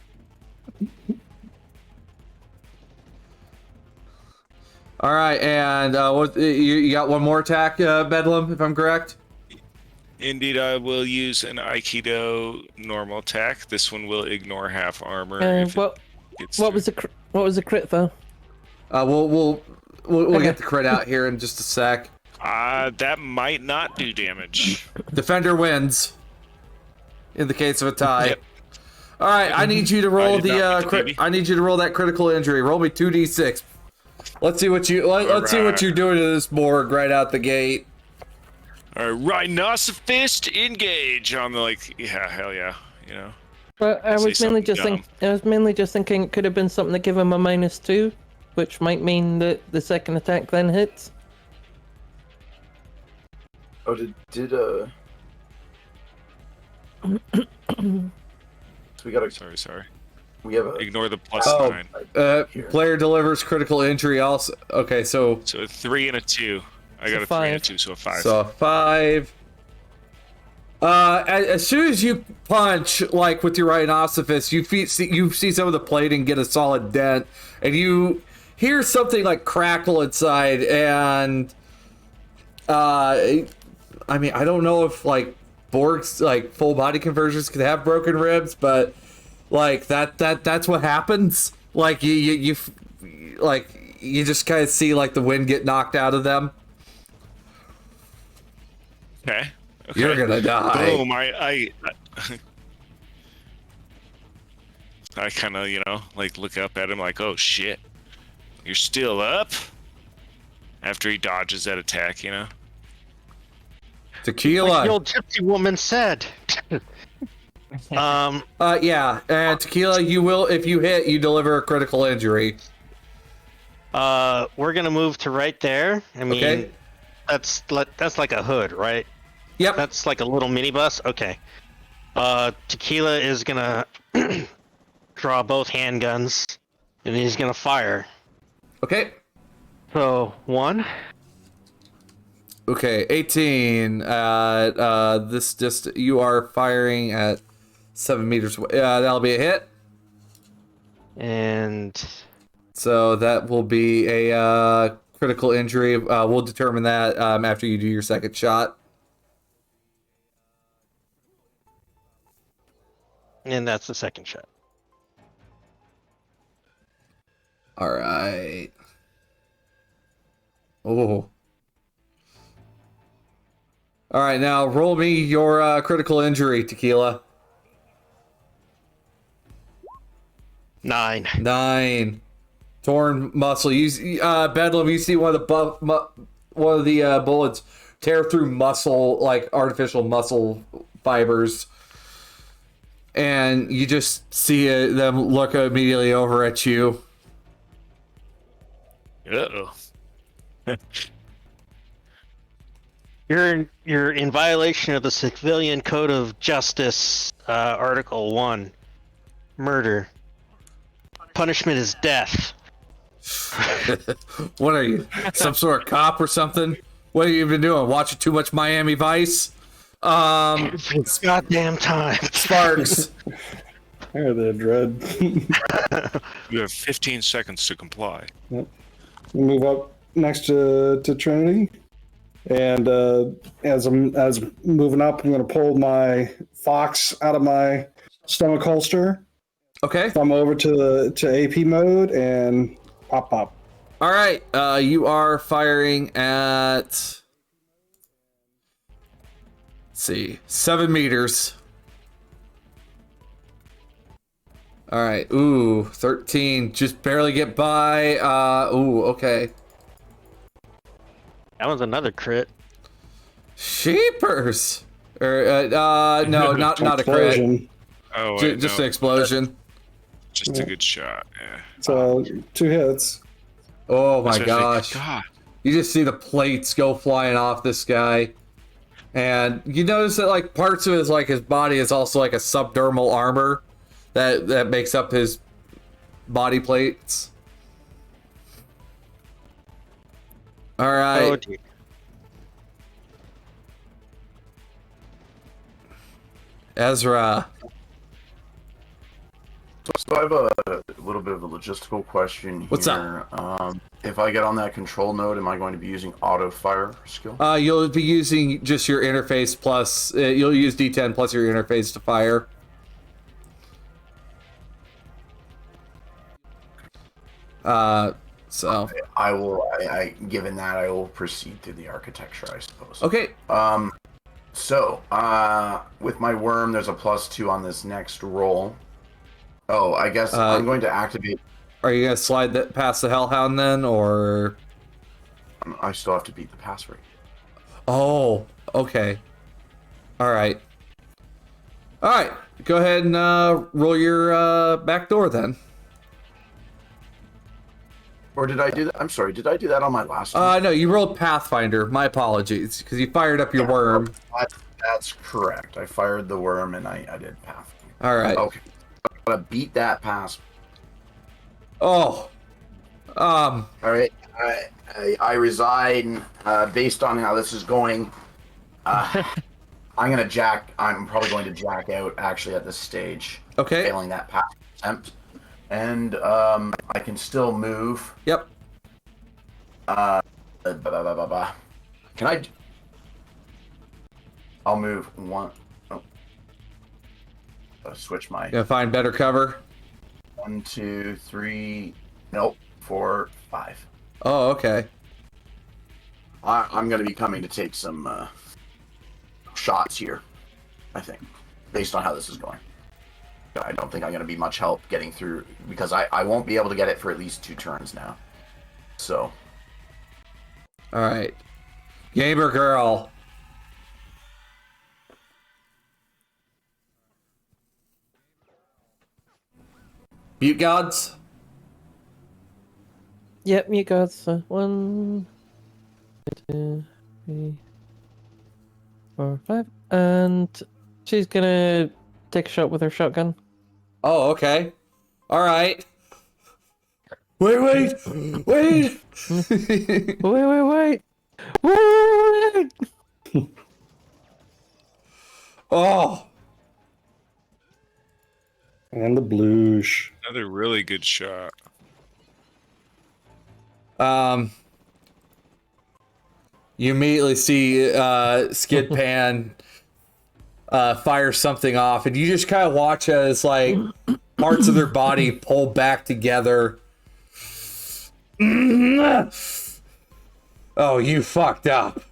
all right, and what you got one more attack, Bedlam, if I'm correct. Indeed, I will use an Aikido normal attack. This one will ignore half armor. What was the crit though? We'll Okay. get the crit out here in just a sec. That might not do damage. Defender wins. In the case of a tie. Yep. All right, I need you to roll did not the make the I need you to roll that critical injury. Roll me 2d6. Let's see what let's see what you're doing to this Borg right out the gate. All right, rhinoceros engage on the yeah, hell yeah, you know. But I Say was mainly something just thinking it could have been something to give him a -2, which might mean that the second attack then hits. Oh, did so we gotta. Sorry. We have a. Ignore the plus Oh. 9. Player delivers critical injury also. Okay, so So a 3 and a 2. I got a 3 and a 2, so a 5. a 5. As soon as you punch, like with your rhinoceros, you see some of the plating get a solid dent, and you hear something like crackle inside, and I mean, I don't know if like Borg's like full body conversions could have broken ribs, but like that's what happens. Like you like you just kind of see like the wind get knocked out of them. Okay. You're gonna die. Boom! I kind of, like look up at him like, oh shit, you're still up? After he dodges that attack, Tequila. Like the old gypsy woman said. Yeah, and Tequila, you will, if you hit, you deliver a critical injury. We're gonna move to right there. I mean, Okay. that's like a hood, right? Yep. That's like a little minibus. Okay. Tequila is gonna draw both handguns, and he's gonna fire. Okay. So 1. Okay, 18. This just you are firing at 7 meters away. That'll be a hit. And So that will be a critical injury. We'll determine that after you do your second shot. that's the second shot. All right. Oh. All right, now roll me your critical injury, Tequila. 9. 9. Torn muscle. You see, Bedlam. You see one of the bullets tear through muscle, like artificial muscle fibers, and you just see them look immediately over at you. Uh-oh. You're in violation of the Civilian Code of Justice, Article 1. Murder. Punishment is death. What are you, some sort of cop or something? What have you been doing? Watching too much Miami Vice? It's goddamn time. Sparks. There, the dread. You have 15 seconds to comply. We'll move up next to Trinity, and as I'm moving up, I'm going to pull my fox out of my stomach holster. Okay. Thumb over to AP mode and pop. All right. You are firing at. Let's see, 7 meters. All right. Ooh, 13. Just barely get by. Ooh, okay. That was another crit. Sheepers. No, not a crit. Explosion. Oh, Just an explosion. Just a good shot. Yeah. So 2 hits. Oh my That's what I gosh. think. God. You just see the plates go flying off this guy. And you notice that like parts of his body is also like a subdermal armor that makes up his body plates. All right. Oh, dear. Ezra. So I have a little bit of a logistical question here. What's up? If I get on that control node, am I going to be using auto fire skill? You'll be using just your interface plus you'll use D10 plus your interface to fire. So I will. Given that, I will proceed through the architecture, I suppose. okay. So with my worm, there's a +2 on this next roll. Oh, I guess I'm going to activate. Are you gonna slide that past the Hellhound then, or? I still have to beat the pass rate. Oh, okay. All right. All right. Go ahead and roll your back door then. Or did I do that? I'm sorry. Did I do that on my last one? No, you rolled Pathfinder. My apologies, because you fired up your worm. That's correct. I fired the worm and I did Pathfinder. All right. Okay. I'm gonna beat that pass. Oh. All right. I resign. Based on how this is going, I'm probably going to jack out actually at this stage. Okay. Failing that pass attempt, and I can still move. Yep. Can I? I'll move one. Oh. Switch my. Gonna find better cover. 1, 2, 3. Nope. 4, 5. Oh, okay. I'm going to be coming to take some shots here, I think, based on how this is going. I don't think I'm going to be much help getting through, because I won't be able to get it for at least 2 turns now. So. All right. Gamer girl. Butte gods. Yep, mute gods. 1, 2, 3, 4, 5. And she's gonna take a shot with her shotgun. Oh, okay. All right. Wait. Wait. Wait. Oh. And the blues. Another really good shot. You immediately see Skid Pan fire something off, and you just kind of watch as like parts of their body pull back together. Oh, you fucked up.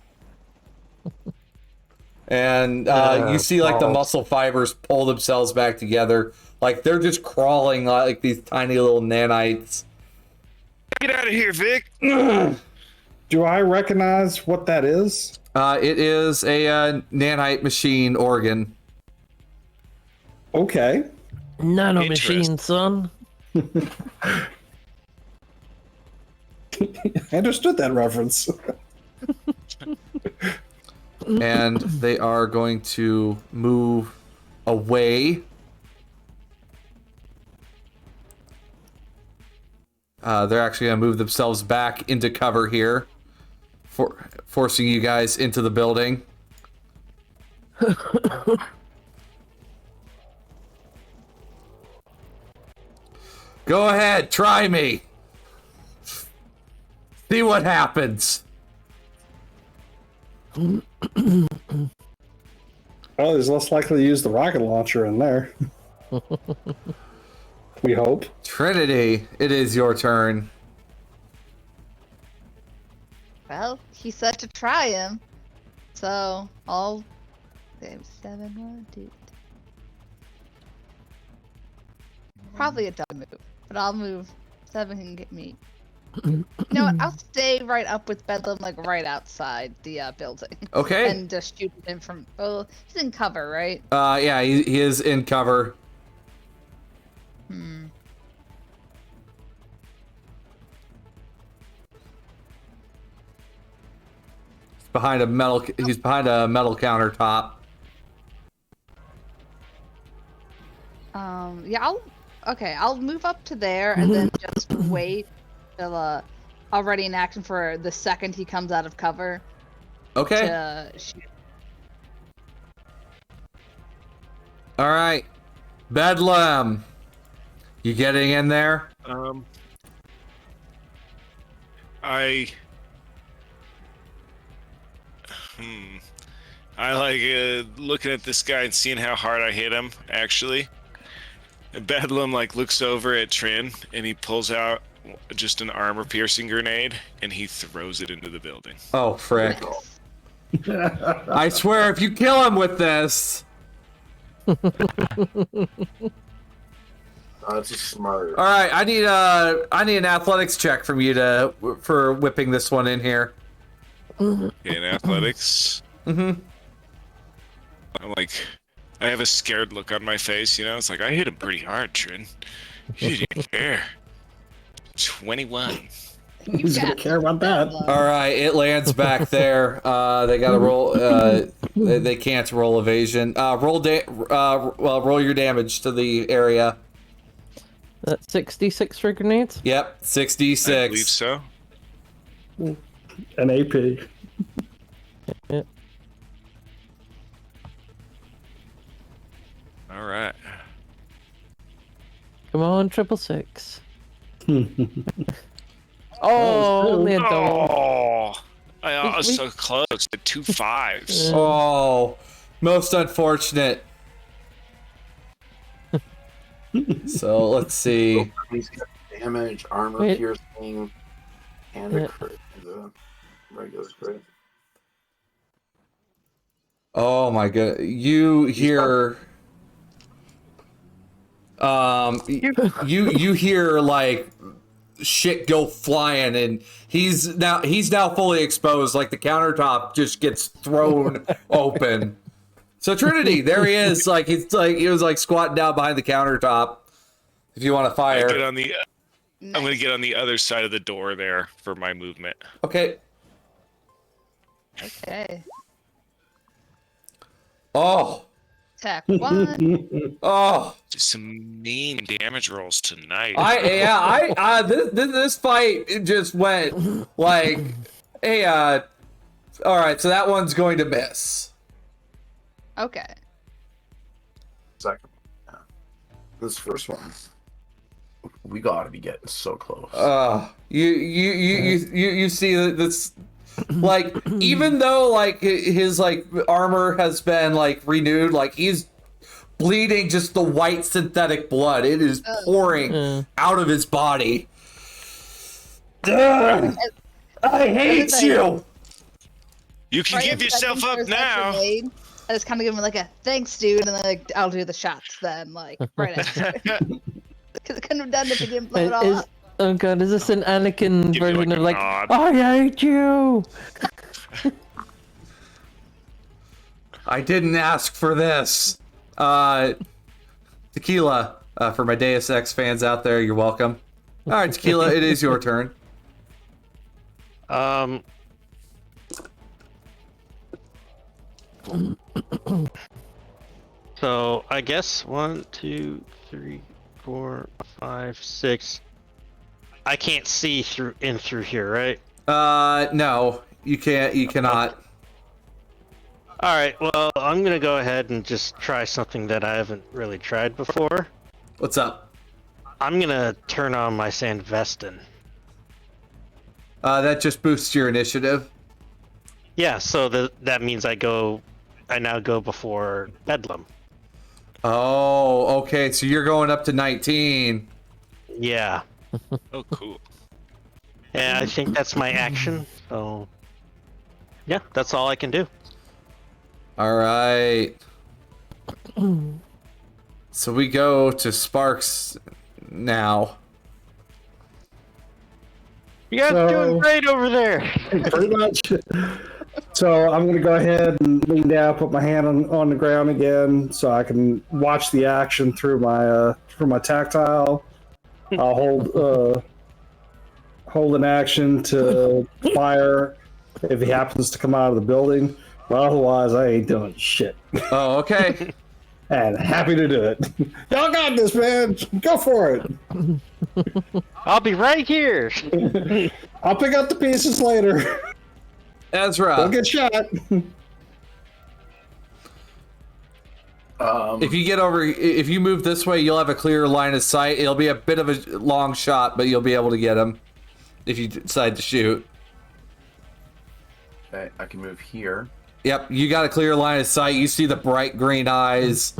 And you see like the muscle fibers pull themselves back together. Like they're just crawling like these tiny little nanites. Get out of here, Vic. Do I recognize what that is? It is a nanite machine organ. Okay. Nano Interesting. machine, son. I understood that reference. And they are going to move away. They're actually going to move themselves back into cover here, forcing you guys into the building. Go ahead, try me. See what happens. Well, he's less likely to use the rocket launcher in there. We hope. Trinity, it is your turn. Well, he said to try him. So I'll save 7, 1, 2. Probably a dumb move, but I'll move 7 can get me. You know what? I'll stay right up with Bedlam, like right outside the building. Okay. And just shoot him from. Oh, he's in cover, right? Yeah, he is in cover. Behind a metal, he's behind a metal countertop. Yeah, I'll move up to there and then just wait till already in action for the second he comes out of cover Okay. to shoot. All right. Bedlam. You getting in there? I like looking at this guy and seeing how hard I hit him, actually. Bedlam like looks over at Trin and he pulls out just an armor-piercing grenade and he throws it into the building. Oh, frick. I swear, if you kill him with this... That's smart. All right, I need an athletics check from you for whipping this one in here. In athletics. Mm-hmm. I'm like, I have a scared look on my face, you know? It's like, I hit him pretty hard, Trin. You didn't care. 21. Who's gonna care about that? All right, it lands back there. They got to roll. They can't roll evasion. Roll your damage to the area. That's 66 for grenades. Yep, 66. I believe so. An AP. Yep. All right. Come on, 666. Oh, only a double. Oh, I was so close to 2 5s. Oh, most unfortunate. So let's see. He's got damage, armor Wait. piercing, and a Yeah. crit. The regular crit. Oh my god, you hear. You hear like shit go flying, and he's now fully exposed. Like the countertop just gets thrown open. So Trinity, there he is. Like he was like squatting down behind the countertop. If you want to fire, I'm gonna get on the other side of the door there for my movement. okay. Okay. Oh, Attack 1. oh, Some mean damage rolls tonight. This fight it just went like, hey, all right, so that one's going to miss. Okay. Second. This first one. We gotta be getting so close. You see this, like, even though like his like armor has been like renewed, like he's bleeding just the white synthetic blood. It is pouring out of his body. I hate you. You can give yourself up now. I just kind of give him like a thanks, dude, and then like I'll do the shots then, like right after. Because I couldn't have done it if he didn't blow it all up. Oh god, is this an Anakin Give you, version like, of a like, nod. I hate you? I didn't ask for this. Tequila, for my Deus Ex fans out there, you're welcome. All right, Tequila, it is your turn. So I guess 1, 2, 3, 4, 5, 6. I can't see through here, right? No, you can't. You cannot. All right. Well, I'm gonna go ahead and just try something that I haven't really tried before. What's up? I'm gonna turn on my Sandvestin. That just boosts your initiative. Yeah. So that means I now go before Bedlam. Oh, okay. So you're going up to 19. Yeah. Oh, cool. And I think that's my action. So yeah, that's all I can do. All right. So we go to Sparks now. You guys are doing great over there. Pretty much. So I'm going to go ahead and lean down, put my hand on the ground again, so I can watch the action through my tactile. I'll hold an action to fire if he happens to come out of the building. But otherwise, I ain't doing shit. Oh, okay. And happy to do it. Y'all got this, man. Go for it. I'll be right here. I'll pick up the pieces later. Ezra. Don't get shot. If you move this way, you'll have a clear line of sight. It'll be a bit of a long shot, but you'll be able to get him if you decide to shoot. Okay, I can move here. Yep, you got a clear line of sight. You see the bright green eyes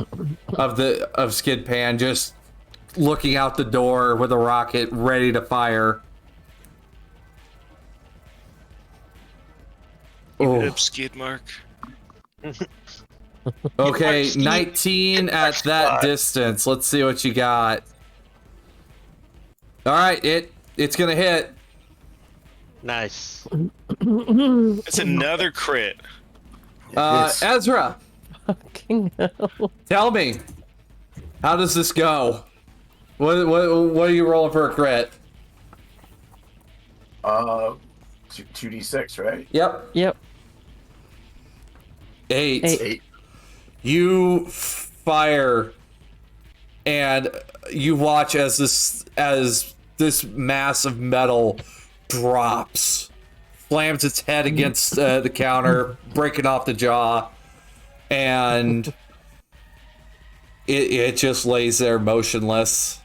of Skid Pan just looking out the door with a rocket ready to fire. Keep it up, skid mark. Okay, 19 at that distance. Let's see what you got. All right, it's gonna hit. Nice. It's another crit. Ezra, Fucking hell. tell me, how does this go? What are you rolling for a crit? 2d6, right? Yep. Yep. 8. 8. You fire, and you watch as this mass of metal drops, slams its head against the counter, breaking off the jaw, and it just lays there motionless.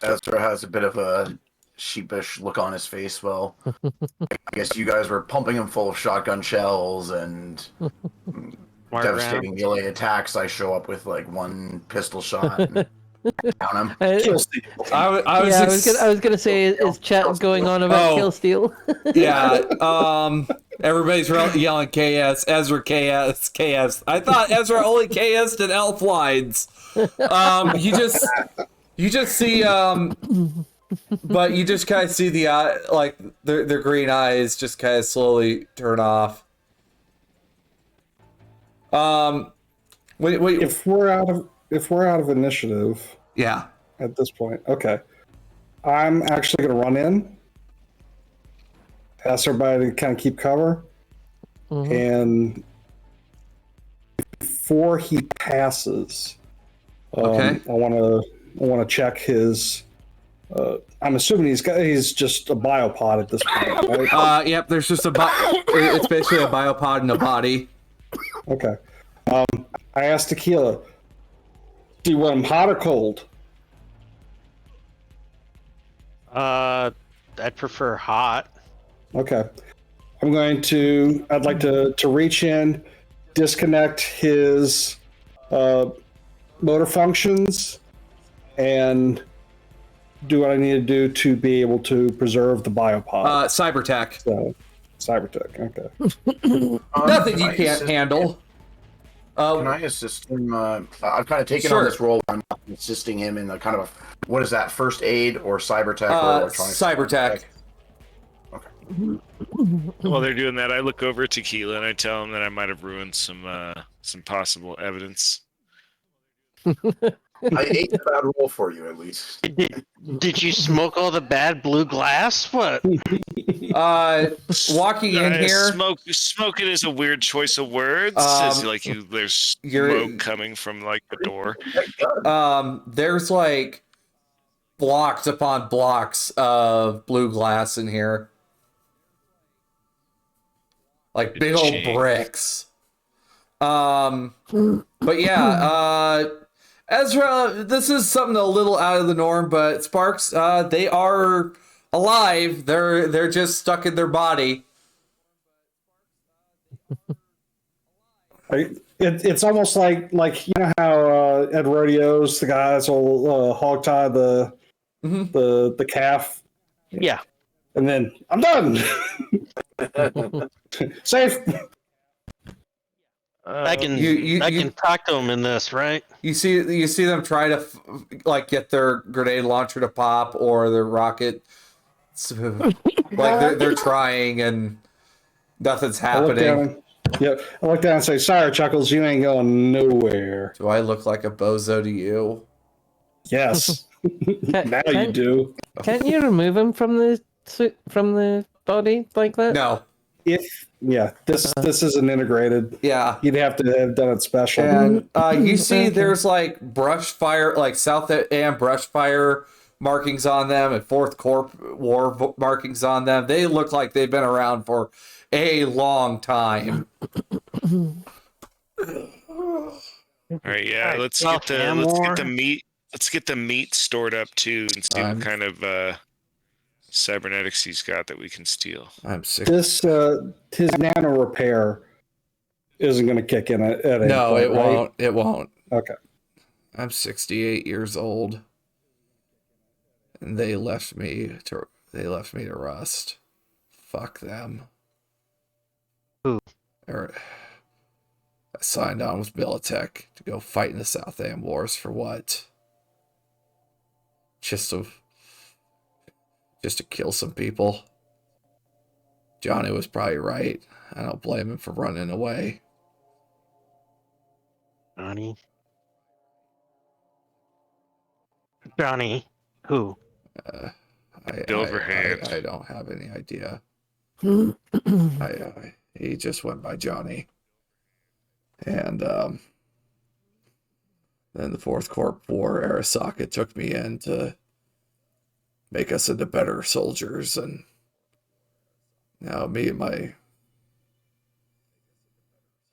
Ezra has a bit of a sheepish look on his face. Well, I guess you guys were pumping him full of shotgun shells and devastating melee attacks. I show up with like one pistol shot and down him. Kill steal. I was gonna say, is chat going on about kill steal? Yeah. Everybody's yelling KS. Ezra KS. KS. I thought Ezra only KS'd in Elflines. You just see but you just kind of see the like their green eyes just kind of slowly turn off. If we're out of initiative, Yeah. at this point, okay, I'm actually going to run in, ask everybody to kind of keep cover, and before he passes, Okay. I want to check his. I'm assuming he's just a biopod at this point, right? Yep. There's just it's basically a biopod in a body. Okay. I asked Tequila, do you want him hot or cold? I'd prefer hot. Okay. I'd like to reach in, disconnect his motor functions, and do what I need to do to be able to preserve the biopod. Cybertech. So, Cybertech, okay. Nothing you can't handle. Can I assist him? I've kind of taken on this role. I'm assisting him in the kind of what is that? First aid or cybertech or electronic? Cybertech. Okay. While they're doing that, I look over at Tequila and I tell him that I might have ruined some possible evidence. I ate the bad roll for you, at least. Did you smoke all the bad blue glass? What? Walking in here. Smoking is a weird choice of words. It's like there's smoke coming from like the door. There's like blocks upon blocks of blue glass in here. Like big old bricks. But yeah, Ezra, this is something a little out of the norm, but Sparks, they are alive. They're just stuck in their body. It's almost like you know how at rodeos the guys will hog tie the calf. Yeah. And then I'm done. Safe. I can talk to him in this, right? You see them try to get their grenade launcher to pop or their rocket. Like they're trying and nothing's happening. I look down and say, "Sorry, Chuckles, you ain't going nowhere." Do I look like a bozo to you? Yes. Now you do. Can't you remove him from the body like that? No. This isn't integrated. Yeah. You'd have to have done it special. And you see there's like brush fire, like South Am brush fire markings on them and Fourth Corp war markings on them. They look like they've been around for a long time. All right, yeah, let's get the meat. Let's get the meat stored up too and see what kind of cybernetics he's got that we can steal. I'm sick. His nano repair isn't going to kick in at any No, point, it right? won't. It won't. Okay. I'm 68 years old, and they left me to rust. Fuck them. Who? I signed on with Militech to go fight in the South Am Wars for what? Just to kill some people. Johnny was probably right. I don't blame him for running away. Johnny, who? Silverhand. I don't have any idea. He just went by Johnny. And then the Fourth Corp War, Arasaka took me in to make us into better soldiers, and now me and my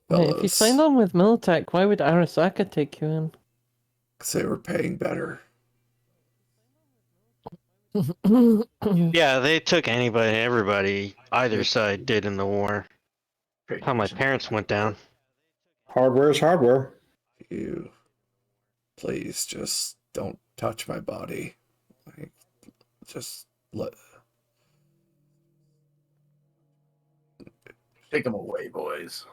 fellows. If you signed on with Militech, why would Arasaka take you in? Because they were paying better. Yeah, they took everybody, either side did in the war. How my parents went down. Hardware is hardware. You, please, just don't touch my body. Like, just let. Take them away, boys.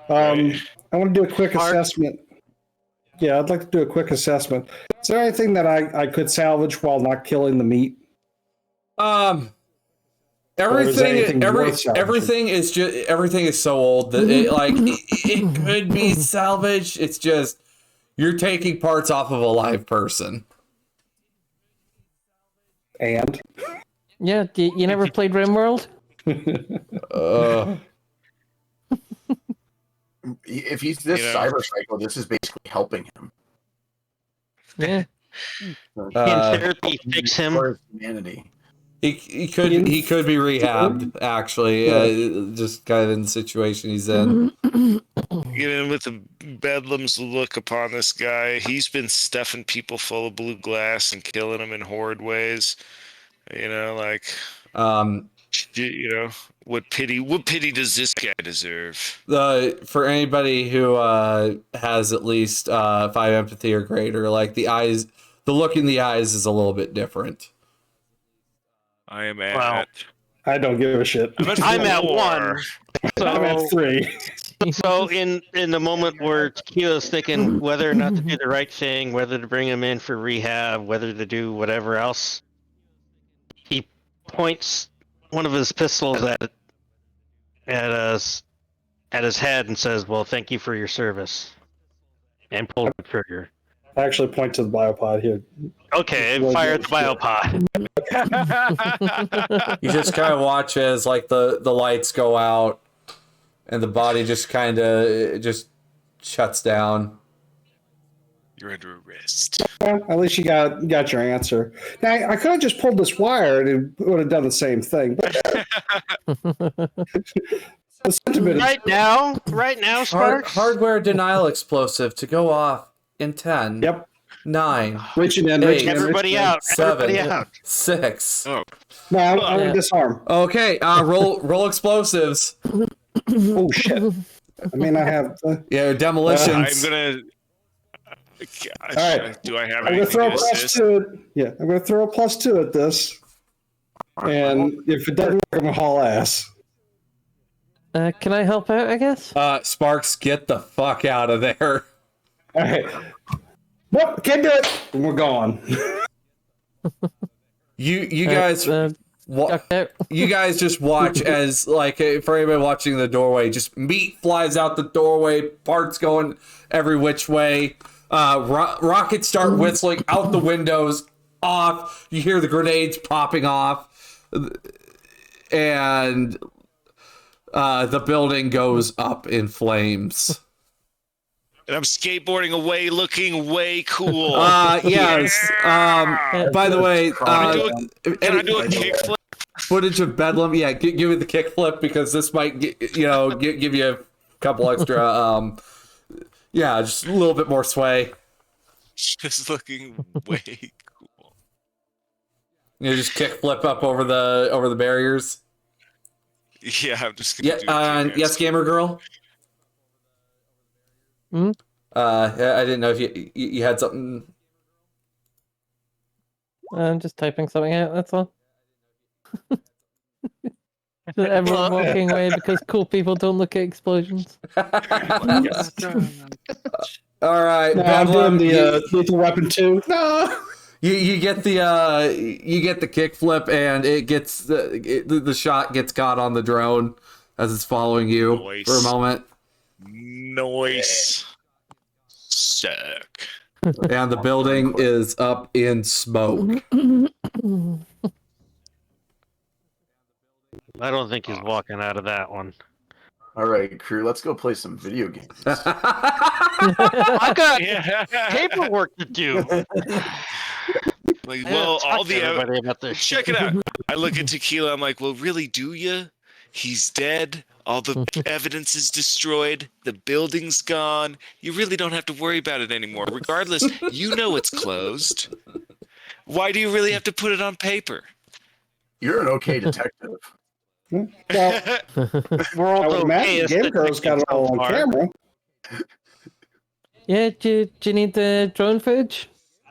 I want to do a quick assessment. Yeah, I'd like to do a quick assessment. Is there anything that I could salvage while not killing the meat? Everything is so old that it could be salvaged. It's just you're taking parts off of a live person. And yeah, you never played RimWorld? If he's this cyber psycho, this is basically helping him. Yeah. Can therapy fix him? For his humanity. He could be rehabbed, actually, just kind of in the situation he's in. Get in with the Bedlam's look upon this guy. He's been stuffing people full of blue glass and killing them in horrid ways. What pity does this guy deserve? For anybody who has at least 5 empathy or greater, like the look in the eyes is a little bit different. I am at. Wow. I don't give a shit. I'm at 1. So, I'm at 3. So in the moment where Tequila's thinking whether or not to do the right thing, whether to bring him in for rehab, whether to do whatever else, he points one of his pistols at his head and says, "Well, thank you for your service," and pulls the trigger. I actually point to the biopod here. Okay, fire at the biopod. You just kind of watch as like the lights go out and the body just kind of just shuts down. You're under arrest. Well, at least you got your answer. Now, I could have just pulled this wire and it would have done the same thing. But the sentiment Right now, Sparks. Hardware denial explosive to go off in 10. Yep. 9. Reaching in, Eight. reaching in, Everybody reaching in. out. 7. Everybody out. 6. Oh, No, I'm going to disarm. Okay, roll explosives. Oh, shit. I mean, I have... Yeah, demolitions. I'm gonna. All right. Do I have I'm going to anything throw a to plus assist? 2 at... Yeah, I'm going to throw a plus 2 at this. And if it doesn't work, I'm going to haul ass. Can I help out, I guess? Sparks, get the fuck out of there. All right. Nope, can't do it. And we're gone. You guys... Okay. You guys just watch as, like, for anybody watching the doorway, just meat flies out the doorway, parts going every which way. Rockets start whistling out the windows, off. You hear the grenades popping off, and the building goes up in flames. And I'm skateboarding away, looking way cool. Yes. By the way, Can I do a kickflip? footage of Bedlam? Yeah, give me the kickflip because this might, give you a couple extra. Yeah, just a little bit more sway. Just looking way cool. Just kickflip up over the barriers. Yeah, I'm just gonna do it. Yes, gamer girl. Hmm? I didn't know if you had something. I'm just typing something out, that's all. Everyone walking away because cool people don't look at explosions. All right, No, I'm Bedlam, doing the lethal weapon 2. No. you get the kickflip and it gets the shot gets caught on the drone as it's following you Nice. for a moment. Nice. Sick. And the building is up in smoke. I don't think he's walking out of that one. All right, crew, let's go play some video games. I got paperwork to do. Like, well, all the everybody about this. check it out. I look at Tequila. I'm like, well, really, do you? He's dead. All the evidence is destroyed. The building's gone. You really don't have to worry about it anymore. Regardless, you know it's closed. Why do you really have to put it on paper? You're an okay detective. Well, World I would imagine Game Girl's got it all on camera. Yeah, do you need the drone footage?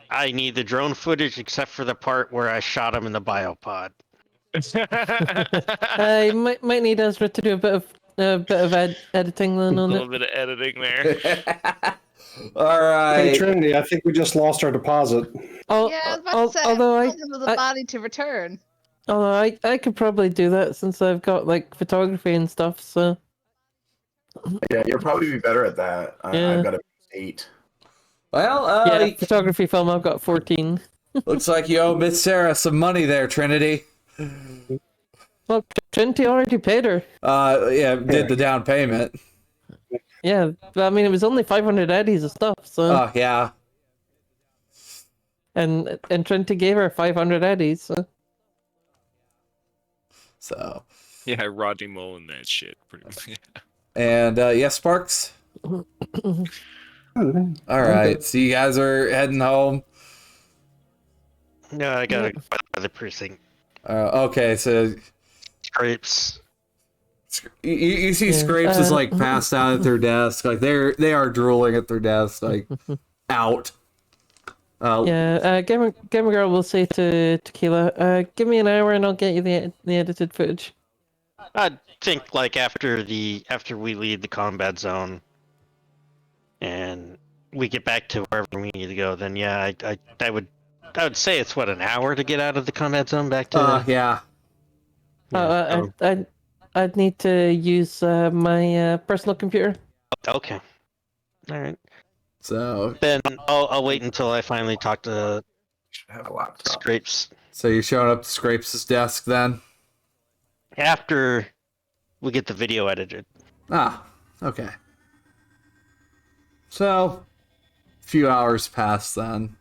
I need the drone footage except for the part where I shot him in the biopod. I might need Ezra to do a bit of editing then A on little it. bit of editing there. All Hey, right. Trinity, I think we just lost our deposit. Oh, Yeah, I was about to say, although I told the body to return. I could probably do that since I've got like photography and stuff. So Yeah, you'll probably be better at that. Yeah. I've got a 8. Well, yeah, photography film I've got 14. looks like you owe Miss Sarah some money there, Trinity. Well, Trinity already paid her. Yeah, did the down payment. Yeah, but I mean, it was only 500 eddies of stuff, so... Oh, yeah. And Trinity gave her 500 eddies, so... So, Yeah, Rodney Mullen that shit. Pretty much. and yeah, Sparks. All right, so you guys are heading home. No, I gotta go by the precinct. Okay, so Scrapes. you see Yeah, Scrapes is like passed out at their desk, like they are drooling at their desk, like out. Gamer Girl will say to Tequila, give me an hour and I'll get you the edited footage. I think like after we leave the combat zone, and we get back to wherever we need to go, then yeah, I would say it's what, an hour to get out of the combat zone back to. Yeah. I'd need to use my personal computer. Okay. All right. So Then I'll wait until I finally talk to Should have a laptop. Scrapes you're showing up to Scrapes' desk then? after we get the video edited. Ah, okay. So, a few hours pass then.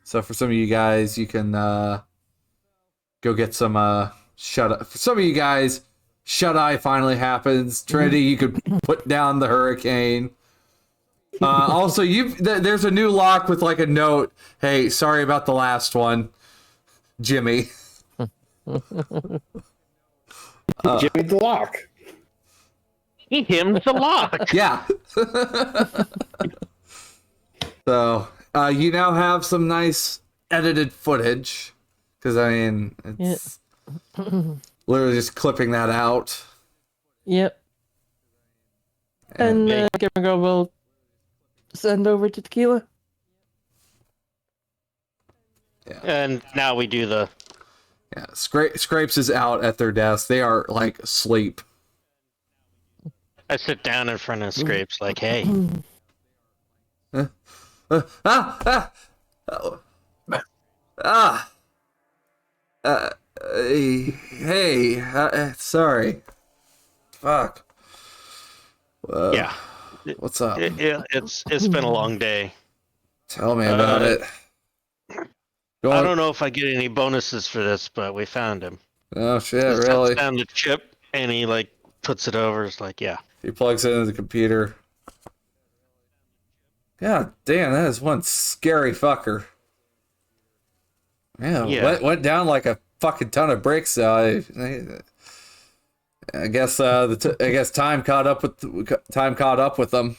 So for some of you guys, you can go get some shut. For some of you guys, shut eye finally happens. Trinity, you could put down the hurricane. Also, there's a new lock with like a note. Hey, sorry about the last one, Jimmy. Jimmy the Lock. Him's the lock. Yeah. So, you now have some nice edited footage. Because, I mean, it's literally just clipping that out. Yep. And Gamer Girl will send over to Tequila. Yeah. And now we do the. Yeah, Scrapes is out at their desk. They are, like, asleep. I sit down in front of Scrapes, like, hey. Hey, sorry. Fuck. Yeah. What's up? It's been a long day. Tell me about it. I don't know if I get any bonuses for this, but we found him. Oh shit! He Really? sets down the chip and he like puts it over. It's like, yeah. He plugs it into the computer. God damn, that is one scary fucker. Yeah. Went down like a fucking ton of bricks. I guess time caught up with them.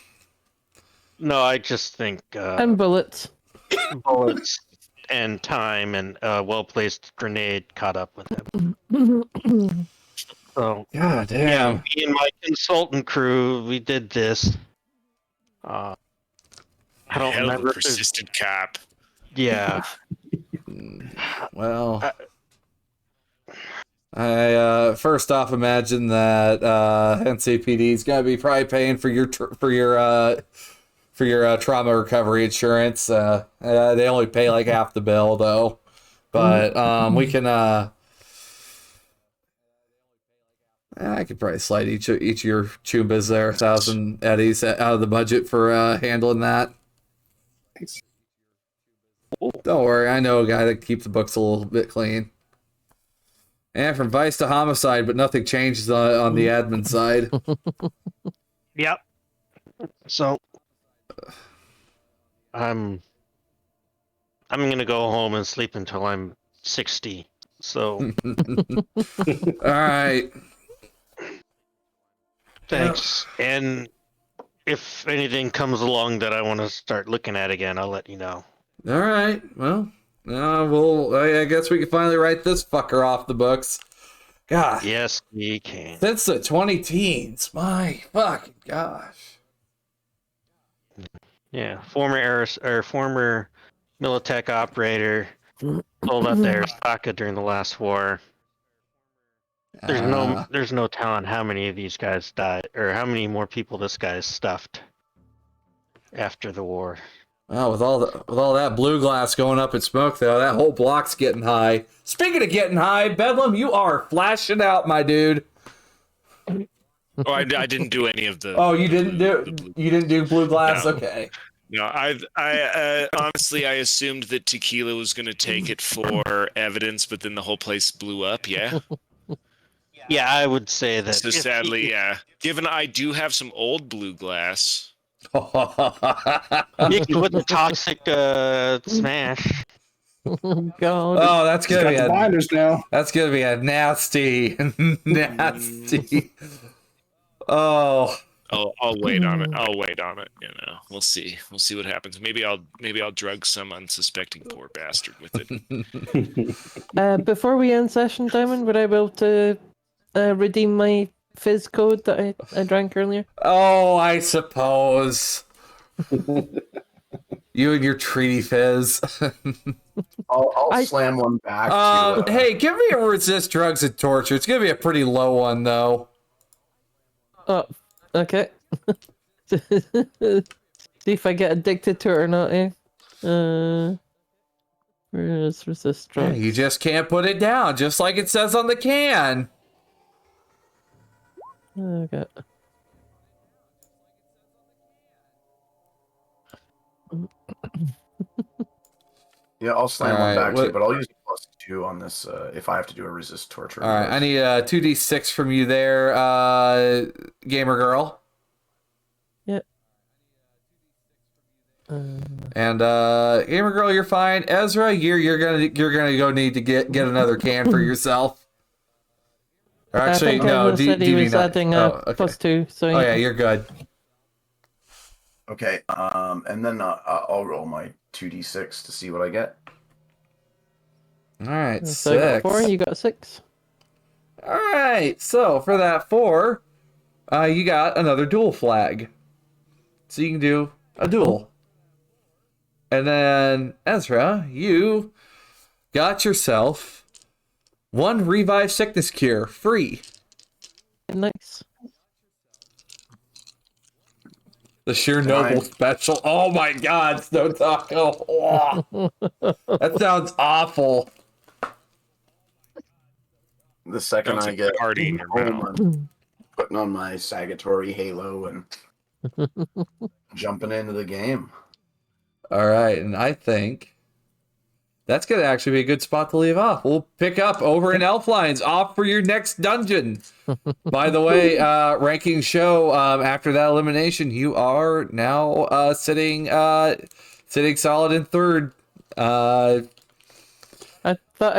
No, I just think And bullets. bullets and time and well-placed grenade caught up with him. So God damn. yeah, me and my consultant crew, we did this. I don't Hell of remember. a persistent cop. Yeah. Well, I first off imagine that NCPD's gonna be probably paying for your trauma recovery insurance. They only pay like half the bill though, but we can. I could probably slide each of your choombas there 1,000 eddies out of the budget for handling that. Thanks. Don't worry, I know a guy that keeps the books a little bit clean. And from vice to homicide, but nothing changes on the admin side. Yep. So I'm gonna go home and sleep until I'm 60. So All right. thanks. And if anything comes along that I want to start looking at again, I'll let you know. All right. Well, I guess we can finally write this fucker off the books. God. Yes, we can. Since the 20 teens. My fucking gosh. Yeah, former Militech operator sold out their Saka during the last war. There's no telling how many of these guys died, or how many more people this guy's stuffed after the war. Well, with all that blue glass going up in smoke, though, that whole block's getting high. Speaking of getting high, Bedlam, you are flashing out, my dude. Oh, I didn't do any of the. Oh, you didn't the do blue- you didn't do blue glass? No. Okay. No, I honestly I assumed that tequila was going to take it for evidence, but then the whole place blew up. Yeah. Yeah, I would say that. So sadly, yeah. Given I do have some old blue glass. You can put the toxic smash. God. Oh, that's He's gonna got be the a binders now. that's gonna be a nasty, nasty. Oh, I'll wait on it. I'll wait on it. You know, we'll see. We'll see what happens. Maybe I'll drug some unsuspecting poor bastard with it. Before we end session, Diamond, would I be able to redeem my fizz code that I drank earlier? oh, I suppose. You and your treaty fizz. I'll slam one back. To, Hey, give me a resist drugs and torture. It's gonna be a pretty low one though. Oh, okay. See if I get addicted to it or not, eh? Where is resist drugs? You just can't put it down, just like it says on the can. Okay. yeah, I'll slam All one right, back what- too, but I'll use +2 on this if I have to do a resist torture. All right, I need 2d6 from you there, gamer girl. Yep. And gamer girl, you're fine. Ezra, you're gonna go need to get another can for yourself. Or actually, I think no. Edwin said he was not? adding okay. +2, so Oh yeah, you're good. Okay, and then I'll roll my 2d6 to see what I get. All right, So I got 6. 4, you got 6. All right, so for that 4, you got another dual flag, so you can do a duel. And then Ezra, you got yourself 1 revive sickness cure free. Nice. The sheer noble special. Oh my God, Snow Taco. Oh, that sounds awful. The second Sounds I like get party in your home, mouth. I'm putting on my Sagatory halo and jumping into the game. All right, and I think that's going to actually be a good spot to leave off. We'll pick up over in Elflines, off for your next dungeon. By the way, ranking show, after that elimination, you are now sitting solid in third. I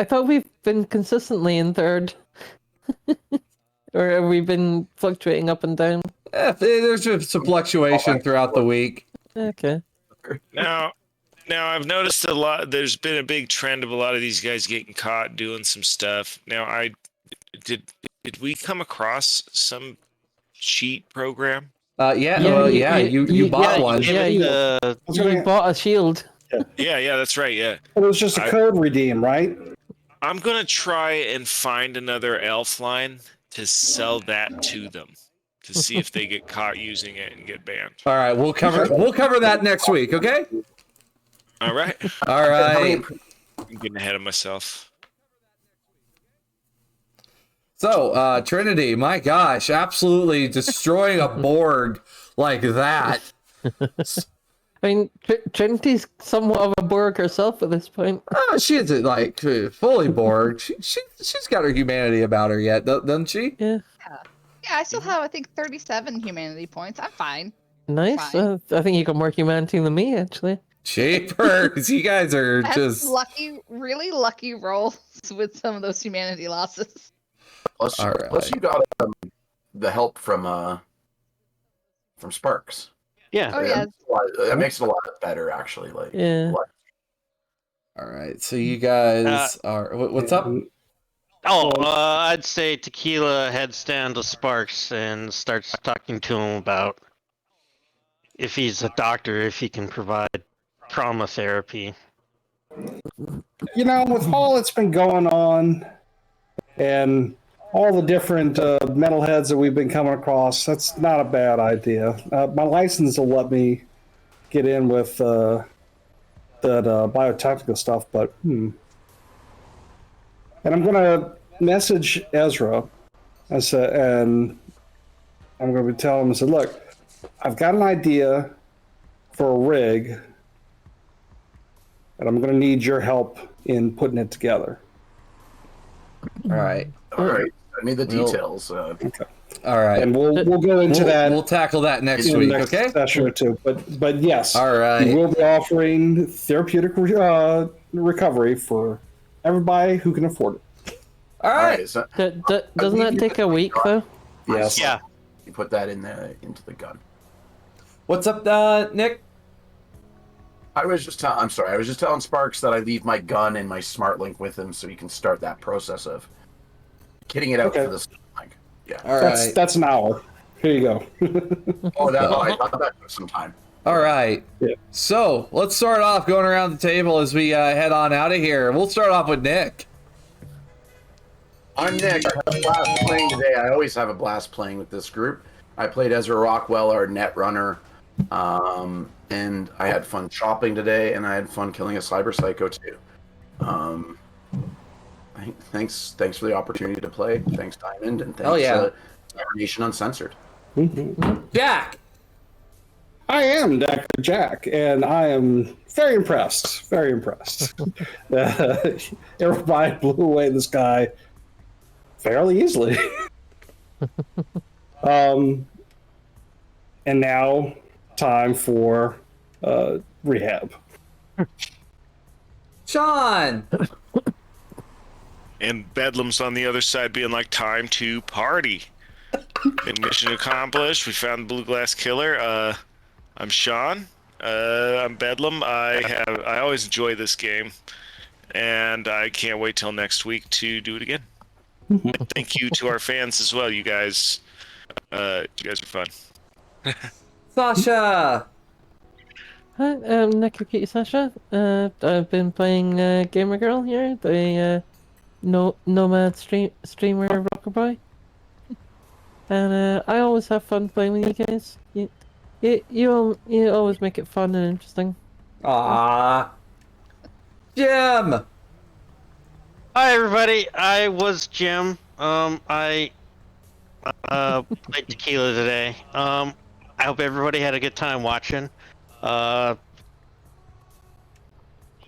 thought we've been consistently in third. Or have we been fluctuating up and down? There's just some fluctuation throughout the week. Okay. Now I've noticed a lot. There's been a big trend of a lot of these guys getting caught doing some stuff. Now, did we come across some cheat program? You bought one. Yeah, you bought a shield. Yeah, that's right. Yeah, It was just a code redeem, right? I'm gonna try and find another Elfline to sell that to them to see if they get caught using it and get banned. All right, we'll cover that next week, okay? All right, All right. I'm getting ahead of myself. So, Trinity, my gosh, absolutely destroying a board like that. I mean, Trinity's somewhat of a Borg herself at this point. She isn't like fully Borg. She's got her humanity about her yet, doesn't she? Yeah. Yeah, I still have, I think, 37 humanity points. I'm fine. Nice. Fine. I think you got more humanity than me, actually. Jeepers, you guys are I have just really lucky rolls with some of those humanity losses. Plus, All right. plus you got the help from Sparks. Yeah. Oh, yeah. That makes it a lot better, actually. Like, Yeah. all right. So you guys are what's up? Oh, I'd say Tequila heads down to Sparks and starts talking to him about if he's a doctor, if he can provide trauma therapy. You know, with all that's been going on and all the different metalheads that we've been coming across, that's not a bad idea. My license will let me get in with that biotechnical stuff, but And I'm going to message Ezra and I'm going to be telling him, I said, look, I've got an idea for a rig, and I'm going to need your help in putting it together. All right. All right. Send me the details. All right. And we'll go into that. We'll tackle that next in week, the next okay? session or two. But yes, All right. we will be offering therapeutic recovery for everybody who can afford it. All All right. right. So, Doesn't that take a week though? Yes. Yeah. you put that into the gun. What's up, Nick? I was just telling Sparks that I leave my gun and my smart link with him so he can start that process of getting it out Okay. for the link. Yeah. All right. That's an hour. Here you go. I thought that took some time. All right. Yeah. So let's start off going around the table as we head on out of here. We'll start off with Nick. I'm Nick. I had a blast playing today. I always have a blast playing with this group. I played Ezra Rockwell, our net runner, and I had fun chopping today, and I had fun killing a cyber psycho too. Thanks for the opportunity to play. Thanks, Diamond, and thanks, Cyber Nation Uncensored. Jack. I am Dr. Jack, and I am very impressed. Very impressed. Everybody blew away this guy fairly easily. And now, time for rehab. Sean. And Bedlam's on the other side being like, time to party. And mission accomplished. We found the Blue Glass Killer. I'm Sean. I'm Bedlam. I always enjoy this game. And I can't wait till next week to do it again. Thank you to our fans as well. You guys are fun. Sasha. Hi, I'm Nekakiti Sasha. I've been playing Gamer Girl here, the nomad streamer rocker boy. And I always have fun playing with you guys. You always make it fun and interesting. Ah. Jim. Hi everybody, I was Jim. I played tequila today. I hope everybody had a good time watching.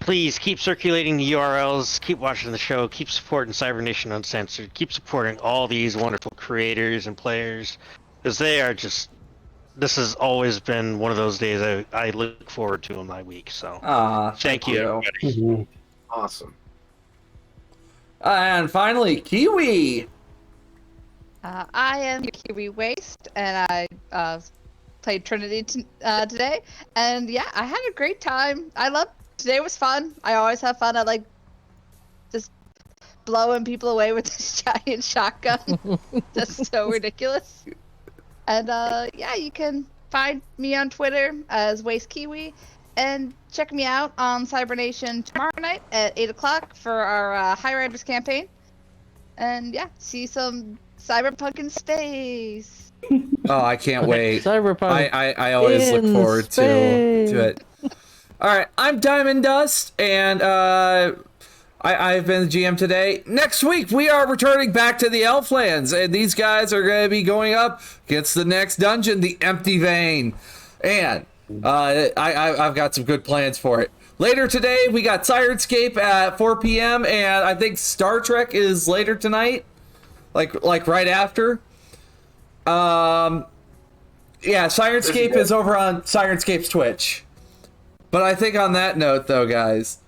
Please keep circulating the URLs, keep watching the show, keep supporting Cyber Nation Uncensored, keep supporting all these wonderful creators and players, because they are just. This has always been one of those days I look forward to in my week. So, thank you, everybody. Awesome. And finally, Kiwi. I am Kiwi Waste, and I played Trinity today. And yeah, I had a great time. Today was fun. I always have fun. I like just blowing people away with this giant shotgun. That's so ridiculous. And yeah, you can find me on Twitter as Waste Kiwi, and check me out on Cybernation tomorrow night at 8 o'clock for our High Riders campaign. And yeah, see some Cyberpunk in space. Oh, I can't wait. Cyberpunk. I always look forward to it. All right, I'm Diamond Dust, and I've been the GM today. Next week, we are returning back to the Elflands, and these guys are going to be going up against the next dungeon, the Empty Vein. And I've got some good plans for it. Later today, we got Sirenscape at 4 p.m., and I think Star Trek is later tonight, like right after. Yeah, Sirenscape is over on Sirenscape's Twitch. But I think on that note, though, guys,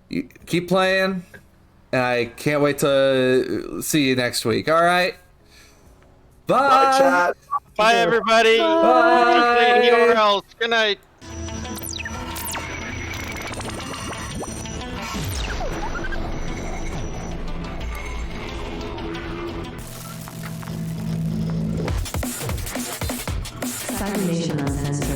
you keep playing, and I can't wait to see you next week. All right? Bye. Bye, chat. Bye, everybody. Bye. URLs. Good night. Cyber Nation Uncensored.